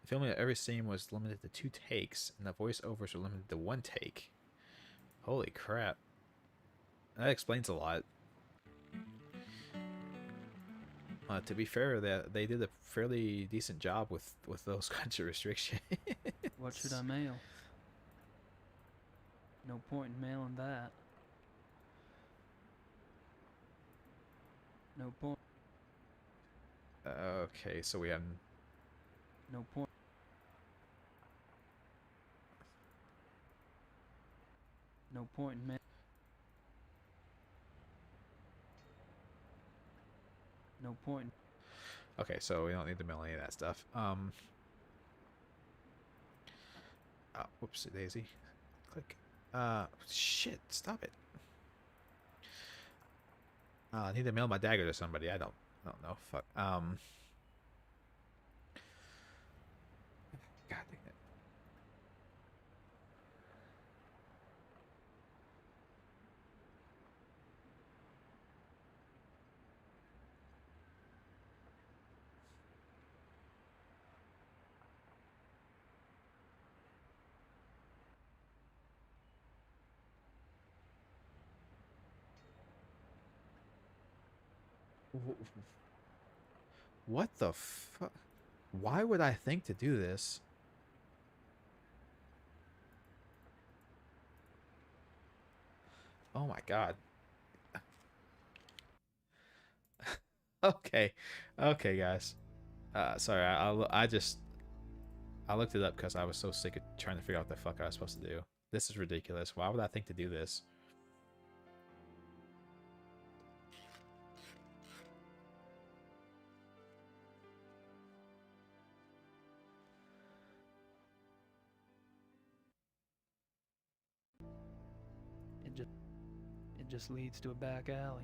The filming of every scene was limited to 2 takes, and the voiceovers were limited to 1 take. Holy crap. That explains a lot. To be fair, they did a fairly decent job with those kinds of restrictions. What should I mail? No point in mailing that. No point. Okay, so we have... No point. No point in mail. No point. Okay, so we don't need to mail any of that stuff. Oh, whoopsie daisy. Click. Shit, stop it. I need to mail my dagger to somebody. I don't know. Fuck. God dang it. What the fuck? Why would I think to do this? Oh my god. Okay. Okay, guys. Sorry, I looked it up because I was so sick of trying to figure out what the fuck I was supposed to do. This is ridiculous. Why would I think to do this? It just leads to a back alley.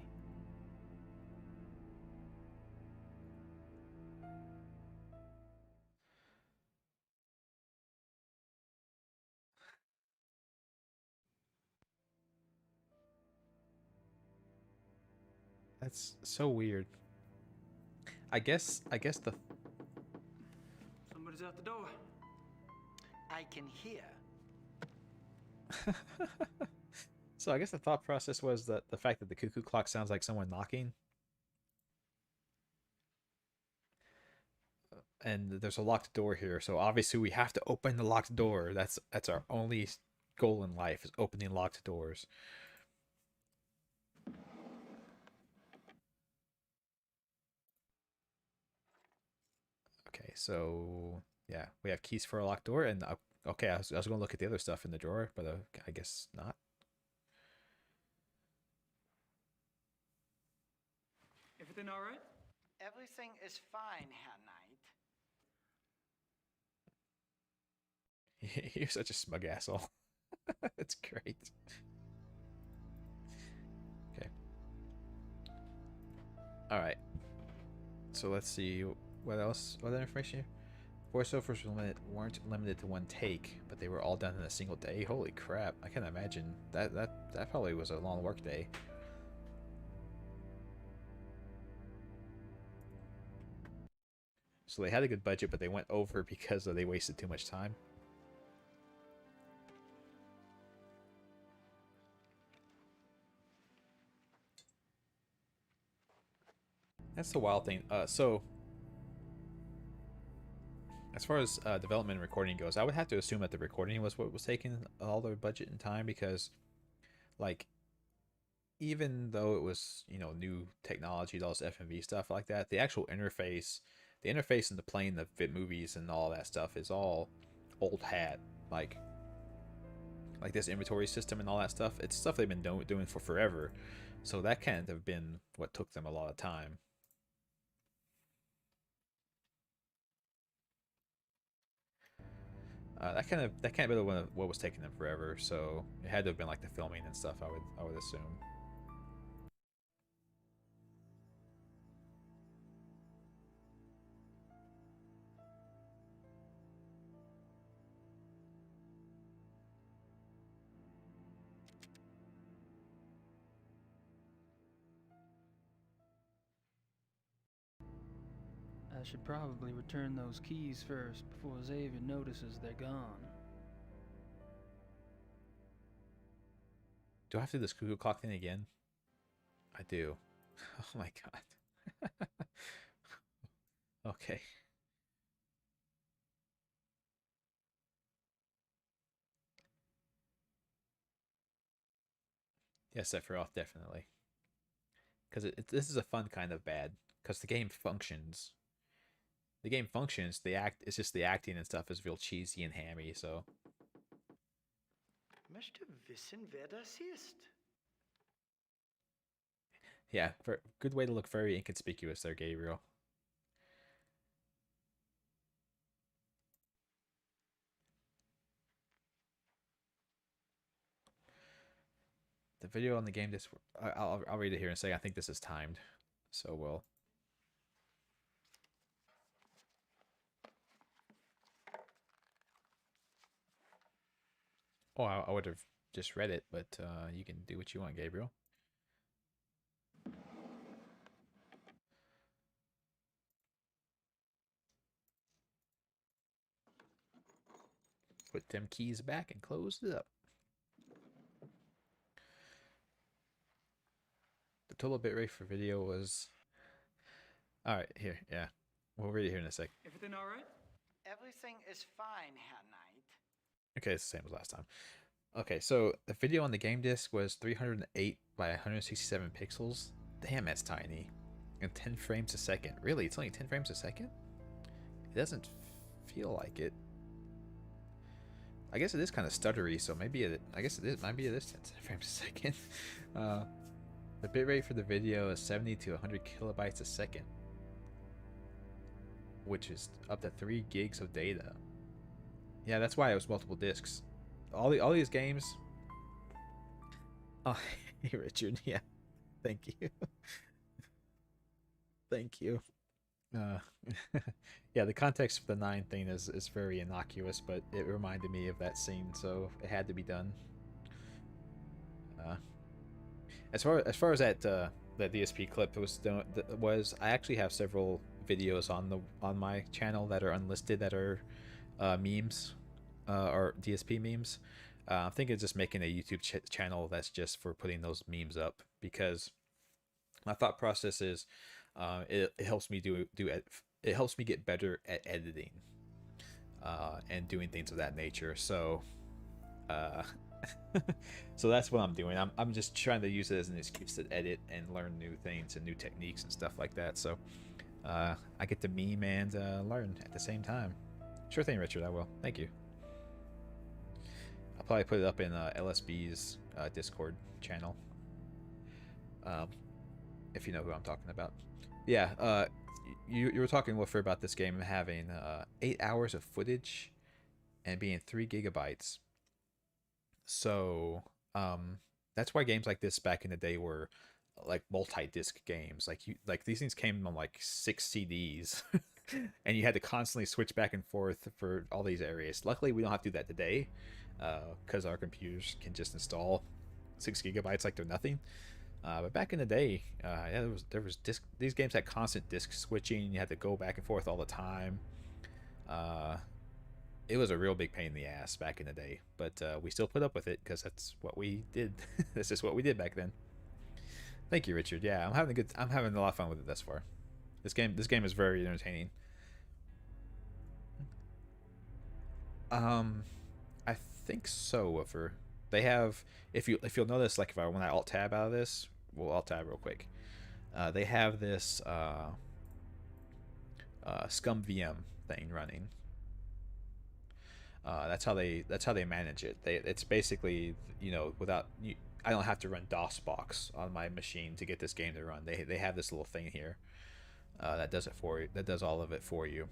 That's so weird. I guess the Somebody's out the door. I can hear. So I guess the thought process was that the fact that the cuckoo clock sounds like someone knocking. And there's a locked door here, so obviously we have to open the locked door. That's our only goal in life, is opening locked doors. Okay, so yeah, we have keys for a locked door, and okay, I was going to look at the other stuff in the drawer, but I guess not. Everything all right? Everything is fine, Herr Knight. You're such a smug asshole. That's great. Okay. All right. So let's see what else. What other information here? Voiceovers weren't limited to 1 take, but they were all done in a single day. Holy crap! I can imagine that probably was a long work day. So they had a good budget, but they went over because they wasted too much time. That's the wild thing. So as far as development and recording goes, I would have to assume that the recording was what was taking all their budget and time, because, like, even though it was, you know, new technology, all this FMV stuff like that, the actual interface, the interface into playing the fit movies and all that stuff is all old hat. Like this inventory system and all that stuff, it's stuff they've been doing for forever. So that can't have been what took them a lot of time. That can't be what was taking them forever. So it had to have been like the filming and stuff. I would assume. I should probably return those keys first before Xavier notices they're gone. Do I have to do this cuckoo clock thing again? I do. Oh my god. Okay. Yes, Sephiroth, definitely. Because this is a fun kind of bad. Because the game functions. The game functions. The act. It's just the acting and stuff is real cheesy and hammy. So. Möchte wissen, wer das ist. Yeah, good way to look very inconspicuous there, Gabriel. The video on the game disc. I'll read it here in a second. I think this is timed, so we'll. Oh, I would have just read it, but you can do what you want, Gabriel. Put them keys back and close it up. The total bitrate for video was... Alright, here, yeah. We'll read it here in a sec. Everything all right? Everything is fine, Herr Knight. Okay, it's the same as last time. Okay, so the video on the game disc was 308 by 167 pixels. Damn, that's tiny. And 10 frames a second. Really? It's only 10 frames a second? It doesn't feel like it. I guess it is kind of stuttery, so maybe it... I guess it is. Maybe it is 10 frames a second. The bitrate for the video is 70 to 100 kilobytes a second, which is up to 3 gigs of data. Yeah, that's why it was multiple discs. All these games. Oh, hey Richard. Yeah, thank you. Thank you. Yeah, the context for the 9 thing is very innocuous, but it reminded me of that scene, so it had to be done. As far as that DSP clip was I actually have several videos on my channel that are unlisted that are memes or DSP memes. I'm thinking of just making a YouTube channel that's just for putting those memes up, because my thought process is it helps me it helps me get better at editing and doing things of that nature. So so that's what I'm doing. I'm just trying to use it as an excuse to edit and learn new things and new techniques and stuff like that. So I get to meme and learn at the same time. Sure thing, Richard. I will. Thank you. I'll probably put it up in LSB's Discord channel. If you know who I'm talking about. Yeah. You were talking, Wolfer, about this game having 8 hours of footage and being 3 gigabytes. So that's why games like this back in the day were like multi-disc games. Like these things came on like 6 CDs, and you had to constantly switch back and forth for all these areas. Luckily, we don't have to do that today, because our computers can just install 6 gigabytes like they're nothing. But back in the day, yeah, there was disc. These games had constant disc switching. You had to go back and forth all the time. It was a real big pain in the ass back in the day, but we still put up with it because that's what we did. That's just what we did back then. Thank you, Richard. Yeah, I'm having a lot of fun with it thus far. This game is very entertaining. I think so. Woofer. They have, if you'll notice, like when I alt tab out of this, we'll alt tab real quick. They have this scum VM thing running. That's how they manage it. It's basically, you know, I don't have to run DOSBox on my machine to get this game to run. They have this little thing here that does it for you. That does all of it for you.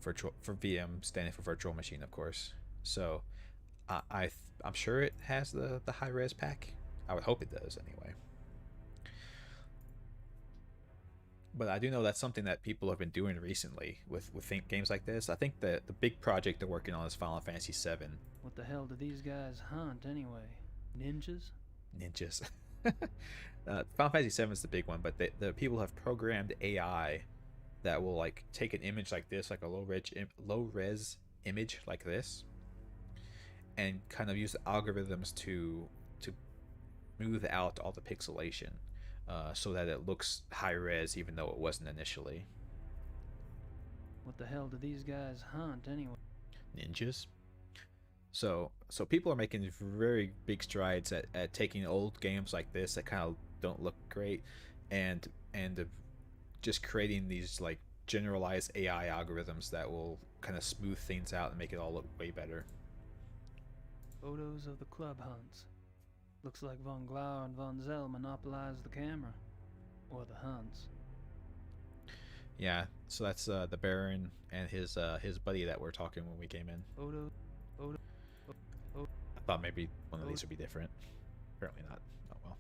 For VM standing for virtual machine, of course. So I'm sure it has the high res pack. I would hope it does anyway. But I do know that's something that people have been doing recently with games like this. I think that the big project they're working on is Final Fantasy VII. What the hell do these guys hunt anyway? Ninjas? Ninjas. Final Fantasy VII is the big one, but the people have programmed AI that will like take an image like this, like a low res image like this, and kind of use the algorithms to smooth out all the pixelation, so that it looks high res even though it wasn't initially. What the hell do these guys hunt anyway? Ninjas. So people are making very big strides at taking old games like this that kind of don't look great, and just creating these like generalized AI algorithms that will kind of smooth things out and make it all look way better. Photos of the club hunts. Looks like von Glauer and von Zell monopolized the camera. Or the hunts. Yeah, so that's the Baron and his buddy that were talking when we came in. Photo. I thought maybe one of these would be different. Apparently not. Oh well.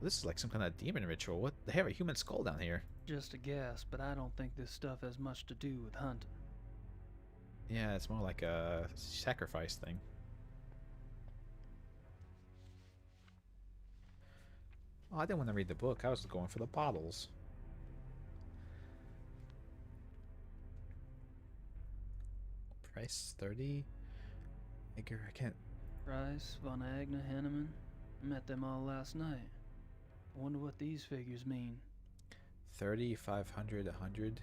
This is like some kind of demon ritual. What? They have a human skull down here. Just a guess, but I don't think this stuff has much to do with hunting. Yeah, it's more like a sacrifice thing. Oh, I didn't want to read the book. I was going for the bottles. Price 30. I can't. Price, von Agner, Henneman. Met them all last night. I wonder what these figures mean. 30, 500, 100.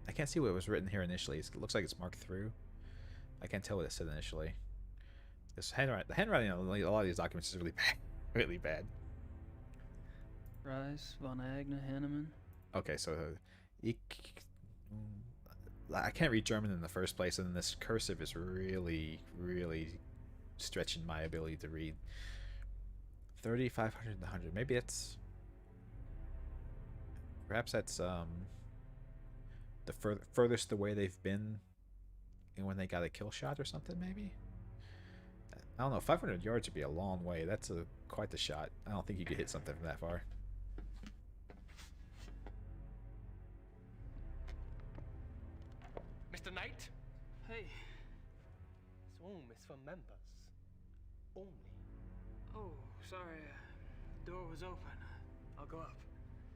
I can't see what was written here initially. It looks like it's marked through. I can't tell what it said initially. The handwriting on a lot of these documents is really bad. Really bad. Price, von Agner, Henneman. Okay, so I can't read German in the first place, and this cursive is really, really stretching my ability to read. 30, 500, 100. Maybe it's... Perhaps that's the furthest away they've been when they got a kill shot or something, maybe? I don't know. 500 yards would be a long way. That's quite the shot. I don't think you could hit something from that far. Mr. Knight? Hey. This room is for members. Only. Oh, sorry. The door was open. I'll go up.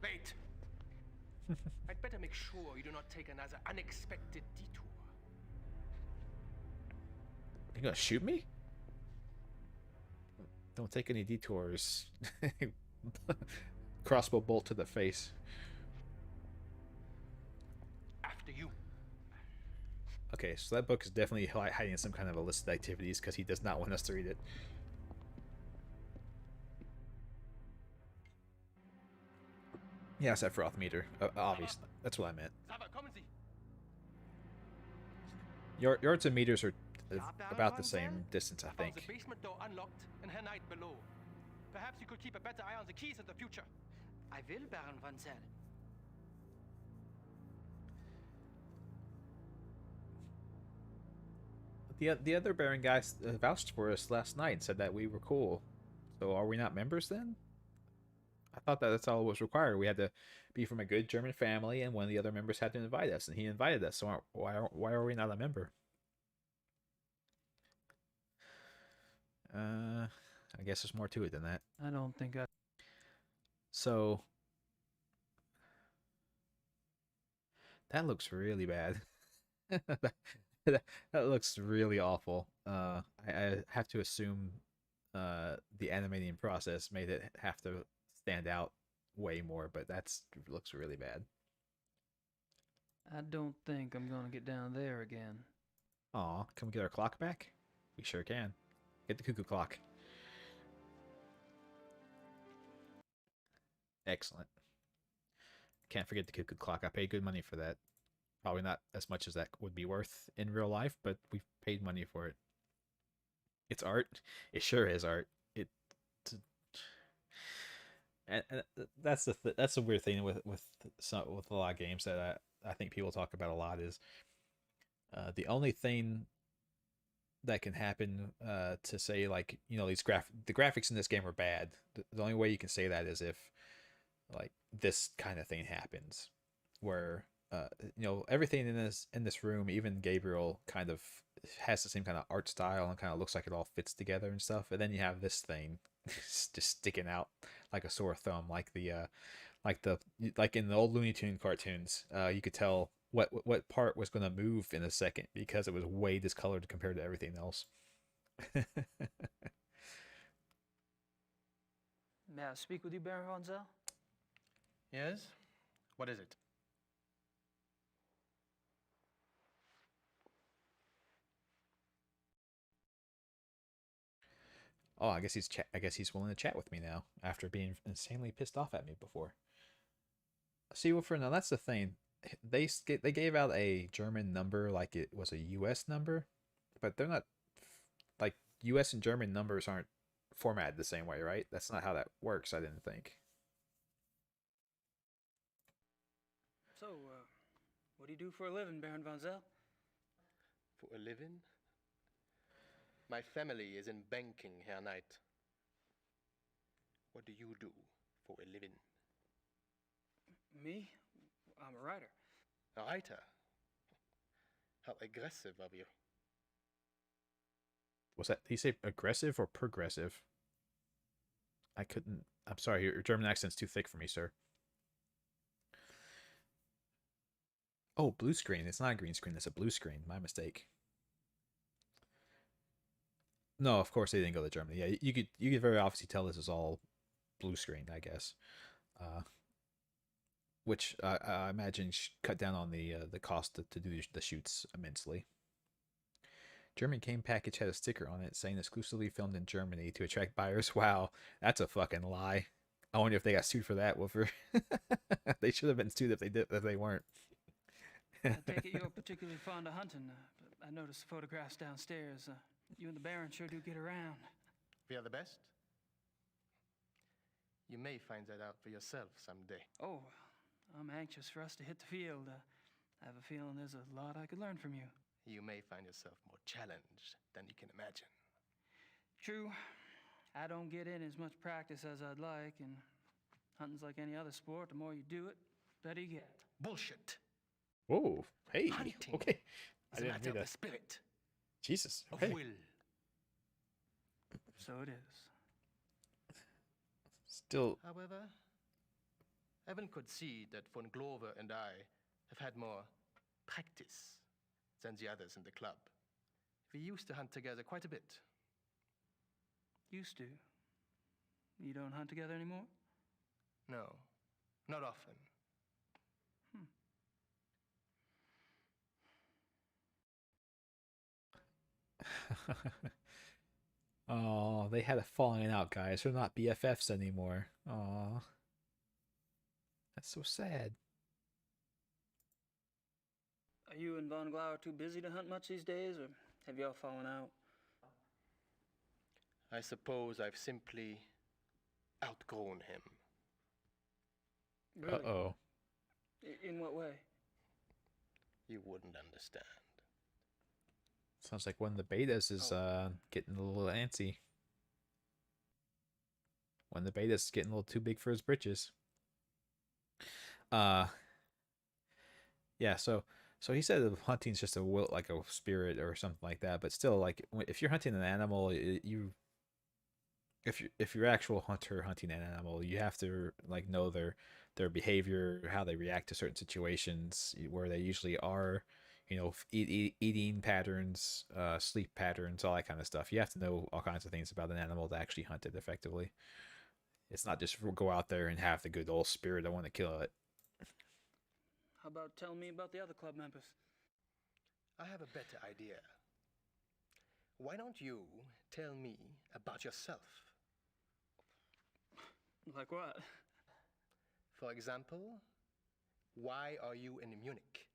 Wait! I'd better make sure you do not take another unexpected detour. You gonna shoot me? Don't take any detours. Crossbow bolt to the face. After you. Okay, so that book is definitely hiding some kind of illicit activities because he does not want us to read it. Yeah, Sephiroth meter. Obviously, that's what I meant. Yards and meters are about the same distance, I think. The basement door unlocked and her knight below. Perhaps you could keep a better eye on the keys in the future. I will, Baron von Zell. The other Baron guys vouched for us last night and said that we were cool. So are we not members then? I thought that's all was required. We had to be from a good German family, and one of the other members had to invite us, and he invited us. So why are we not a member? I guess there's more to it than that. I don't think I... So that looks really bad. that looks really awful. I have to assume the animating process made it have to stand out way more, but looks really bad. I don't think I'm gonna get down there again. Aw, can we get our clock back? We sure can. Get the cuckoo clock. Excellent. Can't forget the cuckoo clock. I paid good money for that. Probably not as much as that would be worth in real life, but we've paid money for it. It's art. It sure is art. And that's the weird thing with a lot of games that I think people talk about a lot is the only thing that can happen to say, like, you know, the graphics in this game are bad. The only way you can say that is if like this kind of thing happens, where you know, everything in this room, even Gabriel, kind of has the same kind of art style and kind of looks like it all fits together and stuff. And then you have this thing just sticking out like a sore thumb, like in the old Looney Tune cartoons. You could tell what part was going to move in a second because it was way discolored compared to everything else. May I speak with you, Baron von Zell? Yes? What is it? Oh, I guess he's willing to chat with me now after being insanely pissed off at me before. See, Wilfred, now that's the thing. They gave out a German number like it was a U.S. number, but they're not, like, U.S. and German numbers aren't formatted the same way, right? That's not how that works, I didn't think. So, what do you do for a living, Baron von Zell? For a living? My family is in banking, Herr Knight. What do you do for a living? Me? I'm a writer. A writer? How aggressive of you. Was that, did he say aggressive or progressive? I'm sorry, your German accent's too thick for me, sir. Oh, blue screen. It's not a green screen, it's a blue screen. My mistake. No, of course they didn't go to Germany. Yeah, you could very obviously tell this is all blue screen, I guess. Which I imagine cut down on the cost to do the shoots immensely. German game package had a sticker on it saying exclusively filmed in Germany to attract buyers. Wow, that's a fucking lie. I wonder if they got sued for that, Wolfer. They should have been sued if they weren't. I take it you're particularly fond of hunting. I noticed the photographs downstairs. You and the Baron sure do get around. We are the best? You may find that out for yourself someday. Oh, I'm anxious for us to hit the field. I have a feeling there's a lot I could learn from you. You may find yourself more challenged than you can imagine. True. I don't get in as much practice as I'd like, and hunting's like any other sport. The more you do it, the better you get. Bullshit. Whoa, hey, Hunting okay. is a matter of the spirit. Jesus, of okay. will. So it is. Still. However, Evan could see that von Glover and I have had more practice than the others in the club. We used to hunt together quite a bit. Used to? You don't hunt together anymore? No, not often. Oh, they had a falling out, guys. They're not BFFs anymore. Oh, that's so sad. Are you and Von Glauer too busy to hunt much these days, or have y'all fallen out? I suppose I've simply outgrown him. Really? Uh-oh. In what way? You wouldn't understand. Sounds like one of the betas is getting a little antsy. One of the betas is getting a little too big for his britches. Yeah, so he said that hunting's just a will, like a spirit or something like that, but still, like, if you're hunting an animal, if you're actual hunter hunting an animal, you have to, like, know their behavior, how they react to certain situations, where they usually are, you know, eating patterns, sleep patterns, all that kind of stuff. You have to know all kinds of things about an animal to actually hunt it effectively. It's not just go out there and have the good old spirit, I want to kill it. How about telling me about the other club members? I have a better idea. Why don't you tell me about yourself? Like what? For example, why are you in Munich?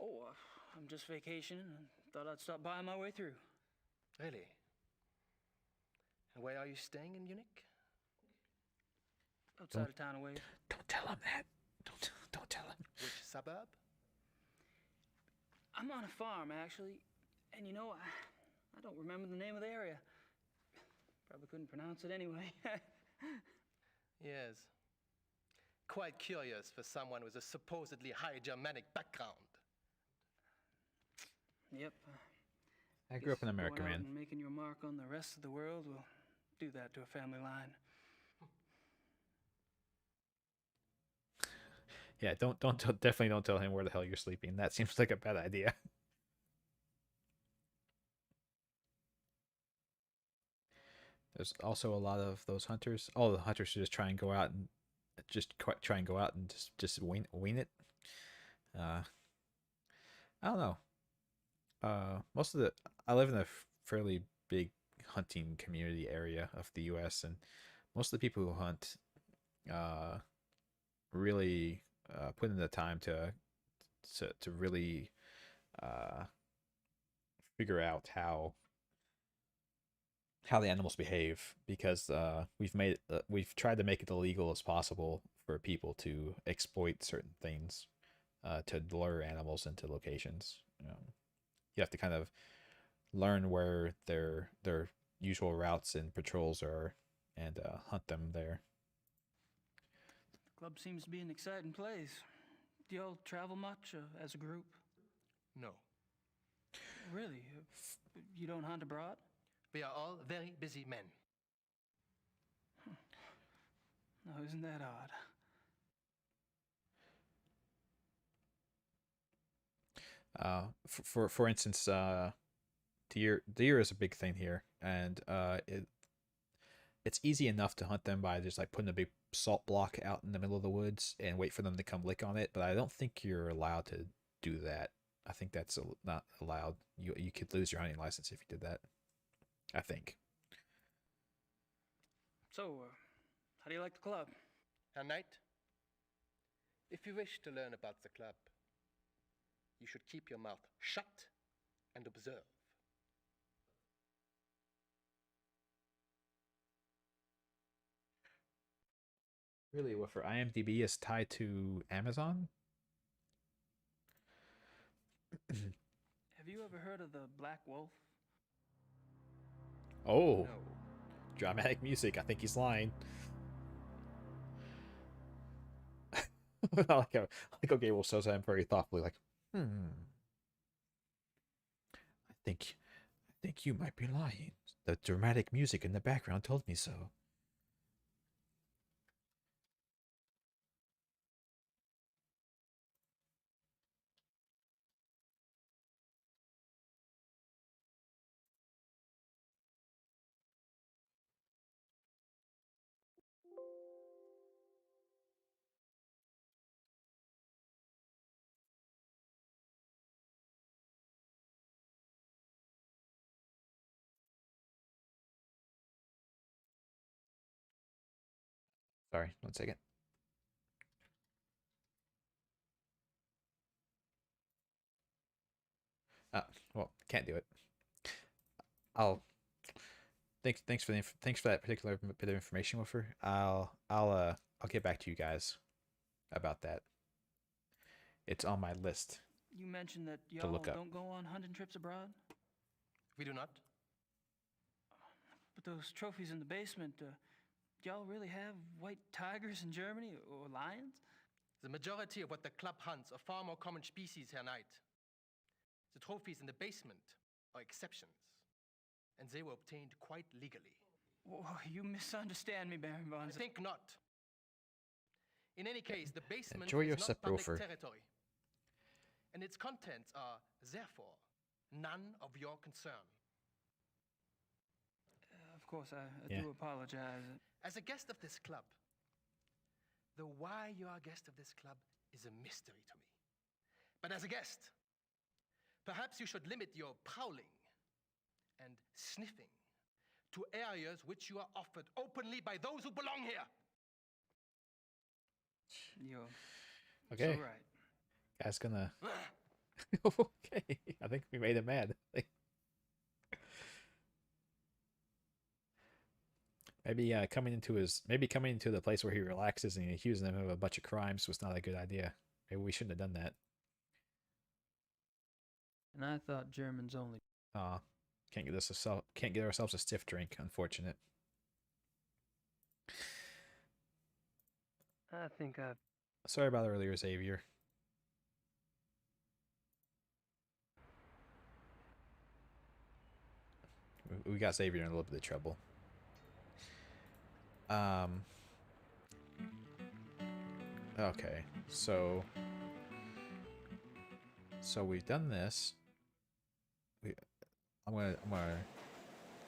Oh, I'm just vacationing and thought I'd stop by on my way through. Really? And where are you staying in Munich? Outside of town away. Don't tell him that. Don't tell him. Which suburb? I'm on a farm, actually. And you know, I don't remember the name of the area. Probably couldn't pronounce it anyway. Yes. Quite curious for someone with a supposedly high Germanic background. Yep. I grew up in America, going out man. and making your mark on the rest of the world will do that to a family line. Yeah, definitely don't tell him where the hell you're sleeping. That seems like a bad idea. There's also a lot of those hunters. All the hunters who just try and go out and just wing it. I don't know. Most of the I live in a fairly big hunting community area of the U.S. and most of the people who hunt really put in the time to really figure out how the animals behave, because we've tried to make it illegal as possible for people to exploit certain things to lure animals into locations. You have to kind of learn where their usual routes and patrols are and hunt them there. The club seems to be an exciting place. Do y'all travel much as a group? No. Really? You don't hunt abroad? We are all very busy men. No, isn't that odd? For instance, deer is a big thing here, and it's easy enough to hunt them by just like putting a big salt block out in the middle of the woods and wait for them to come lick on it. But I don't think you're allowed to do that. I think that's not allowed. You could lose your hunting license if you did that, I think. So, how do you like the club? Herr Knight, if you wish to learn about the club, you should keep your mouth shut and observe. Really, what for IMDb is tied to Amazon? Have you ever heard of the Black Wolf? Oh, No. Dramatic music. I think he's lying. I like how Gabriel says that very thoughtfully, like, I think you might be lying. The dramatic music in the background told me so. Sorry, 1 second. Well, can't do it. I'll thanks for that particular bit of information, Woofer. I'll get back to you guys about that. It's on my list. You mentioned that To y'all look up. don't go on hunting trips abroad? We do not. But those trophies in the basement, do y'all really have white tigers in Germany or lions? The majority of what the club hunts are far more common species, Herr Knight. The trophies in the basement are exceptions, and they were obtained quite legally. Oh, you misunderstand me, Baron von. I think not. In any case, the basement Enjoy your is not sip, public Rofer. territory, and its contents are, therefore, none of your concern. Of course, I Yeah. do apologize. As a guest of this club, the why you are a guest of this club is a mystery to me. But as a guest, perhaps you should limit your prowling and sniffing to areas which you are offered openly by those who belong here. You're Okay. so right. Guy's gonna. Okay, I think we made him mad. Maybe coming into the place where he relaxes and accusing him of a bunch of crimes was not a good idea. Maybe we shouldn't have done that. And I thought Germans only. Can't get ourselves a stiff drink. Unfortunate. I think I've. Sorry about earlier, Xavier. We got Xavier in a little bit of trouble. Okay, so we've done this. I'm gonna.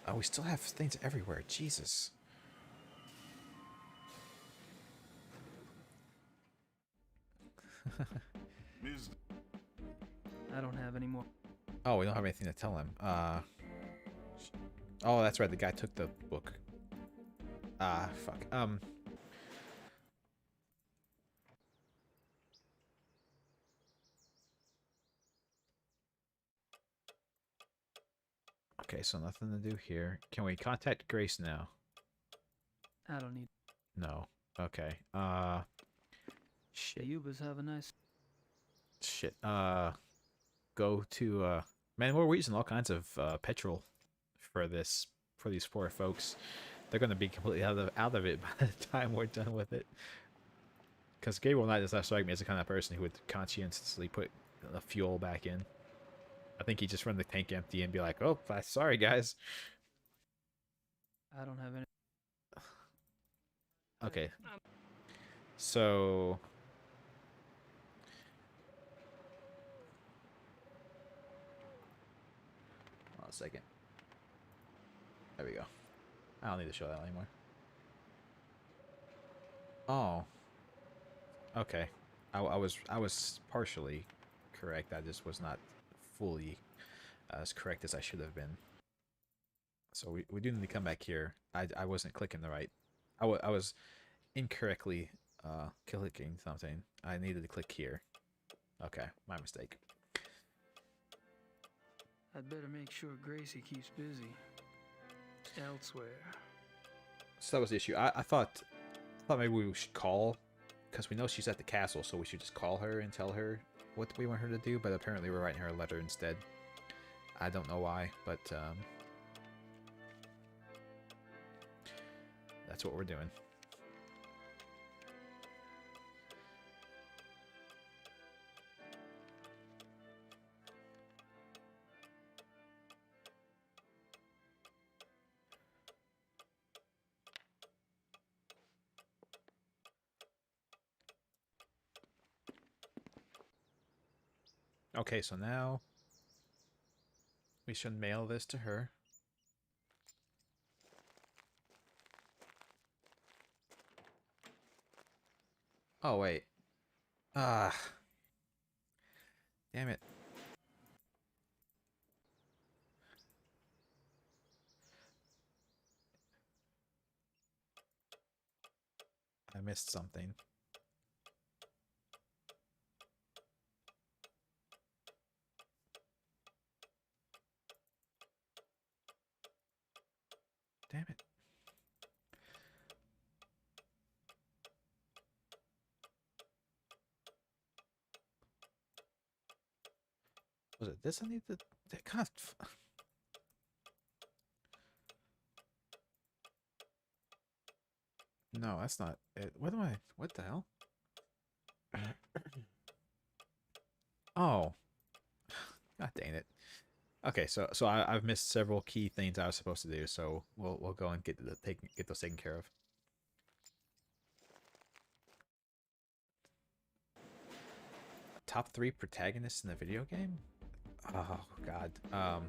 Oh, we still have things everywhere. Jesus. I don't have any more. Oh, we don't have anything to tell him. Oh, that's right. The guy took the book. Fuck. Okay, so nothing to do here. Can we contact Grace now? I don't need. No. Okay. Shit. The Ubers have a nice. Shit. Go to man, we're using all kinds of petrol for these poor folks. They're gonna be completely out of it by the time we're done with it. Because Gabriel Knight does not strike me as the kind of person who would conscientiously put the fuel back in. I think he'd just run the tank empty and be like, "Oh, sorry guys." I don't have any. Okay. So hold on a second. There we go. I don't need to show that anymore. Oh. Okay. I was partially correct. I just was not fully as correct as I should have been. So we do need to come back here. I wasn't clicking the right. I was incorrectly clicking something. I needed to click here. Okay, my mistake. I'd better make sure Gracie keeps busy. Elsewhere. So that was the issue. I thought maybe we should call, because we know she's at the castle, so we should just call her and tell her what we want her to do, but apparently we're writing her a letter instead. I don't know why, but that's what we're doing. Okay, so now we should mail this to her. Oh, wait. Damn it. I missed something. Damn it. Was it this I need to... God. No, that's not it. What the hell? Oh. God dang it. Okay, so I've missed several key things I was supposed to do, so we'll go and get those taken care of. Top 3 protagonists in the video game? Oh god. Oh,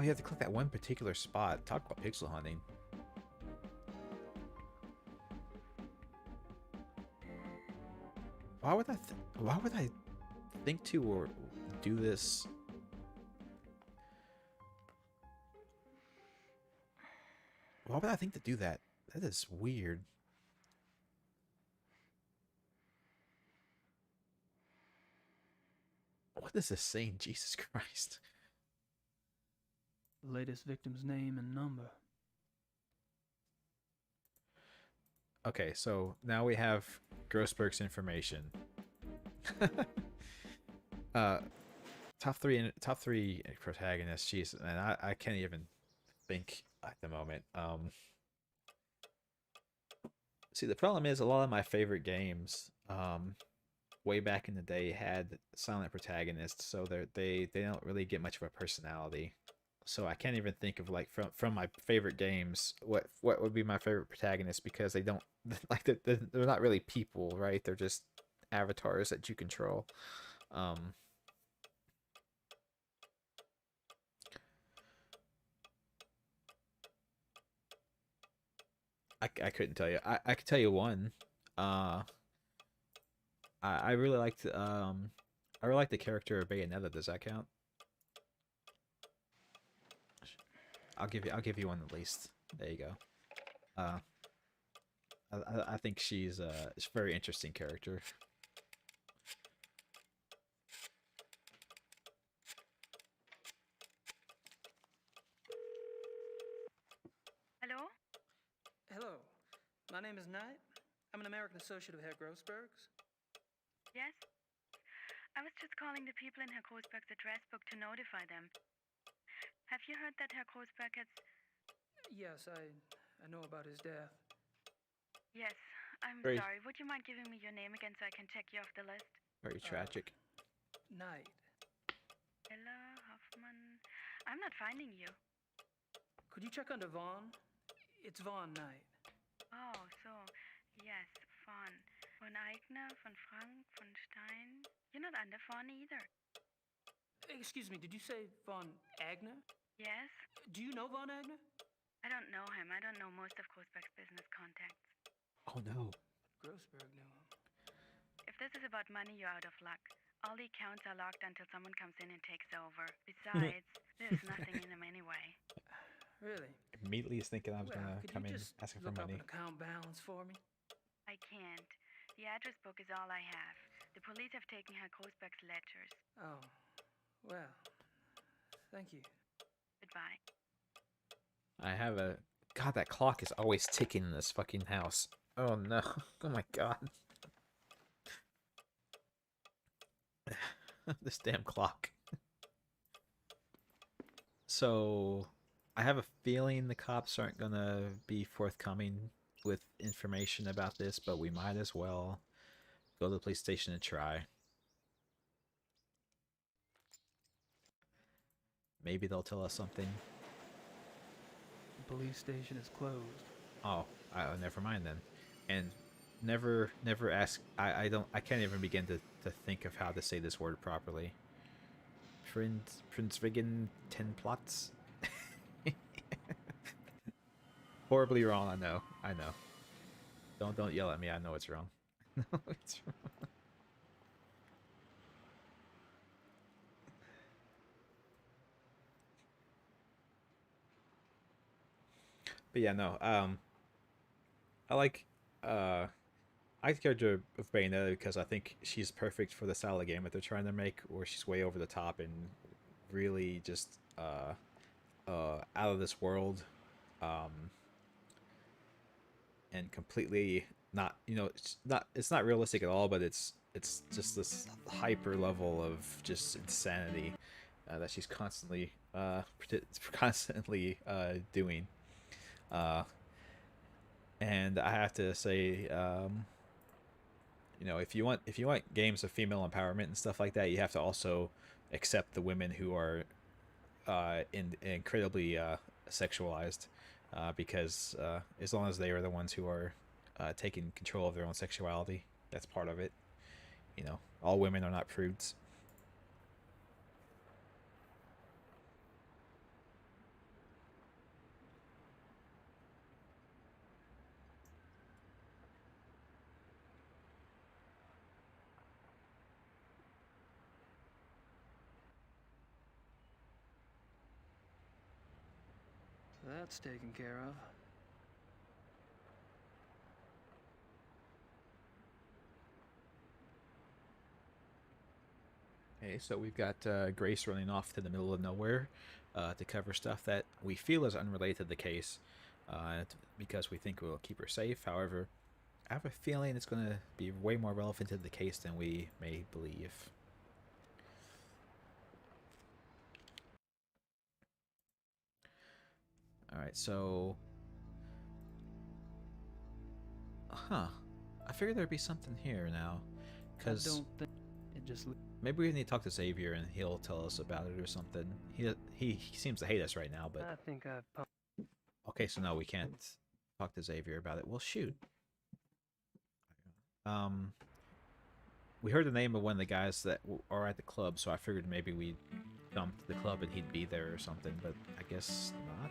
you have to click that one particular spot. Talk about pixel hunting. Why would I think to or do this? Why would I think to do that? That is weird. What is this saying? Jesus Christ. The latest victim's name and number. Okay, so now we have Grossberg's information. Top three protagonists. Jeez, man, I can't even think at the moment. See, the problem is a lot of my favorite games way back in the day had silent protagonists, so they don't really get much of a personality. So I can't even think of like from my favorite games what would be my favorite protagonist, because they don't like they're not really people, right? They're just avatars that you control. I couldn't tell you. I could tell you one. I really liked I really like the character of Bayonetta. Does that count? I'll give you one at least. There you go. I think she's a very interesting character. Hello? Hello. My name is Knight. I'm an American associate of Herr Grossberg's. Yes? I was just calling the people in Herr Großberg's address book to notify them. Have you heard that Herr Großberg has... Yes, I know about his death. Yes, I'm Very- sorry. Would you mind giving me your name again so I can check you off the list? Very tragic. Knight. Ella Hoffman... I'm not finding you. Could you check under Vaughn? It's Vaughn Knight. Oh, so... Yes, Vaughn. Von Eigner, von Frank, von Stein... You're not under Vaughn either. Excuse me, did you say Von Agner? Yes? Do you know Von Agner? I don't know him. I don't know most of Großberg's business contacts. Oh no. Grossberg knew him. If this is about money, you're out of luck. All the accounts are locked until someone comes in and takes over. Besides, there's nothing in them anyway. Really? Immediately is thinking I was gonna could come you in just asking for look money. up an account balance for me? I can't. The address book is all I have. The police have taken Herr Großberg's ledgers. Oh, well, thank you. Goodbye. I have a... God, that clock is always ticking in this fucking house. Oh no. Oh my god. This damn clock. So, I have a feeling the cops aren't gonna be forthcoming with information about this, but we might as well go to the police station and try. Maybe they'll tell us something. The police station is closed. Oh, never mind then. And never ask. I can't even begin to think of how to say this word properly. Prinzvigen ten plots. Horribly wrong. I know. Don't yell at me. I know it's wrong. No, it's wrong. But yeah, no. I like the character of Bayonetta because I think she's perfect for the style of game that they're trying to make, where she's way over the top and really just out of this world, and completely not, it's not realistic at all, but it's just this hyper level of just insanity that she's constantly doing. And I have to say, if you want games of female empowerment and stuff like that, you have to also accept the women who are incredibly sexualized, because as long as they are the ones who are taking control of their own sexuality, that's part of it. All women are not prudes. That's taken care of. Okay, so we've got Grace running off to the middle of nowhere to cover stuff that we feel is unrelated to the case, because we think we'll keep her safe. However, I have a feeling it's going to be way more relevant to the case than we may believe. Alright, so... I figured there'd be something here now. Because don't think it just. Maybe we need to talk to Xavier and he'll tell us about it or something. He seems to hate us right now, but I think I've. okay, so no, we can't talk to Xavier about it. Well, shoot. We heard the name of one of the guys that are at the club, so I figured maybe we'd come to the club and he'd be there or something, but I guess not.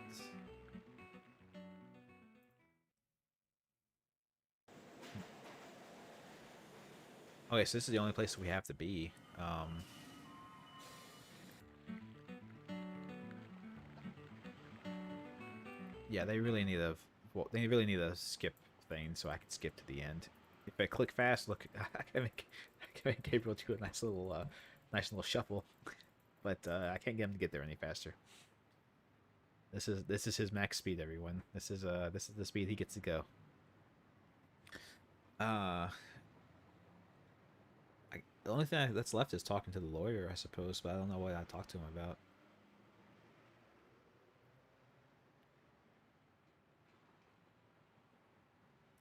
Okay, so this is the only place we have to be. Yeah, they really need a skip thing, so I can skip to the end. If I click fast, look, I can make Gabriel do a nice little shuffle, but I can't get him to get there any faster. This is his max speed, everyone. This is the speed he gets to go. The only thing that's left is talking to the lawyer, I suppose, but I don't know what I talked to him about.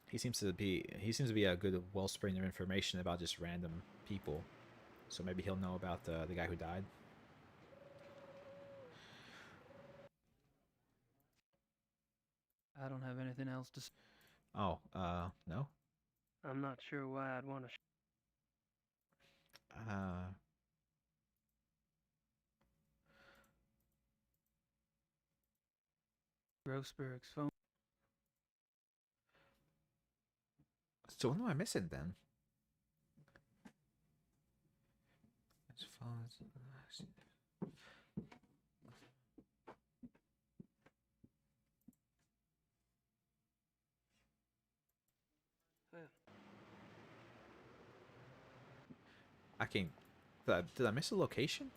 He seems to be a good wellspring of information about just random people, so maybe he'll know about the guy who died. I don't have anything else to say. Oh, no? I'm not sure why I'd want to. Grossberg's phone. So what am I missing then? As far as I can't. Did I miss a location?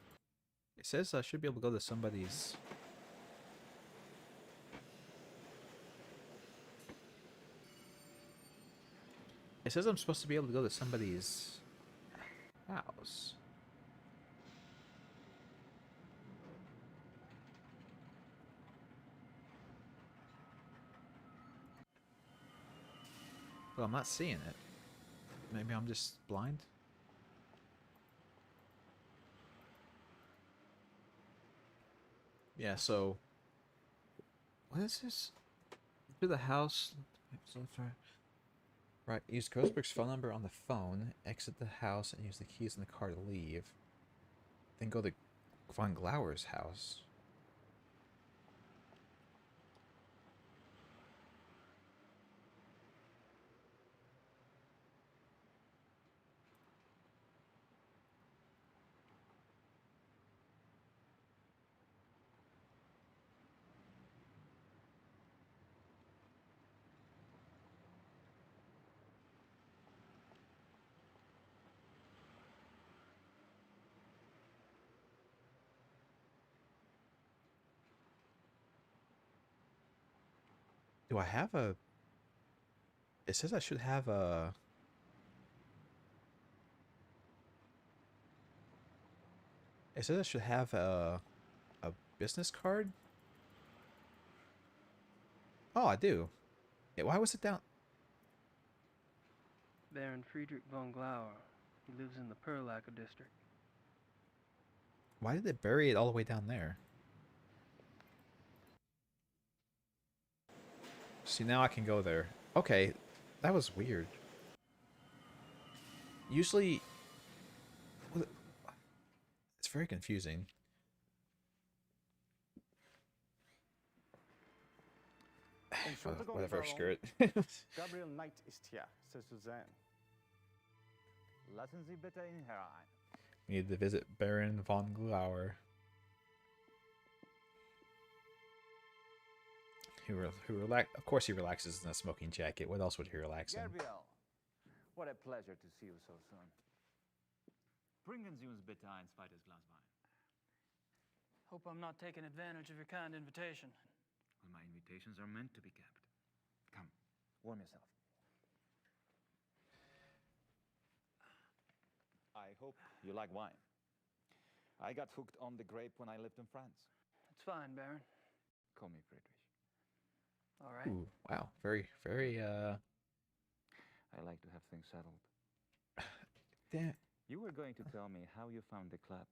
It says I should be able to go to somebody's. It says I'm supposed to be able to go to somebody's house. But I'm not seeing it. Maybe I'm just blind? Yeah, so what is this? To the house. Right, use Grossberg's phone number on the phone, exit the house, and use the keys in the car to leave. Then go to von Glauer's house. Do I have a... It says I should have a... It says I should have a business card? Oh, I do. Yeah, why was it down? Baron Friedrich von Glauer. He lives in the Perlacker district. Why did they bury it all the way down there? See, now I can go there. Okay, that was weird. Usually... It's very confusing. Whatever, screw it. Gabriel Knight ist hier, c'est Suzanne. Lassen Sie bitte ihn herein. We need to visit Baron von Glauer. Of course he relaxes in a smoking jacket. What else would he relax in? Gabriel, what a pleasure to see you so soon. Bringen Sie uns bitte ein zweites Glas Wein. Hope I'm not taking advantage of your kind invitation. Well, my invitations are meant to be kept. Come, warm yourself. I hope you like wine. I got hooked on the grape when I lived in France. It's fine, Baron. Call me Friedrich. All right. Ooh, wow. Very, I like to have things settled. Damn. You were going to tell me how you found the club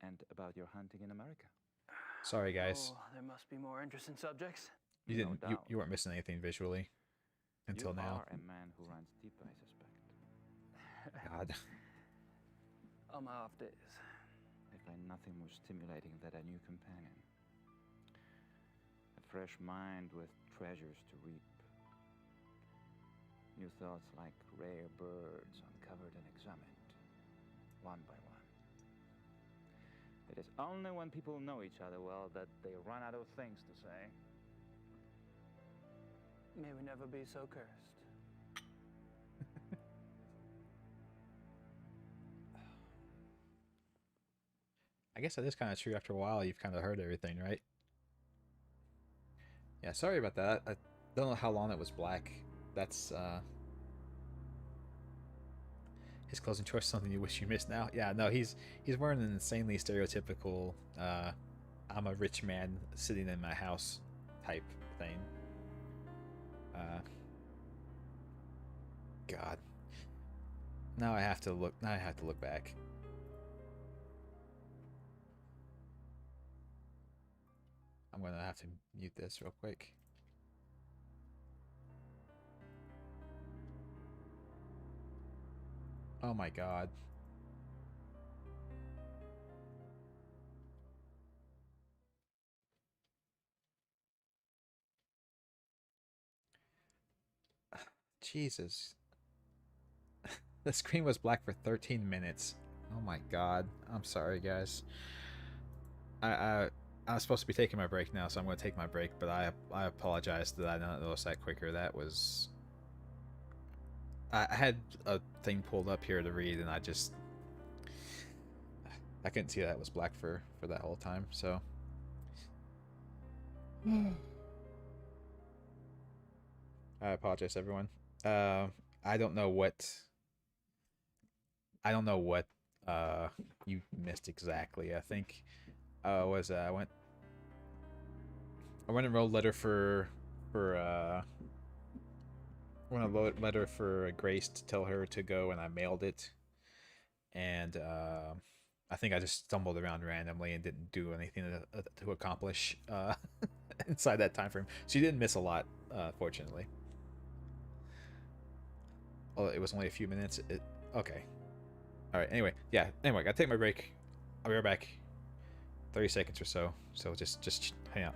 and about your hunting in America. Sorry, guys. Oh, there must be more interesting subjects. You No didn't. doubt. You weren't missing anything visually until you now. are a man who runs deep, I suspect. God. On my off days. I find nothing more stimulating than a new companion. A fresh mind with treasures to reap. New thoughts like rare birds uncovered and examined, one by one. It is only when people know each other well that they run out of things to say. May we never be so cursed. I guess that is kind of true. After a while, you've kind of heard everything, right? Yeah, sorry about that. I don't know how long it was black. That's his closing choice, something you wish you missed now. Yeah, no, he's wearing an insanely stereotypical I'm a rich man sitting in my house type thing. God. Now I have to look back. I'm gonna have to mute this real quick. Oh my God. Jesus. The screen was black for 13 minutes. Oh my God. I'm sorry, guys. I'm supposed to be taking my break now, so I'm going to take my break, but I apologize that I didn't notice that quicker. That was... I had a thing pulled up here to read, and I couldn't see that it was black for that whole time, so... I apologize, everyone. I don't know what you missed exactly. I think I went and wrote a letter for Grace to tell her to go, and I mailed it. And I think I just stumbled around randomly and didn't do anything to accomplish inside that time frame. So you didn't miss a lot, fortunately. Oh, it was only a few minutes. Okay. All right. Anyway, yeah. Anyway, gotta take my break. I'll be right back. 30 seconds or so. So just hang out.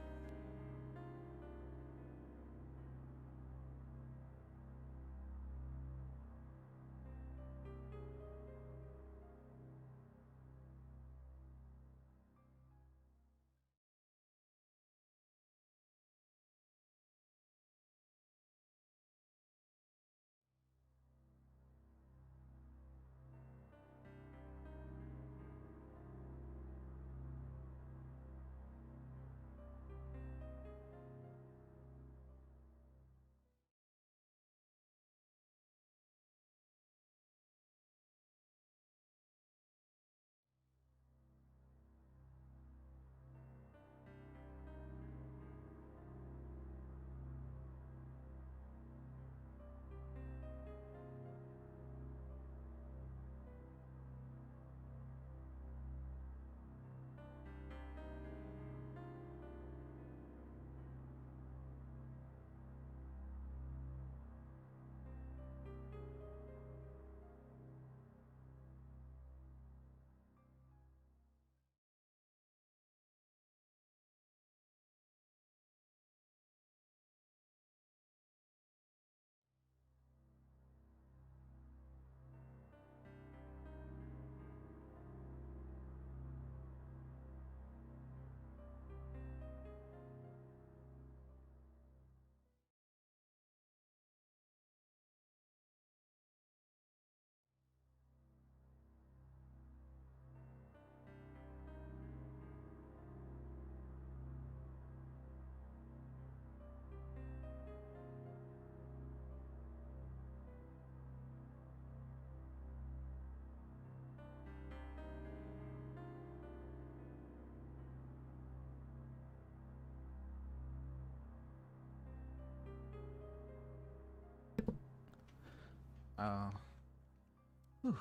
Whew.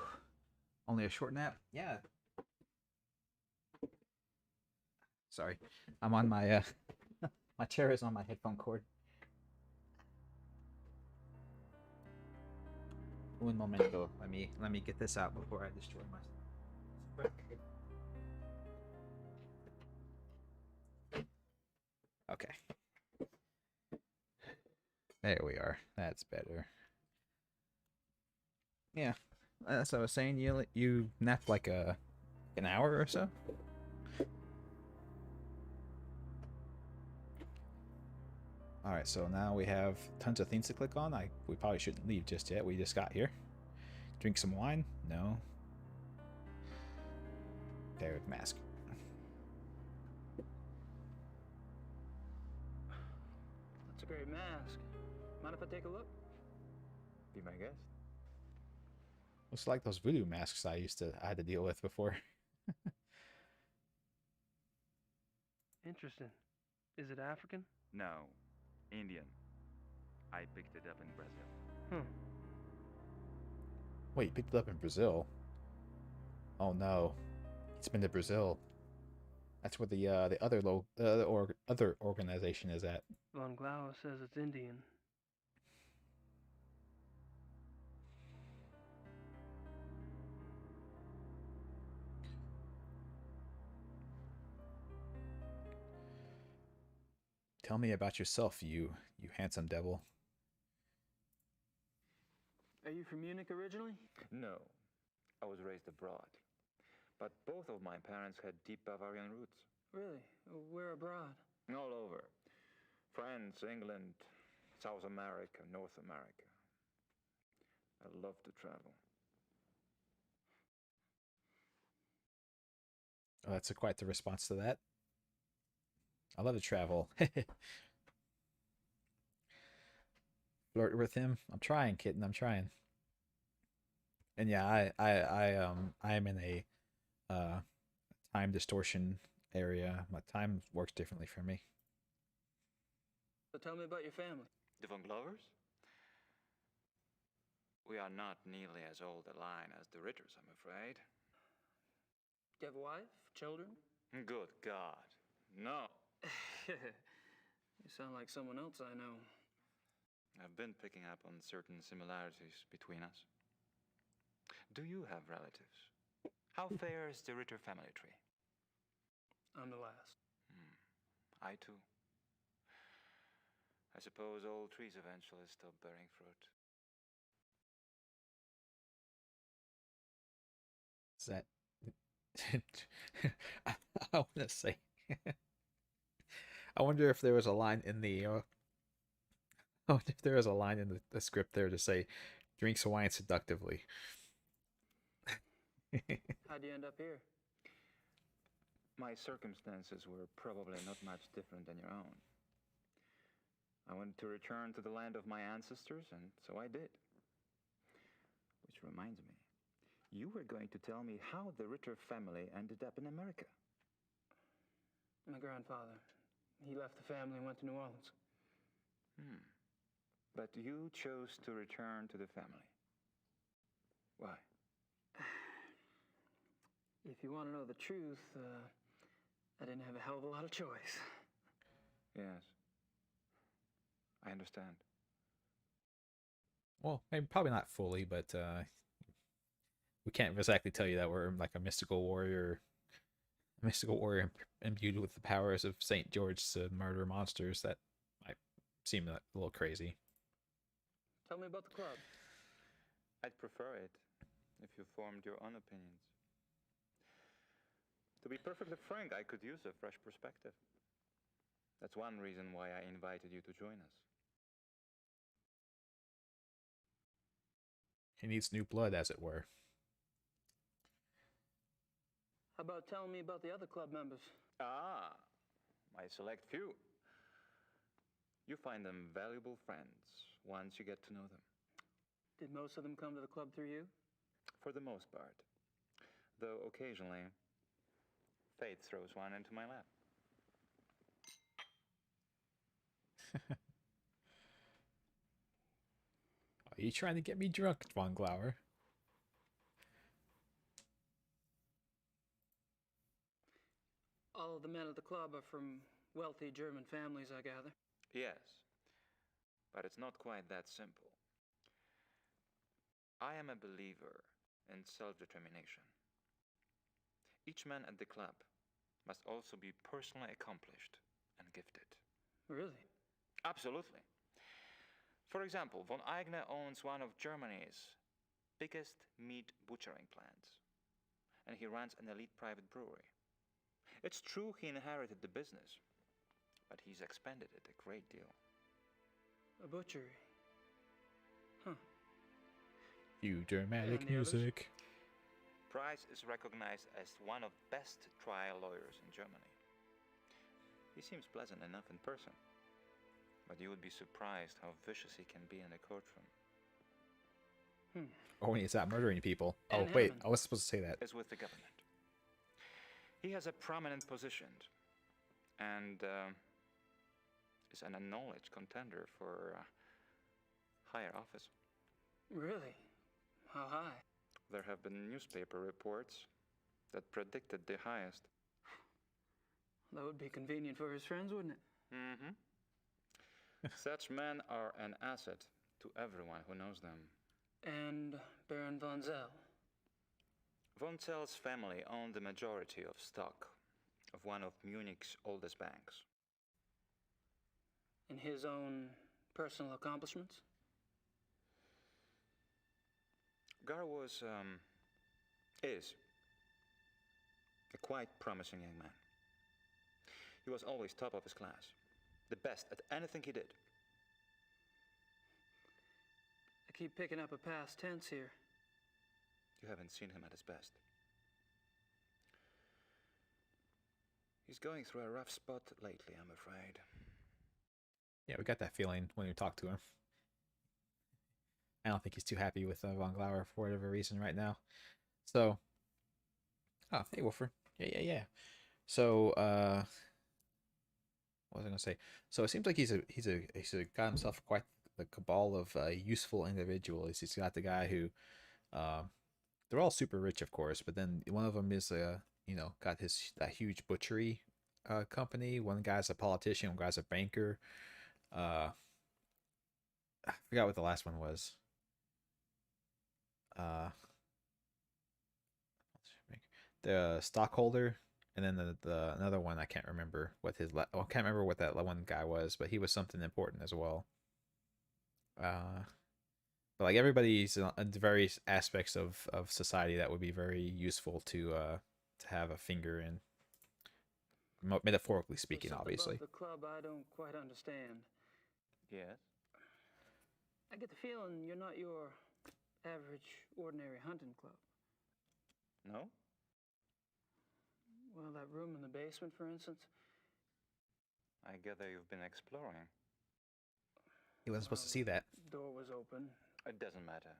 Only a short nap? Yeah. Sorry. I'm on my my chair is on my headphone cord. Un momento. Let me get this out before I destroy my Okay. There we are. That's better. Yeah. As I was saying, you nap like an hour or so? Alright, so now we have tons of things to click on. We probably shouldn't leave just yet. We just got here. Drink some wine? No. Okay, with mask. That's a great mask. Mind if I take a look? Be my guest. Looks like those voodoo masks I had to deal with before. Interesting. Is it African? No, Indian. I picked it up in Brazil. Wait, you picked it up in Brazil? Oh no, it's been to Brazil. That's where the other other organization is at. Von Glauer says it's Indian. Tell me about yourself, you handsome devil. Are you from Munich originally? No, I was raised abroad. But both of my parents had deep Bavarian roots. Really? Where abroad? All over. France, England, South America, North America. I love to travel. Oh, that's quite the response to that. I love to travel. Flirt with him. I'm trying, kitten. I'm trying. And yeah, I am in a time distortion area. My time works differently for me. So tell me about your family. The Von Glovers? We are not nearly as old a line as the Ritters, I'm afraid. Do you have a wife? Children? Good God. No. You sound like someone else I know. I've been picking up on certain similarities between us. Do you have relatives? How fares the Ritter family tree? I'm the last. I too. I suppose all trees eventually stop bearing fruit. Is that... I want to say... I wonder if there was a line in the... I wonder if there was a line in the script there to say, drinks wine seductively. How'd you end up here? My circumstances were probably not much different than your own. I wanted to return to the land of my ancestors, and so I did. Which reminds me, you were going to tell me how the Ritter family ended up in America. My grandfather. He left the family and went to New Orleans. But you chose to return to the family. Why? If you want to know the truth, I didn't have a hell of a lot of choice. Yes. I understand. Well, maybe probably not fully, but we can't exactly tell you that we're like a mystical warrior imbued with the powers of St. George to murder monsters. That might seem a little crazy. Tell me about the club. I'd prefer it if you formed your own opinions. To be perfectly frank, I could use a fresh perspective. That's one reason why I invited you to join us. He needs new blood, as it were. How about telling me about the other club members? Ah, my select few. You find them valuable friends once you get to know them. Did most of them come to the club through you? For the most part. Though occasionally, fate throws one into my lap. Are you trying to get me drunk, Von Glauer? All of the men at the club are from wealthy German families, I gather. Yes, but it's not quite that simple. I am a believer in self-determination. Each man at the club must also be personally accomplished and gifted. Really? Absolutely. For example, von Eigner owns one of Germany's biggest meat butchering plants, and he runs an elite private brewery. It's true he inherited the business, but he's expanded it a great deal. A butchery. Huh. You dramatic And the others? music. Price is recognized as one of the best trial lawyers in Germany. He seems pleasant enough in person, but you would be surprised how vicious he can be in a courtroom. Oh, when he's out murdering people. Oh, And wait, Hammond I was supposed to say that. is with the government. He has a prominent position and is an acknowledged contender for higher office. Really? How high? There have been newspaper reports that predicted the highest. That would be convenient for his friends, wouldn't it? Mm-hmm. Such men are an asset to everyone who knows them. And Baron von Zell. Von Zell's family owned the majority of stock of one of Munich's oldest banks. And his own personal accomplishments? Gar is a quite promising young man. He was always top of his class, the best at anything he did. I keep picking up a past tense here. You haven't seen him at his best. He's going through a rough spot lately, I'm afraid. Yeah, we got that feeling when we talked to him. I don't think he's too happy with von Glauer for whatever reason right now. So, oh, hey, Wolfer. Yeah. So, what was I gonna say? So it seems like he's got himself quite the cabal of useful individuals. He's got the guy who, they're all super rich, of course, but then one of them is got that huge butchery company. One guy's a politician. One guy's a banker. I forgot what the last one was. The stockholder, and then the another one I can't remember what his I can't remember what that one guy was, but he was something important as well. But like everybody's in various aspects of society that would be very useful to have a finger in, metaphorically speaking, Something obviously. about the club I don't quite understand. Yes? I get the feeling you're not your average, ordinary hunting club. No? Well, that room in the basement, for instance. I gather you've been exploring. He wasn't supposed to see that. Door was open. It doesn't matter.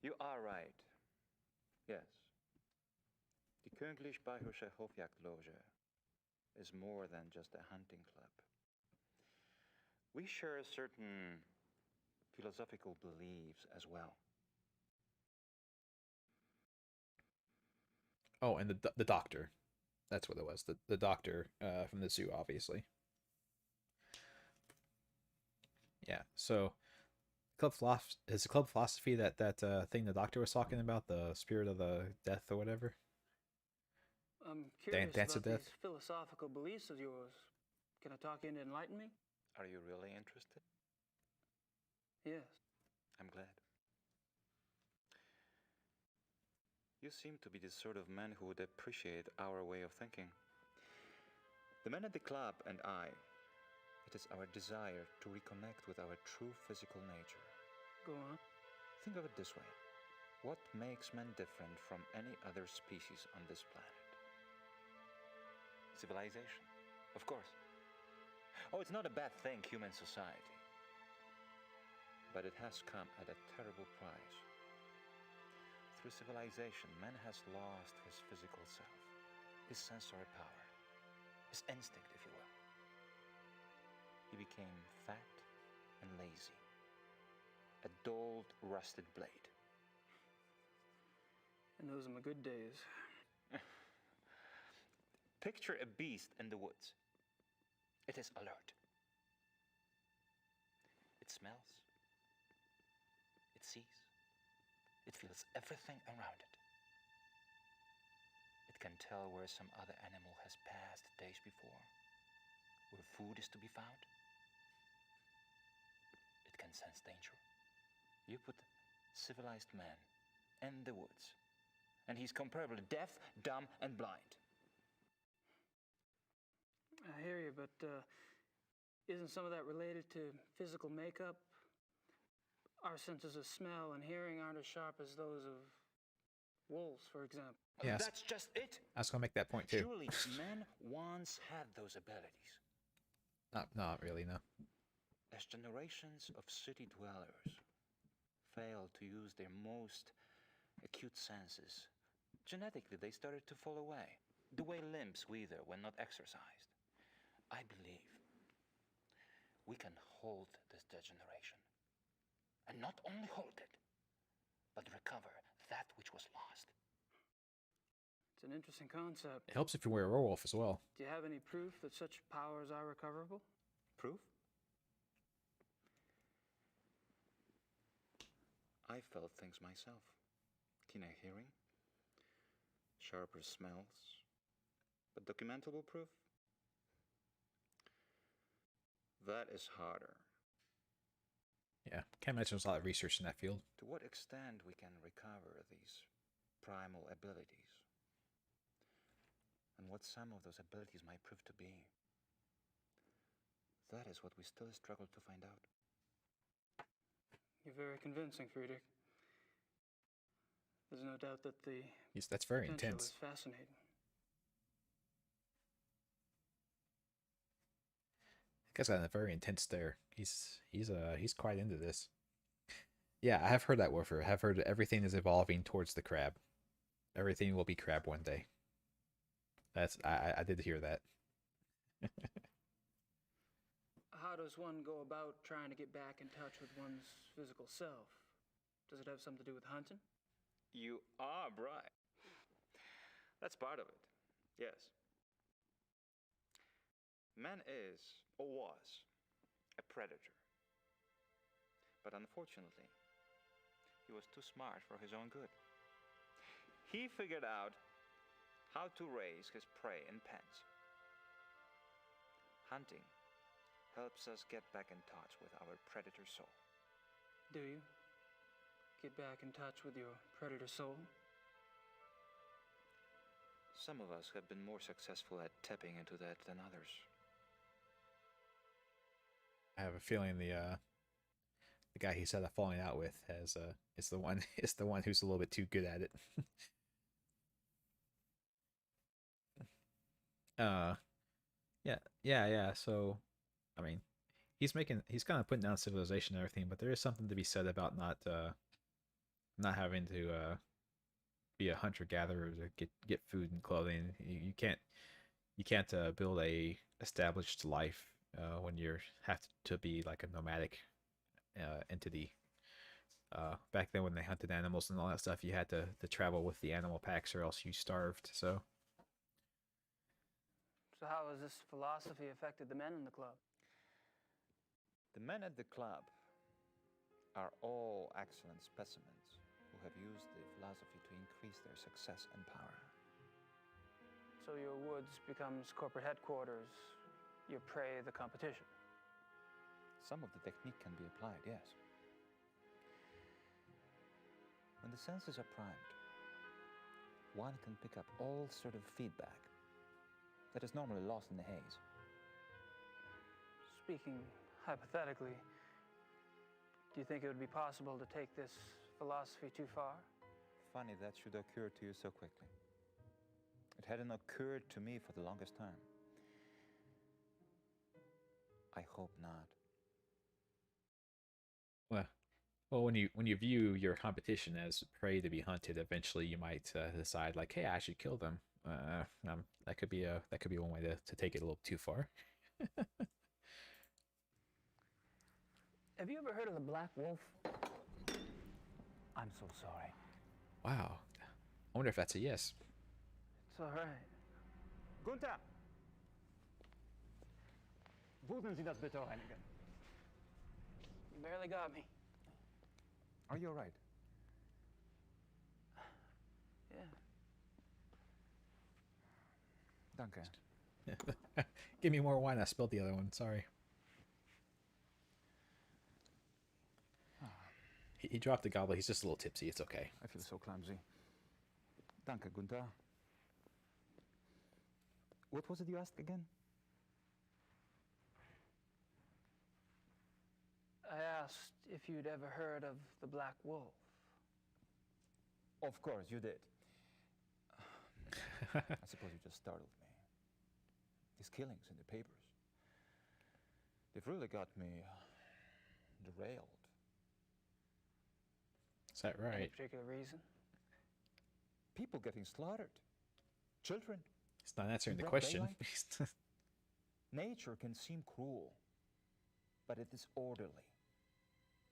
You are right. Yes. The Königlich Bayerische Hofjagdloge is more than just a hunting club. We share certain philosophical beliefs as well. Oh, and the doctor. That's what it was. The doctor from the zoo, obviously. Yeah. So, is the club philosophy that thing the doctor was talking about, the spirit of the death or whatever? I'm curious Dance of about death? these philosophical beliefs of yours. Can I talk in and enlighten me? Are you really interested? Yes. I'm glad. You seem to be the sort of man who would appreciate our way of thinking. The men at the club and I, it is our desire to reconnect with our true physical nature. Go on. Think of it this way. What makes men different from any other species on this planet? Civilization, of course. Oh, it's not a bad thing, human society. But it has come at a terrible price. Through civilization, man has lost his physical self, his sensory power, his instinct, if you will. He became fat and lazy, a dulled, rusted blade. And those are my good days. Picture a beast in the woods. It is alert. It smells. It sees. It feels everything around it. It can tell where some other animal has passed days before, where food is to be found. It can sense danger. You put civilized man in the woods, and he's comparably deaf, dumb, and blind. I hear you, but isn't some of that related to physical makeup? Our senses of smell and hearing aren't as sharp as those of wolves, for example. Yes. That's just it. I was gonna make that point too. Surely men once had those abilities. Not really, no. As generations of city dwellers failed to use their most acute senses, genetically they started to fall away, the way limbs wither when not exercised. I believe we can hold this degeneration. And not only hold it, but recover that which was lost. It's an interesting concept. It helps if you wear a werewolf as well. Do you have any proof that such powers are recoverable? Proof? I felt things myself. Keener hearing, sharper smells, but documentable proof? That is harder. Yeah, can't imagine there's a lot of research in that field. To what extent we can recover these primal abilities, and what some of those abilities might prove to be, that is what we still struggle to find out. You're very convincing, Friedrich. There's no doubt that the That's very potential intense. is fascinating. Guy's got a very intense stare. He's quite into this. Yeah, I have heard that warfare. I have heard everything is evolving towards the crab. Everything will be crab one day. I did hear that. How does one go about trying to get back in touch with one's physical self? Does it have something to do with hunting? You are right. That's part of it, yes. Man is, or was, a predator. But unfortunately, he was too smart for his own good. He figured out how to raise his prey in pens. Hunting helps us get back in touch with our predator soul. Do you? Get back in touch with your predator soul? Some of us have been more successful at tapping into that than others. I have a feeling the guy he said falling out with is the one who's a little bit too good at it. Yeah. So, I mean, he's kind of putting down civilization and everything, but there is something to be said about not having to be a hunter gatherer to get food and clothing. You can't build a established life when you have to be like a nomadic entity. Back then when they hunted animals and all that stuff, you had to travel with the animal packs or else you starved. So how has this philosophy affected the men in the club? The men at the club are all excellent specimens who have used the philosophy to increase their success and power. So your woods becomes corporate headquarters, your prey the competition. Some of the technique can be applied, yes. When the senses are primed, one can pick up all sort of feedback that is normally lost in the haze. Speaking hypothetically, do you think it would be possible to take this philosophy too far? Funny that should occur to you so quickly. It hadn't occurred to me for the longest time. I hope not. Well, when you view your competition as prey to be hunted, eventually you might decide like, hey, I should kill them. That could be one way to take it a little too far. Have you ever heard of the black wolf? I'm so sorry. Wow. I wonder if that's a yes. It's all right. Gunther! Würden Sie das bitte reinigen? You barely got me. Are you all right? Yeah. Danke. Give me more wine. I spilled the other one. Sorry. He dropped the goblet. He's just a little tipsy. It's okay. I feel so clumsy. Danke, Gunther. What was it you asked again? I asked if you'd ever heard of the Black Wolf. Of course, you did. I suppose you just startled me. These killings in the papers. They've really got me derailed. Is that right? Any particular reason? People getting slaughtered. Children. He's not answering the broad question. daylight. Nature can seem cruel, but it is orderly.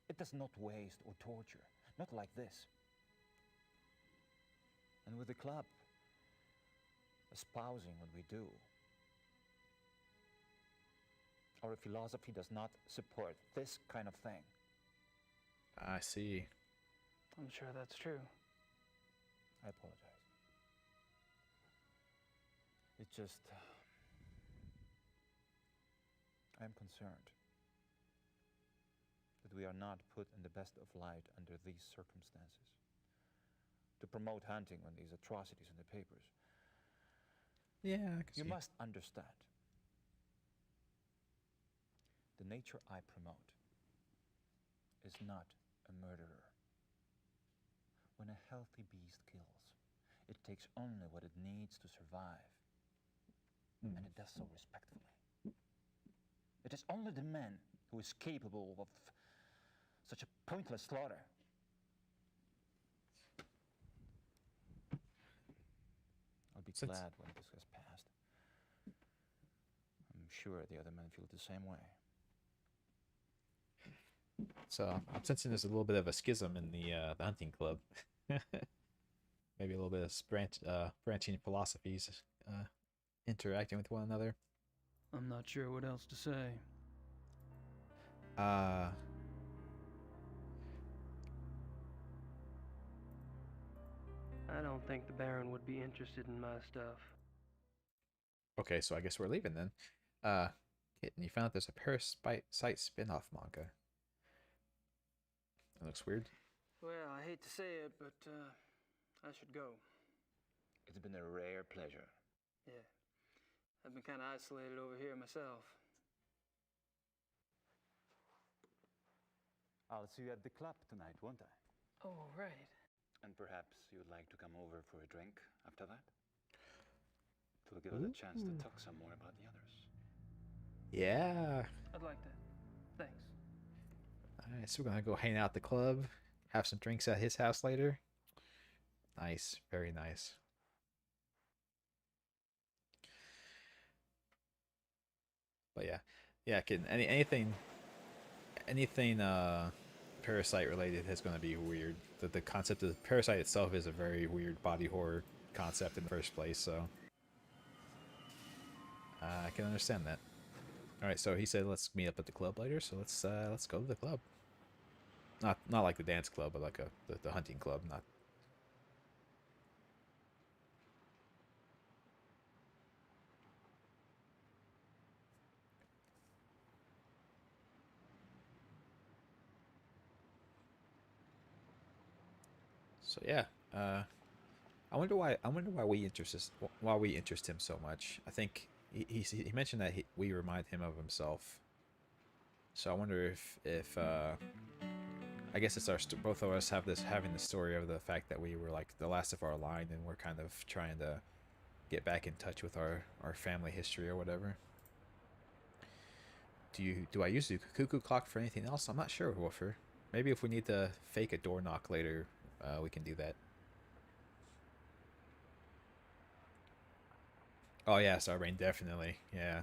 It does not waste or torture. Not like this. And with the club espousing what we do, our philosophy does not support this kind of thing. I see. I'm sure that's true. I apologize. It's just... I'm concerned that we are not put in the best of light under these circumstances. To promote hunting when these atrocities in the papers. Yeah, you must understand. The nature I promote is not a murderer. When a healthy beast kills, it takes only what it needs to survive. And it does so respectfully. It is only the man who is capable of such a pointless slaughter. I'll be glad when this has passed. I'm sure the other men feel the same way. So I'm sensing there's a little bit of a schism in the hunting club. Maybe a little bit of branching philosophies interacting with one another. I'm not sure what else to say. I don't think the Baron would be interested in my stuff. Okay, so I guess we're leaving then. Kitten, you found there's a Parasite spin-off manga. That looks weird. Well, I hate to say it, but I should go. It's been a rare pleasure. Yeah. I've been kind of isolated over here myself. I'll see you at the club tonight, won't I? Oh, right. And perhaps you'd like to come over for a drink after that? It will give us a chance to talk some more about the others. Yeah. I'd like that. Thanks. Alright, so we're gonna go hang out at the club, have some drinks at his house later. Nice, very nice. But yeah, kid. Anything Parasite related is going to be weird. The concept of Parasite itself is a very weird body horror concept in the first place, so I can understand that. All right, so he said let's meet up at the club later, so let's go to the club. Not like the dance club, but like the hunting club, not. So yeah, I wonder why we interest him so much. I think he mentioned that we remind him of himself. So I wonder if I guess it's both of us having the story of the fact that we were like the last of our line, and we're kind of trying to get back in touch with our family history or whatever. Do I use the cuckoo clock for anything else? I'm not sure, Wolfer. Maybe if we need to fake a door knock later, we can do that. Oh yeah, Starbrain, definitely. Yeah.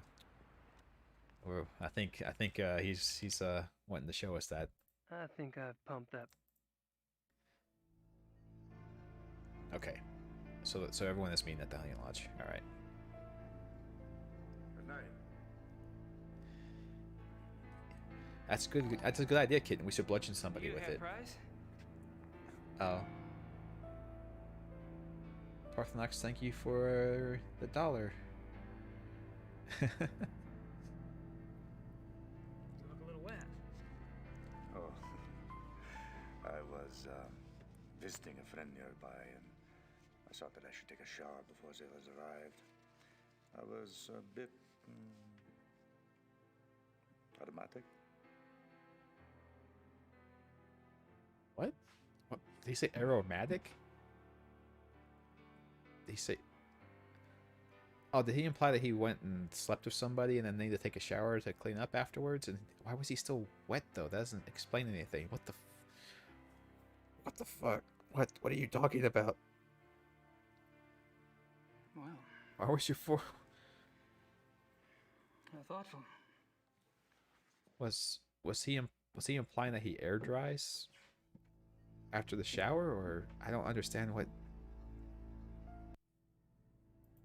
Or I think he's wanting to show us that. I think I've pumped that. Okay. So everyone is meeting at the hunting lodge. All right. That's good. That's a good idea, kitten. We should bludgeon somebody with it. Prize? Oh. Parthenax, thank you for the $1. You look a little wet. Oh, I was visiting a friend nearby, and I thought that I should take a shower before the others arrived. I was a bit automatic. What? What? Did he say aromatic? Did he say... Oh, did he imply that he went and slept with somebody and then needed to take a shower to clean up afterwards? And why was he still wet, though? That doesn't explain anything. What the... What the fuck? What are you talking about? Wow. Why was your for... Thoughtful. Was he implying that he air dries after the shower, or I don't understand what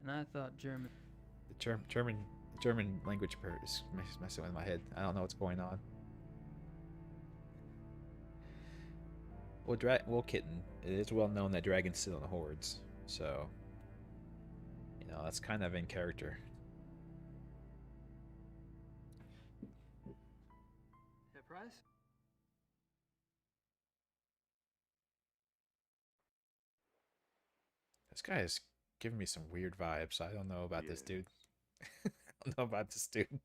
And I thought German. the German language is messing with my head. I don't know what's going on. Well, kitten. It is well known that dragons sit on the hordes, so that's kind of in character. Your prize? This guy is giving me some weird vibes. I don't know about this dude. I don't know about this dude.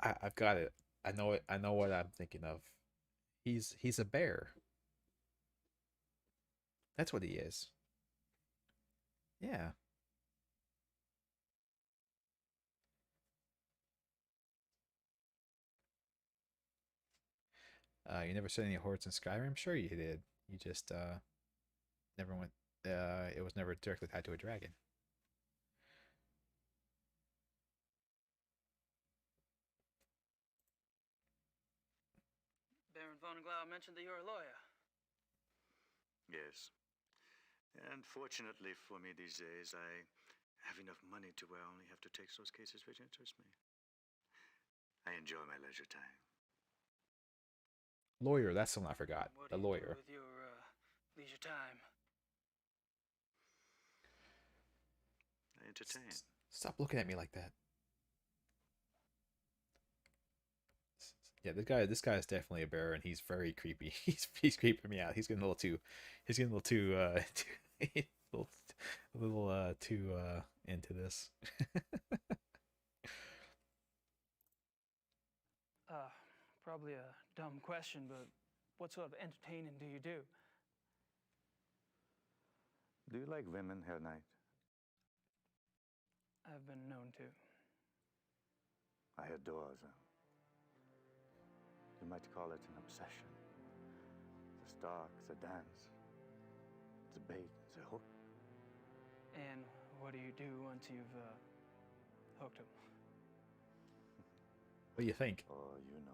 I've got it. I know it. I know what I'm thinking of. He's a bear. That's what he is. Yeah. You never said any hordes in Skyrim? Sure you did. You just never went. It was never directly tied to a dragon. Baron von Glau mentioned that you're a lawyer. Yes. And fortunately for me these days, I have enough money to where I only have to take those cases which interest me. I enjoy my leisure time. Lawyer, that's the one I forgot. What The do you do lawyer. with your leisure time? I entertain. Stop looking at me like that. Yeah, this guy is definitely a bear, and he's very creepy. He's creeping me out. He's getting a little too too into this. Probably a dumb question, but what sort of entertaining do you do? Do you like women, Herr Knight? I've been known to. I adore them. You might call it an obsession. The stalk, the dance, the bait, the hook. And what do you do once you've hooked him? What do you think? Oh, you know.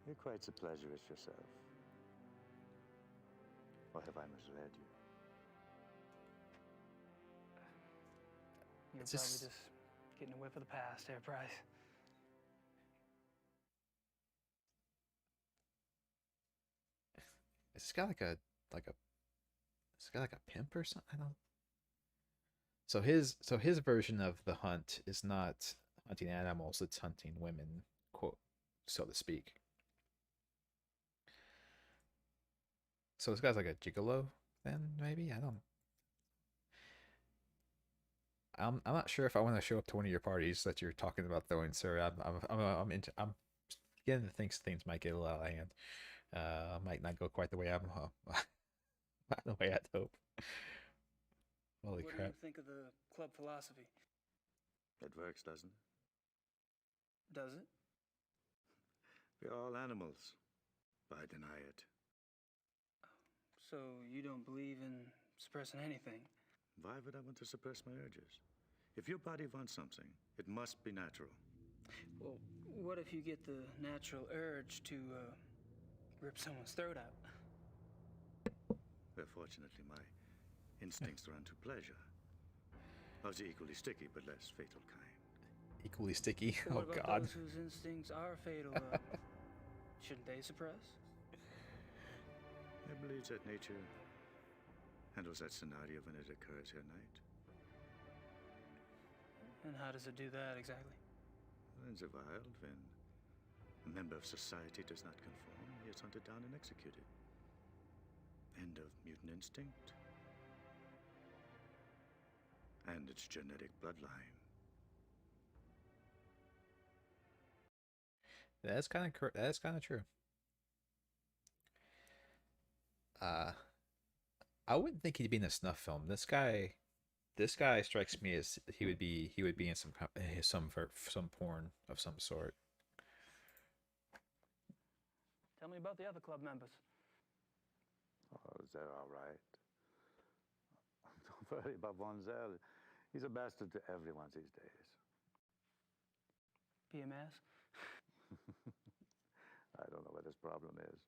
You're quite the pleasurist yourself. Or have I misled you? You're It's probably just- just getting a whiff of the past there, Price. Is this guy like a is this guy like a pimp or something? I don't. So his version of the hunt is not hunting animals; it's hunting women, quote, so to speak. So this guy's like a gigolo, then maybe I don't. I'm not sure if I want to show up to one of your parties that you're talking about throwing, sir. I'm beginning to think things might get a little out of hand. Might not go quite the way I'm the way I'd hope. Holy What crap! do you think of the club philosophy? It works, doesn't it? Does it? We're all animals, but I deny it. So you don't believe in suppressing anything? Why would I want to suppress my urges? If your body wants something, it must be natural. Well, what if you get the natural urge to rip someone's throat out? Well, fortunately, my instincts run to pleasure. Of the equally sticky but less fatal kind. Equally sticky. But Oh what about God. those whose instincts are fatal? Shouldn't they suppress? I believe that nature handles that scenario when it occurs here, Knight. And how does it do that exactly? In the wild, when a member of society does not conform, he is hunted down and executed. End of mutant instinct. And its genetic bloodline. That's kind of true. I wouldn't think he'd be in a snuff film. This guy strikes me as he would be in some porn of some sort. Tell me about the other club members. Oh, they're all right. Don't worry about Von Zell. He's a bastard to everyone these days. PMS? I don't know what his problem is.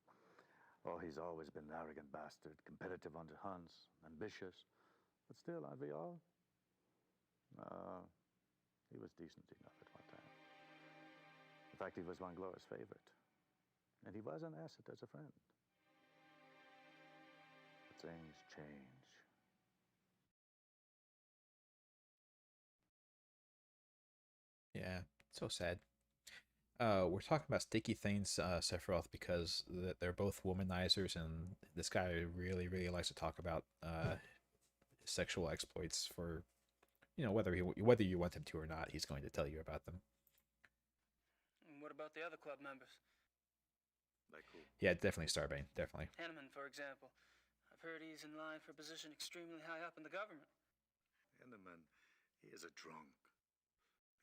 Oh, he's always been an arrogant bastard, competitive on the hunts, ambitious. But still, aren't we all? He was decent enough at one time. In fact, he was Von Glora's favorite. And he was an asset as a friend. But things change. Yeah, so sad. We're talking about sticky things, Sephiroth, because they're both womanizers, and this guy really, really likes to talk about sexual exploits for, whether you want him to or not, he's going to tell you about them. And what about the other club members? Like who? Yeah, definitely Starbane, definitely. Henneman, for example. I've heard he's in line for a position extremely high up in the government. Henneman, he is a drunk.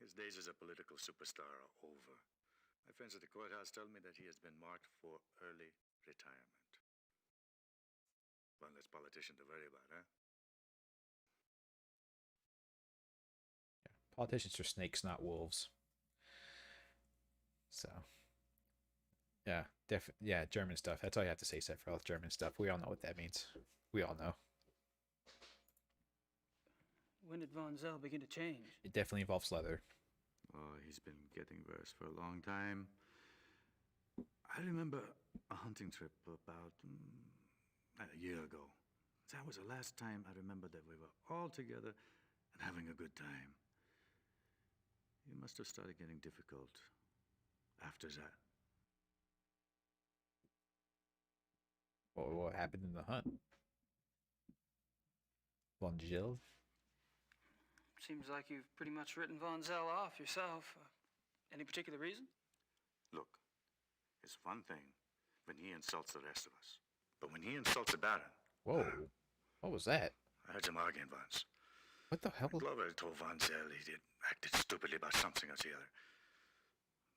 His days as a political superstar are over. My friends at the courthouse tell me that he has been marked for early retirement. One less politician to worry about, huh? Politicians are snakes, not wolves. So, yeah, German stuff. That's all you have to say, Sephiroth. German stuff. We all know what that means. We all know. When did Von Zell begin to change? It definitely involves leather. Oh, he's been getting worse for a long time. I remember a hunting trip about a year ago. That was the last time I remember that we were all together and having a good time. It must have started getting difficult after that. What happened in the hunt? Von Gilles? Seems like you've pretty much written Von Zell off yourself. Any particular reason? Look, it's one thing when he insults the rest of us. But when he insults the Baron... Whoa. What was that? I heard him arguing once. What the hell? Glover told Von Zell he acted stupidly about something or the other.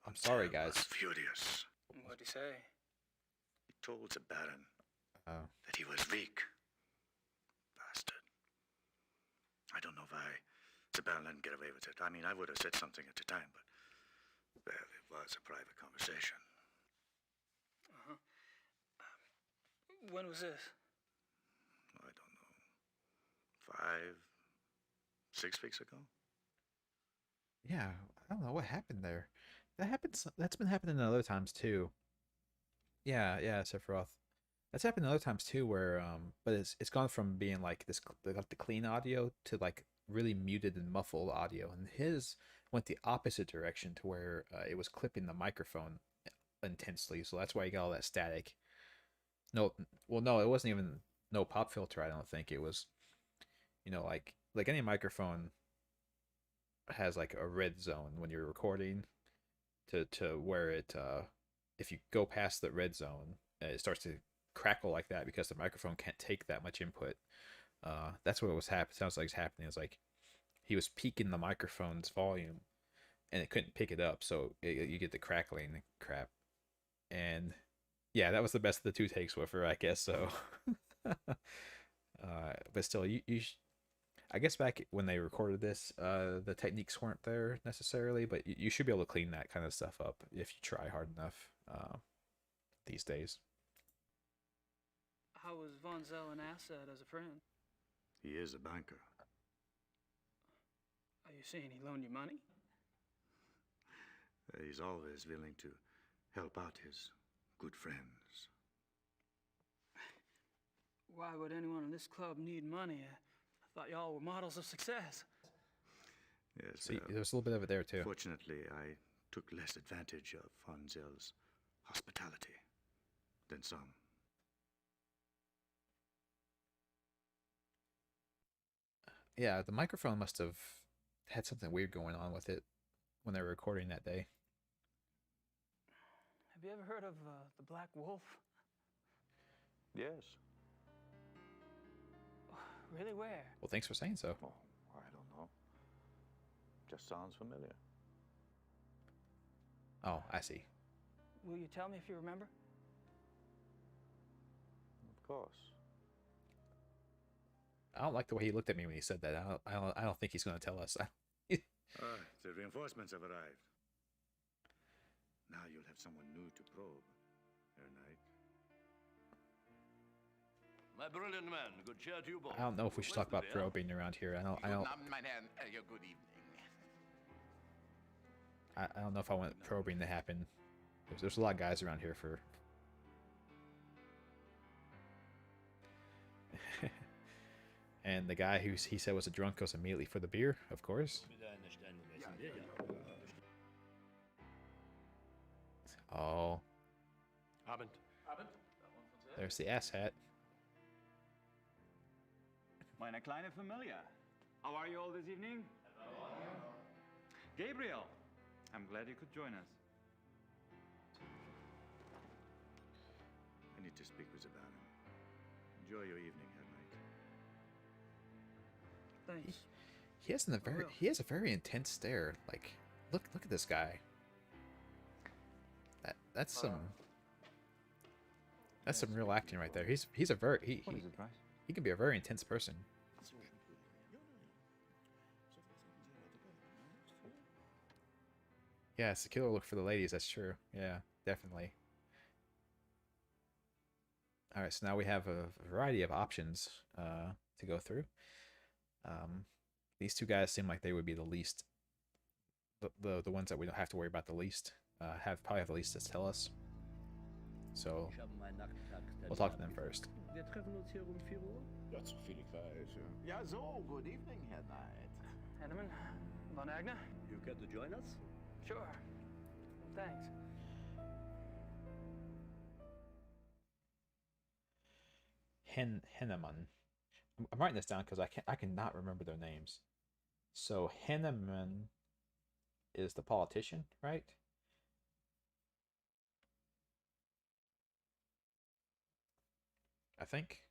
I'm sorry, guys. Was furious. What'd he say? He told the Baron that he was weak. Bastard. I don't know why the Baron let him get away with it. I mean, I would have said something at the time, but... well, it was a private conversation. Uh-huh. When was this? I don't know. 5, 6 weeks ago? Yeah, I don't know what happened there. That's been happening other times too. Yeah, Sephiroth. That's happened other times too, where but it's gone from being like this, like the clean audio to like really muted and muffled audio, and his went the opposite direction to where it was clipping the microphone intensely. So that's why you got all that static. No, it wasn't even no pop filter. I don't think it was. Like any microphone has like a red zone when you're recording, to where it if you go past the red zone, it starts to crackle like that because the microphone can't take that much input. That's what was happening. Sounds like it's happening. It's like he was peaking the microphone's volume, and it couldn't pick it up, so you get the crackling crap. And yeah, that was the best of the two takes with her, I guess. So, but still, I guess back when they recorded this, the techniques weren't there necessarily, but you should be able to clean that kind of stuff up if you try hard enough these days. How was Von Zell an asset as a friend? He is a banker. Are you saying he loaned you money? He's always willing to help out his good friends. Why would anyone in this club need money? I thought y'all were models of success. Yes, See, there's a little bit of it there too. Fortunately, I took less advantage of Von Zell's hospitality than some. Yeah, the microphone must have had something weird going on with it when they were recording that day. Have you ever heard of the Black Wolf? Yes. Really, where? Well, thanks for saying so. Oh, I don't know. Just sounds familiar. Oh, I see. Will you tell me if you remember? Of course. I don't like the way he looked at me when he said that. I don't think he's going to tell us. The reinforcements have arrived. Now you'll have someone new to probe, Herr Knight. My brilliant man, good cheer to you both. I don't know if we should talk about probing around here. I don't know if I want probing to happen. There's a lot of guys around here for. And the guy who he said was a drunk goes immediately for the beer, of course. Oh. Abend. There's the ass hat. Meine kleine Familie. How are you all this evening? Gabriel, I'm glad you could join us. I need to speak with the Baron. Enjoy your evening, Herr Knight. Thanks. He has a very intense stare. Like, look at this guy. That's some real acting right there. He can be a very intense person. Yeah, it's a killer look for the ladies. That's true. Yeah, definitely. All right, so now we have a variety of options to go through. These two guys seem like they would be the least, the ones that we don't have to worry about the least. Probably have the least to tell us. So we'll talk to them first. Wir treffen uns hier 4 Uhr? Ja, so viel ich weiß, ja. Ja, so, good evening, Herr Knight. Henneman, Von Agner? You care to join us? Sure. Thanks. Henneman. I'm writing this down because I cannot remember their names. So Henneman is the politician, right? I think.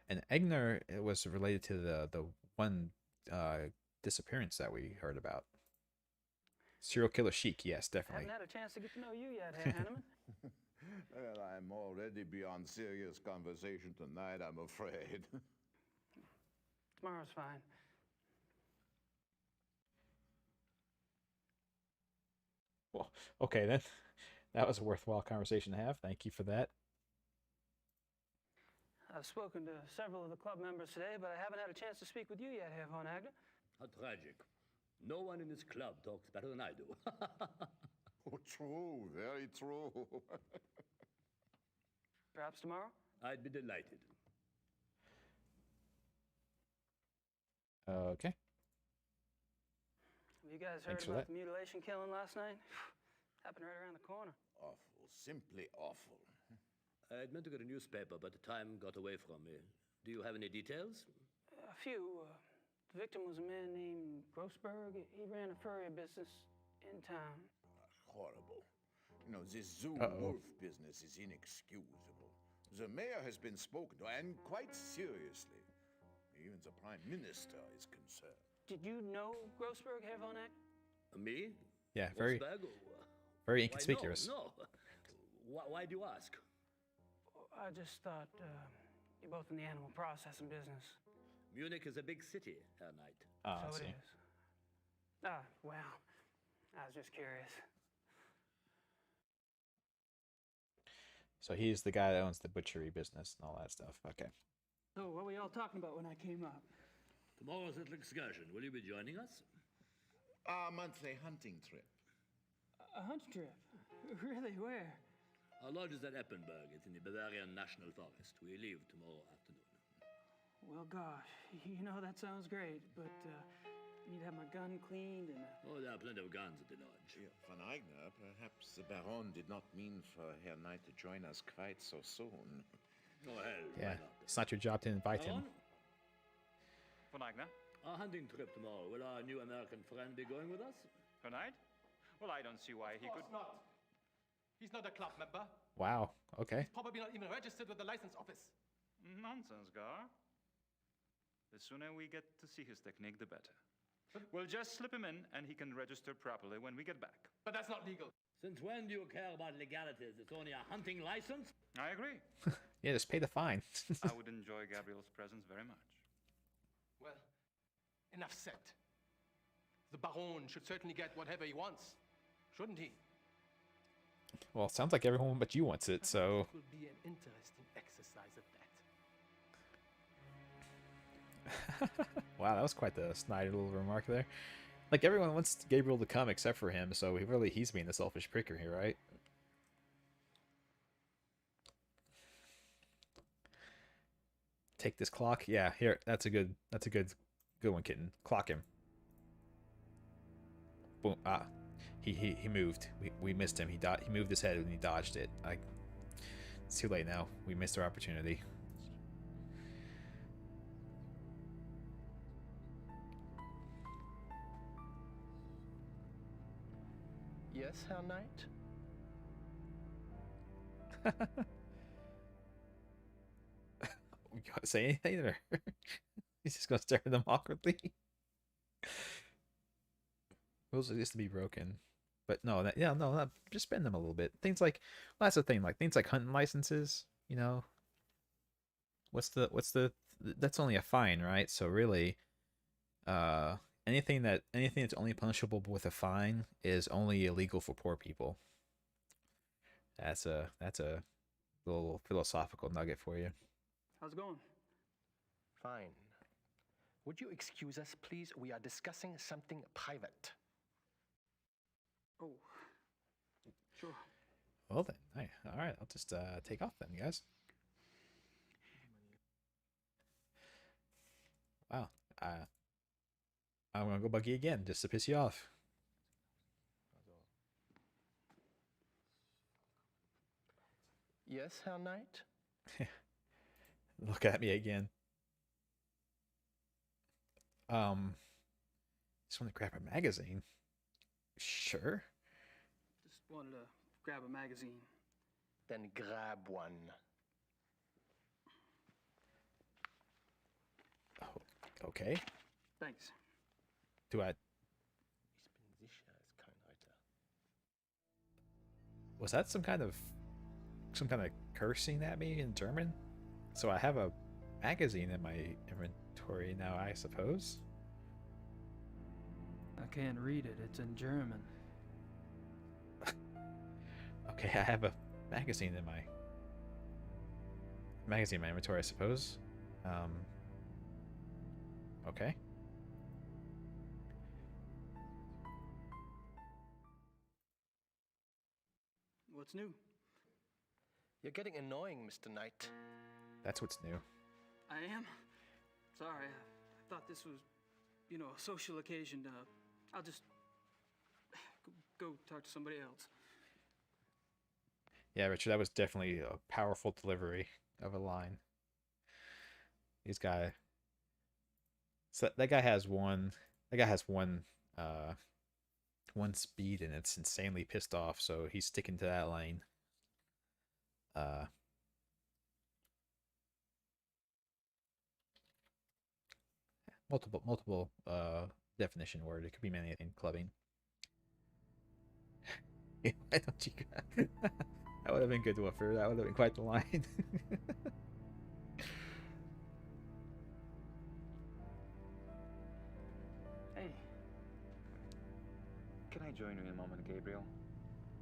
And Egner was related to the one disappearance that we heard about. Serial killer Sheik, yes, definitely. Haven't had a chance to get to know you yet, Herr Henneman. Well, I'm already beyond serious conversation tonight, I'm afraid. Tomorrow's fine. Well, okay then. That was a worthwhile conversation to have. Thank you for that. I've spoken to several of the club members today, but I haven't had a chance to speak with you yet, Herr Von Agner. How tragic. No one in this club talks better than I do. Oh, true, very true. Perhaps tomorrow? I'd be delighted. Okay. Have you guys heard about the mutilation killing last night? Happened right around the corner. Awful, simply awful. I'd meant to get a newspaper, but the time got away from me. Do you have any details? A few. The victim was a man named Grossberg. He ran a furrier business in town. Horrible. You know, this zoo wolf business is inexcusable. The mayor has been spoken to, and quite seriously. Even the prime minister is concerned. Did you know Grossberg, Herr Von Eck? Me? Yeah, very inconspicuous. No. Why do you ask? I just thought you're both in the animal processing business. Munich is a big city, Herr Knight. So it is. Well, I was just curious. So he's the guy that owns the butchery business and all that stuff. Okay. So what were y'all talking about when I came up? Tomorrow's little excursion. Will you be joining us? Our monthly hunting trip. A hunt trip? Really? Where? Our lodge is at Eppenberg. It's in the Bavarian National Forest. We leave tomorrow afternoon. Well, gosh, you know, that sounds great, but I need to have my gun cleaned and... Oh, there are plenty of guns at the lodge. Von Eigner, perhaps the Baron did not mean for Herr Knight to join us quite so soon. Oh, hell, Yeah, why not? it's not your job to invite him. Von Eigner? Our hunting trip tomorrow. Will our new American friend be going with us? Tonight? Well, I don't see why he could... Of course not. He's not a club member. Wow. Okay. He's probably not even registered with the license office. Nonsense, Gar. The sooner we get to see his technique, the better. We'll just slip him in, and he can register properly when we get back. But that's not legal. Since when do you care about legalities? It's only a hunting license. I agree. Yeah, just pay the fine. I would enjoy Gabriel's presence very much. Well, enough said. The Baron should certainly get whatever he wants, shouldn't he? Well, it sounds like everyone but you wants it, so... It will be an interesting exercise at that. Wow, that was quite the snide little remark there. Like, everyone wants Gabriel to come except for him, so he's being the selfish pricker here, right? Take this clock. Yeah, here, that's a good one, kitten. Clock him. Boom. Ah. He moved. We missed him. He moved his head and he dodged it. It's too late now. We missed our opportunity. Yes, Herr Knight? You gotta say anything or he's just gonna stare at them awkwardly. Rules used to be broken. But no, just spend them a little bit. Things like, well, that's the thing, like things like hunting licenses, you know. That's only a fine, right? So really, anything that's only punishable with a fine is only illegal for poor people. That's a little philosophical nugget for you. How's it going? Fine. Would you excuse us, please? We are discussing something private. Oh, sure. Well then, all right. I'll just take off then, guys. Wow. I'm gonna go buggy again just to piss you off. Yes, Herr Knight? Look at me again. Just want to grab a magazine. Sure. Just wanted to grab a magazine. Then grab one. Oh, okay. Thanks. Do I? Ich bin sicher, es ist kein Reiter. Was that some kind of cursing at me in German? So I have a magazine in my inventory now, I suppose. I can't read it. It's in German. Okay, I have a magazine in my inventory, I suppose. Okay. What's new? You're getting annoying, Mr. Knight. That's what's new. I am? Sorry, I thought this was, a social occasion. I'll just go talk to somebody else. Yeah, Richard, that was definitely a powerful delivery of a line. That guy has one speed and it's insanely pissed off, so he's sticking to that lane. Multiple definition word. It could be anything. Clubbing. Why don't you? That would have been good, Woofer. That would have been quite the line. Hey. Can I join you in a moment, Gabriel?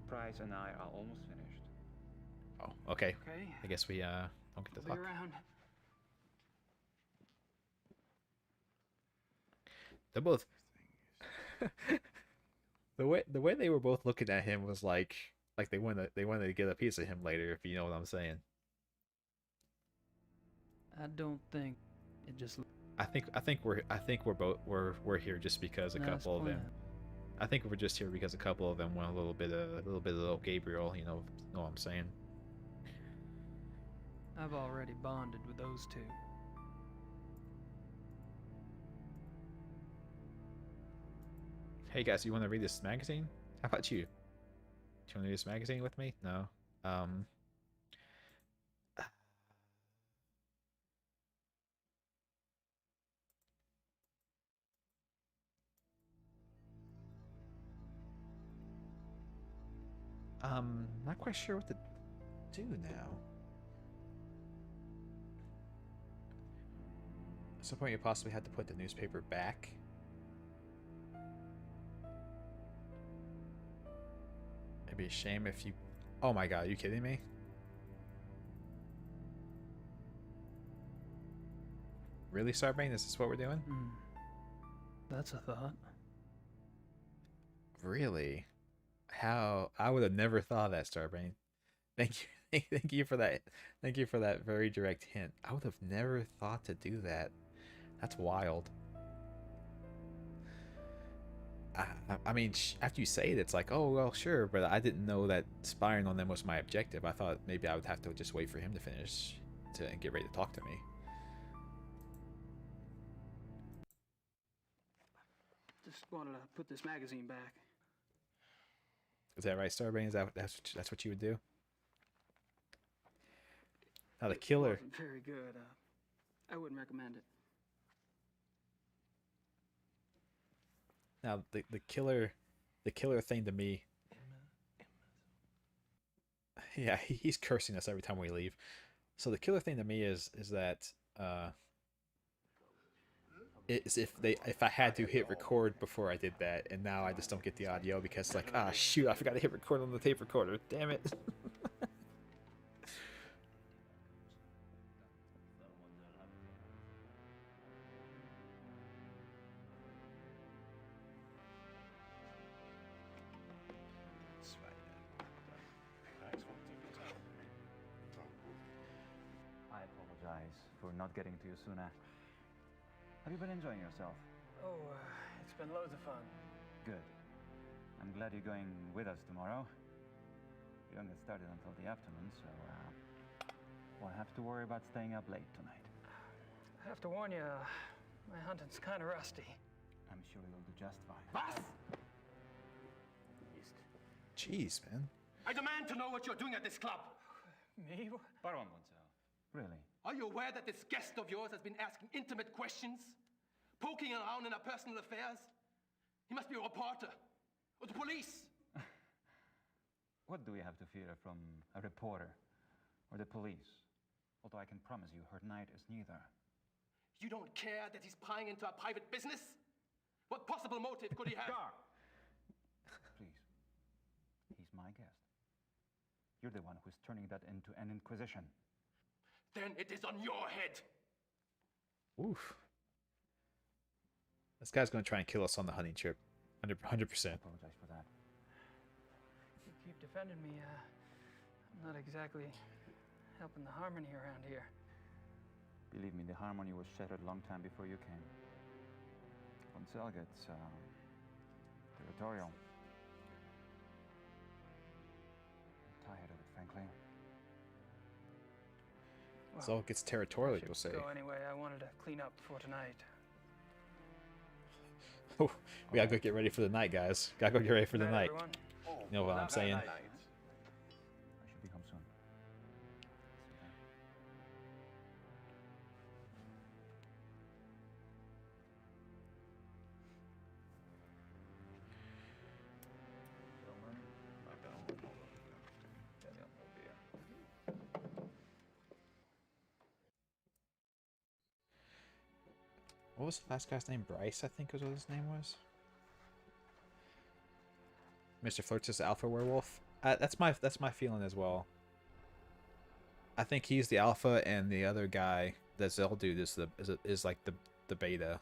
Price and I are almost finished. Oh, okay. Okay. I guess we don't get to I'll talk. be around. They're both the way they were both looking at him was like they wanted to get a piece of him later, if you know what I'm saying. I don't think it just. I think we're here just because a Nice couple of them. plan. I think we're just here because a couple of them want a little bit of little Gabriel. You know what I'm saying? I've already bonded with those two. Hey guys, you want to read this magazine? How about you? Do you want to read this magazine with me? No. Not quite sure what to do now. At some point, you possibly had to put the newspaper back. It'd be a shame if you. Oh my god, are you kidding me? Really, Starbane? Is this what we're doing? That's a thought. Really? How? I would have never thought of that, Starbane. Thank you. Thank you for that. Thank you for that very direct hint. I would have never thought to do that. That's wild. I mean, after you say it, it's like, oh, well, sure, but I didn't know that spying on them was my objective. I thought maybe I would have to just wait for him to finish and get ready to talk to me. Just wanted to put this magazine back. Is that right, Starbane? That's what you would do? Now the killer. It wasn't very good. I wouldn't recommend it. Now the killer thing to me. Yeah, he's cursing us every time we leave. So the killer thing to me is that is if I had to hit record before I did that, and now I just don't get the audio because like, ah, shoot, I forgot to hit record on the tape recorder. Damn it. I apologize for not getting to you sooner. Have you been enjoying yourself? Oh, it's been loads of fun. Good. I'm glad you're going with us tomorrow. We don't get started until the afternoon, so won't have to worry about staying up late tonight. I have to warn you, my hunting's kind of rusty. I'm sure you'll do just fine. Was? Jeez, man. I demand to know what you're doing at this club. Me? Baron Bonzel. Really? Are you aware that this guest of yours has been asking intimate questions? Poking around in our personal affairs? He must be a reporter. Or the police. What do we have to fear from a reporter or the police? Although I can promise you her night is neither. You don't care that he's prying into our private business? What possible motive could he have? Please. He's my guest. You're the one who's turning that into an inquisition. Then it is on your head. Oof. This guy's gonna try and kill us on the hunting trip. 100%. Apologize for that. You keep defending me. I'm not exactly helping the harmony around here. Believe me, the harmony was shattered a long time before you came. Bonzel gets territorial. I'm tired of it, frankly. So it gets territorial, you'll say. So anyway, I wanted to clean up for tonight. Oh, we gotta go get ready for the night, guys. Gotta go get ready for the night. Everyone. You know what I'm saying? I should be home soon. What was the last guy's name? Bryce, I think was what his name was. Mr. Flirt's is alpha werewolf. That's my feeling as well. I think he's the alpha, and the other guy, that Zell dude, is like the beta.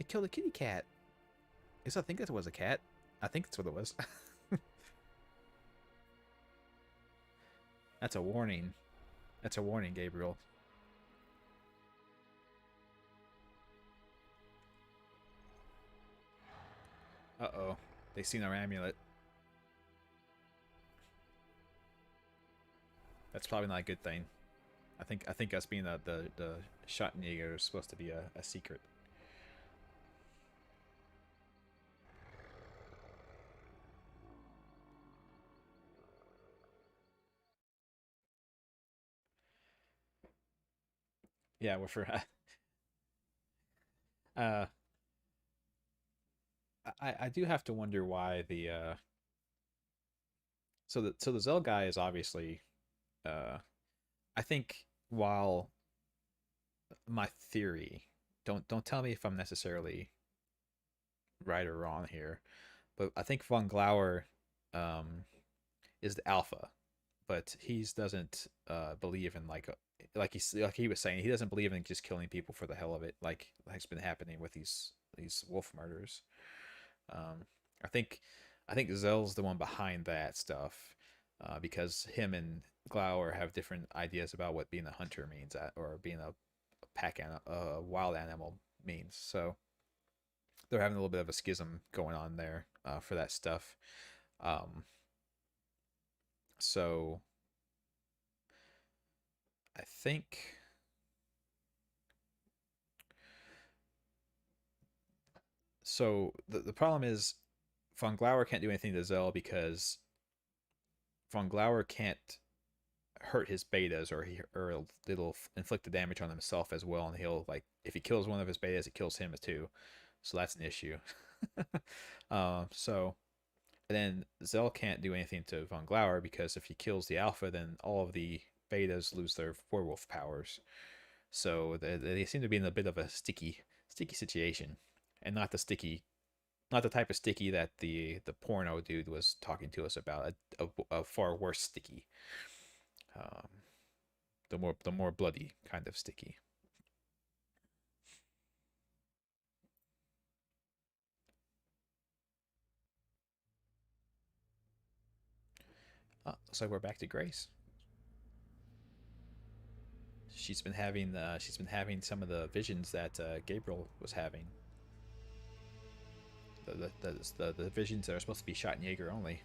It killed a kitty cat. Yes, I think that was a cat. I think that's what it was. That's a warning. That's a warning, Gabriel. Uh-oh. They seen our amulet. That's probably not a good thing. I think us being the Schottenjäger is supposed to be a secret. Yeah, we're for I do have to wonder why the so the Zell guy is obviously I think while my theory, don't tell me if I'm necessarily right or wrong here, but I think von Glauer is the alpha, but he doesn't believe in like he was saying, he doesn't believe in just killing people for the hell of it, like has been happening with these wolf murders. I think Zell's the one behind that stuff, because him and Glauer have different ideas about what being a hunter means, or being a wild animal means. So they're having a little bit of a schism going on there for that stuff. So I think so. The problem is von Glauer can't do anything to Zell because von Glauer can't hurt his betas, or it'll inflict the damage on himself as well, and he'll, like, if he kills one of his betas, it kills him too. So that's an issue. So and then Zell can't do anything to von Glauer because if he kills the alpha, then all of the betas lose their werewolf powers. So they seem to be in a bit of a sticky situation, and not the type of sticky that the porno dude was talking to us about. A far worse sticky. The more bloody kind of sticky. Looks like we're back to Grace. She's been having some of the visions that Gabriel was having. The visions that are supposed to be Schottenjäger only.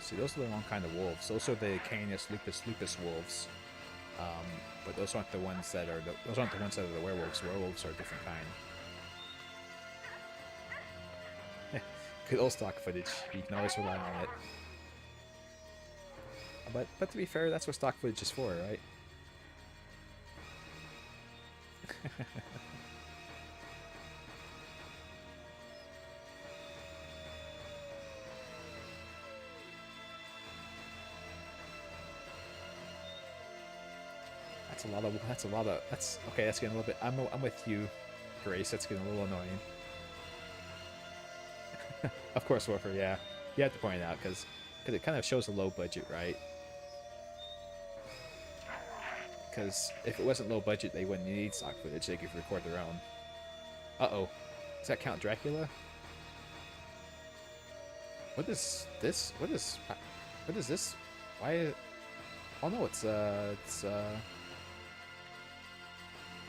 See, those are the wrong kind of wolves. Those are the Canis lupus wolves. But those aren't the ones that are the werewolves. Werewolves are a different kind. Good old stock footage. You can always rely on it. But to be fair, that's what stock footage is for, right? That's okay. That's getting a little bit. I'm with you, Grace. That's getting a little annoying. Of course, Warfer. Yeah, you have to point it out because it kind of shows a low budget, right? Because if it wasn't low budget, they wouldn't need stock footage. They could record their own. Uh-oh. Does that count Dracula? What is this? What is this? Why? Oh no, it's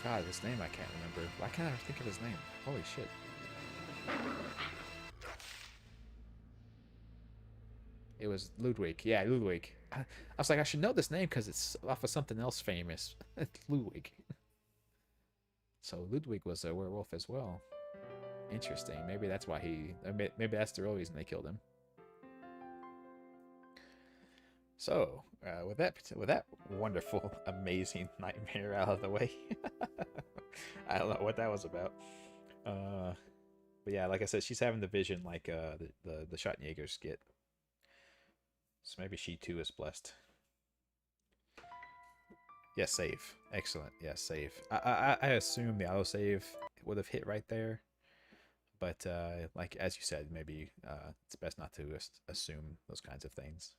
God, his name I can't remember. Why can't I think of his name? Holy shit. It was Ludwig. Yeah, Ludwig. I was like, I should know this name because it's off of something else famous. Ludwig. So Ludwig was a werewolf as well. Interesting. Maybe that's why maybe that's the real reason they killed him. So, with that wonderful, amazing nightmare out of the way, I don't know what that was about. But yeah, like I said, she's having the vision like the Schottenjägers get. So maybe she too is blessed. Yes, save. Excellent. Yes, save. I assume the autosave would have hit right there. But like as you said, maybe it's best not to assume those kinds of things.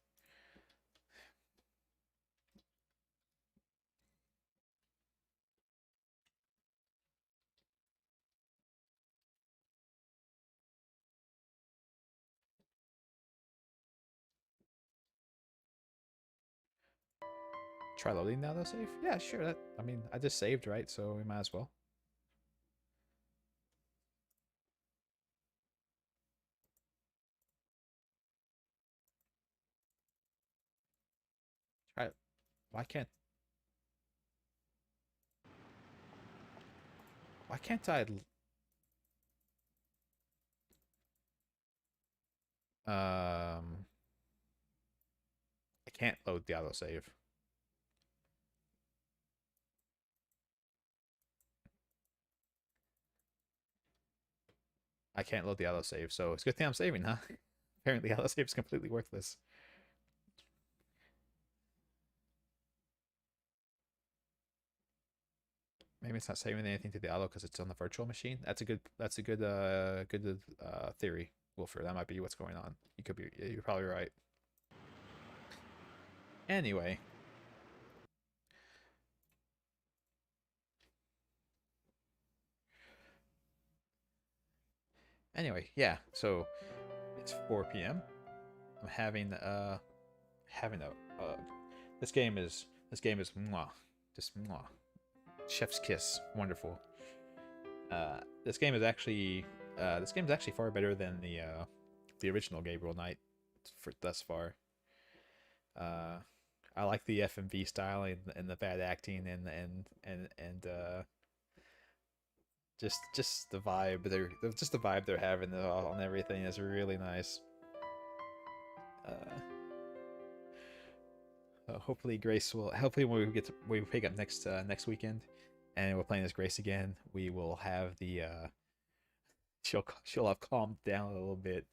Try loading the autosave? Yeah, sure. That, I mean, I just saved, right? So we might as well. Try it. Why can't I I can't load the autosave. I can't load the autosave, so it's a good thing I'm saving, huh? Apparently the autosave is completely worthless. Maybe it's not saving anything to the auto because it's on the virtual machine. That's a good theory, Wilford. That might be what's going on. You're probably right. Anyway. Anyway, yeah. So it's 4 p.m. I'm having this game is mwah, just mwah, chef's kiss, wonderful. This game is actually far better than the original Gabriel Knight for thus far. I like the FMV style and the bad acting and just the vibe they're having on everything is really nice. Hopefully when we pick up next weekend and we're playing as Grace again, we will have the she'll have calmed down a little bit,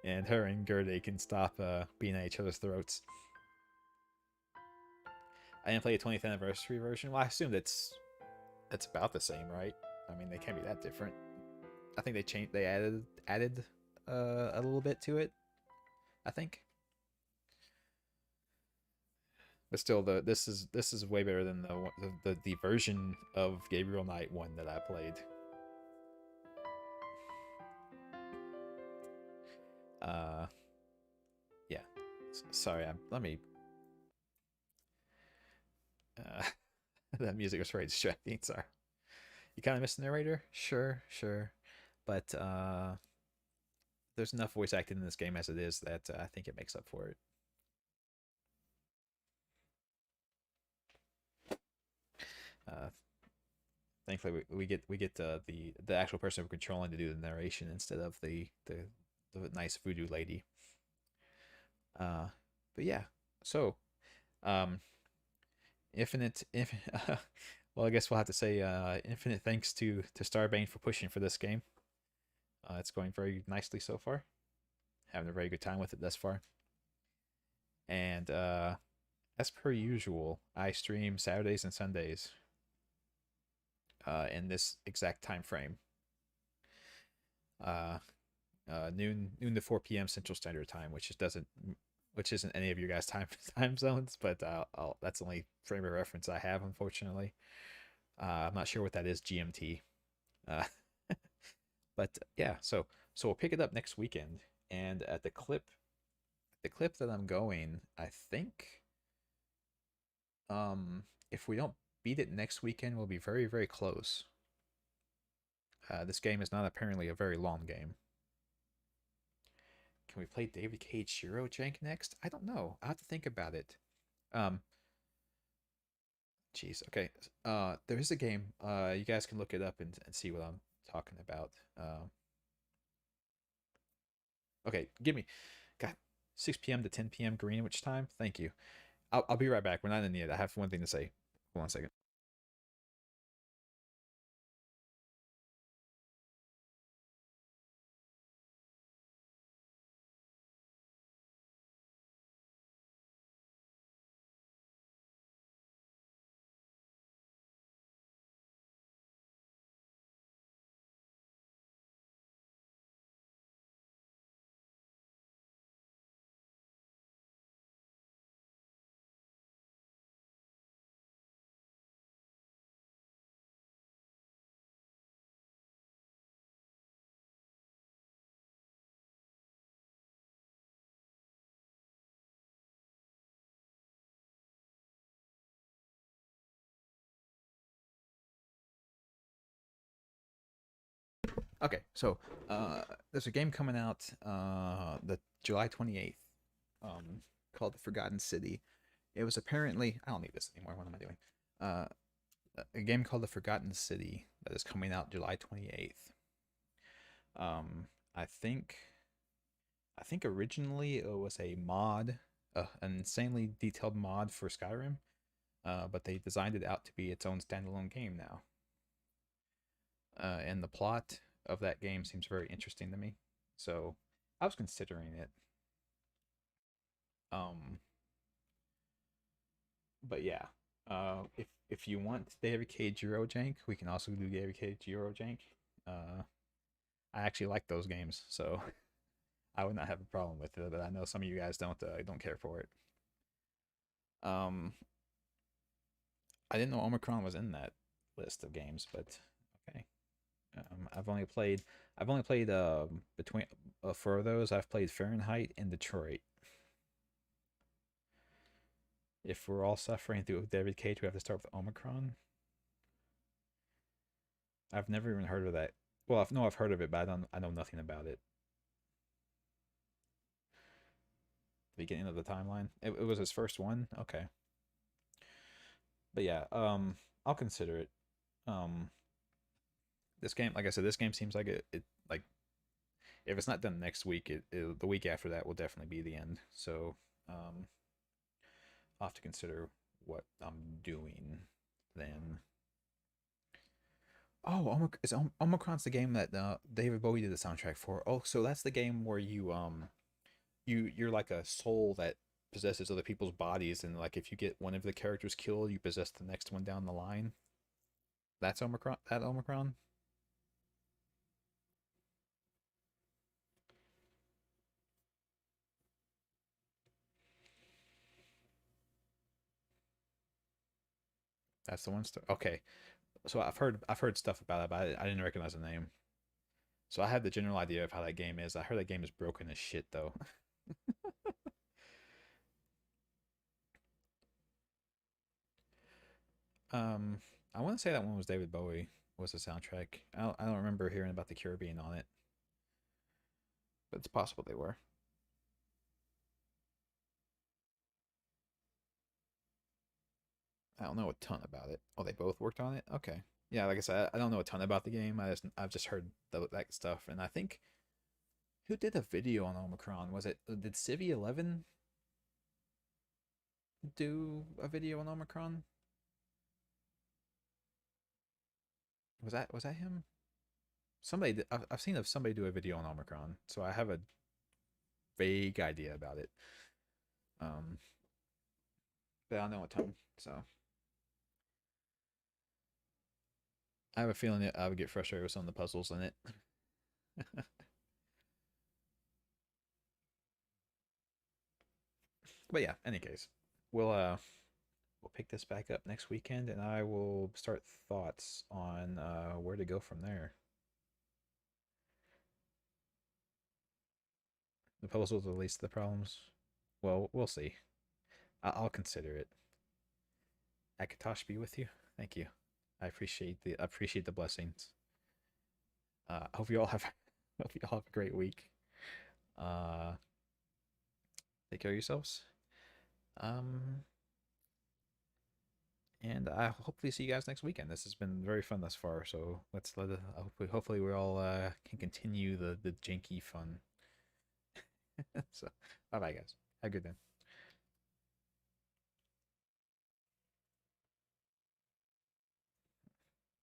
and her and Gerde can stop being at each other's throats. I didn't play a 20th anniversary version. Well, I assume that's about the same, right? I mean, they can't be that different. I think they added a little bit to it, I think. But still, this is way better than the version of Gabriel Knight 1 that I played. Yeah. Sorry, let me. That music was very distracting. Sorry. You kind of miss the narrator? Sure. But there's enough voice acting in this game as it is that I think it makes up for it. Thankfully, we get the actual person we're controlling to do the narration instead of the nice voodoo lady. But yeah, so infinite. Well, I guess we'll have to say infinite thanks to Starbane for pushing for this game. It's going very nicely so far. Having a very good time with it thus far. And as per usual, I stream Saturdays and Sundays in this exact time frame. Noon to 4 p.m. Central Standard Time, which isn't any of your guys' time zones, but that's the only frame of reference I have, unfortunately. I'm not sure what that is, GMT. But yeah, so we'll pick it up next weekend, and at the clip that I'm going, I think if we don't beat it next weekend, we'll be very, very close. This game is not apparently a very long game. Can we play David Cage Shiro Jank next? I don't know. I have to think about it. Jeez. Okay. There is a game. You guys can look it up and see what I'm talking about. Okay. Give me, God, 6 p.m. to 10 p.m. Greenwich time. Thank you. I'll be right back. We're not in yet. I have one thing to say. Hold on a second. Okay, so there's a game coming out the July 28th, called The Forgotten City. It was apparently, I don't need this anymore. What am I doing? A game called The Forgotten City that is coming out July 28th. I think originally it was a mod, an insanely detailed mod for Skyrim, but they designed it out to be its own standalone game now. And the plot of that game seems very interesting to me, so I was considering it. But yeah, if you want David Cage Eurojank, we can also do David Cage Eurojank. I actually like those games, so I would not have a problem with it. But I know some of you guys don't care for it. I didn't know Omicron was in that list of games, but okay. I've only played between for those I've played Fahrenheit and Detroit. If we're all suffering through David Cage, we have to start with Omicron. I've never even heard of that. Well, I've heard of it, but I know nothing about it. The beginning of the timeline. It was his first one. Okay. But yeah, I'll consider it. This game, like I said, this game seems like it like if it's not done next week, the week after that will definitely be the end. So, I'll have to consider what I'm doing then. Oh, Omicron's the game that David Bowie did the soundtrack for. Oh, so that's the game where you're like a soul that possesses other people's bodies, and like if you get one of the characters killed, you possess the next one down the line. That's Omicron. That Omicron. That's the one. Okay, so I've heard stuff about it, but I didn't recognize the name. So I have the general idea of how that game is. I heard that game is broken as shit though. I want to say that one was David Bowie was the soundtrack. I don't remember hearing about the Cure being on it, but it's possible they were. I don't know a ton about it. Oh, they both worked on it. Okay, yeah. Like I said, I don't know a ton about the game. I've just heard that stuff, and I think who did a video on Omicron? Was it did Civi 11 do a video on Omicron? Was that him? I've seen of somebody do a video on Omicron, so I have a vague idea about it. But I don't know a ton, so I have a feeling that I would get frustrated with some of the puzzles in it. But yeah, any case, we'll pick this back up next weekend, and I will start thoughts on where to go from there. The puzzles are the least of the problems. Well, we'll see. I'll consider it. Akatosh be with you. Thank you. I appreciate the blessings. Hope you all have a great week. Take care of yourselves. And I hopefully see you guys next weekend. This has been very fun thus far. So hopefully we all can continue the janky fun. So bye bye guys. Have a good day.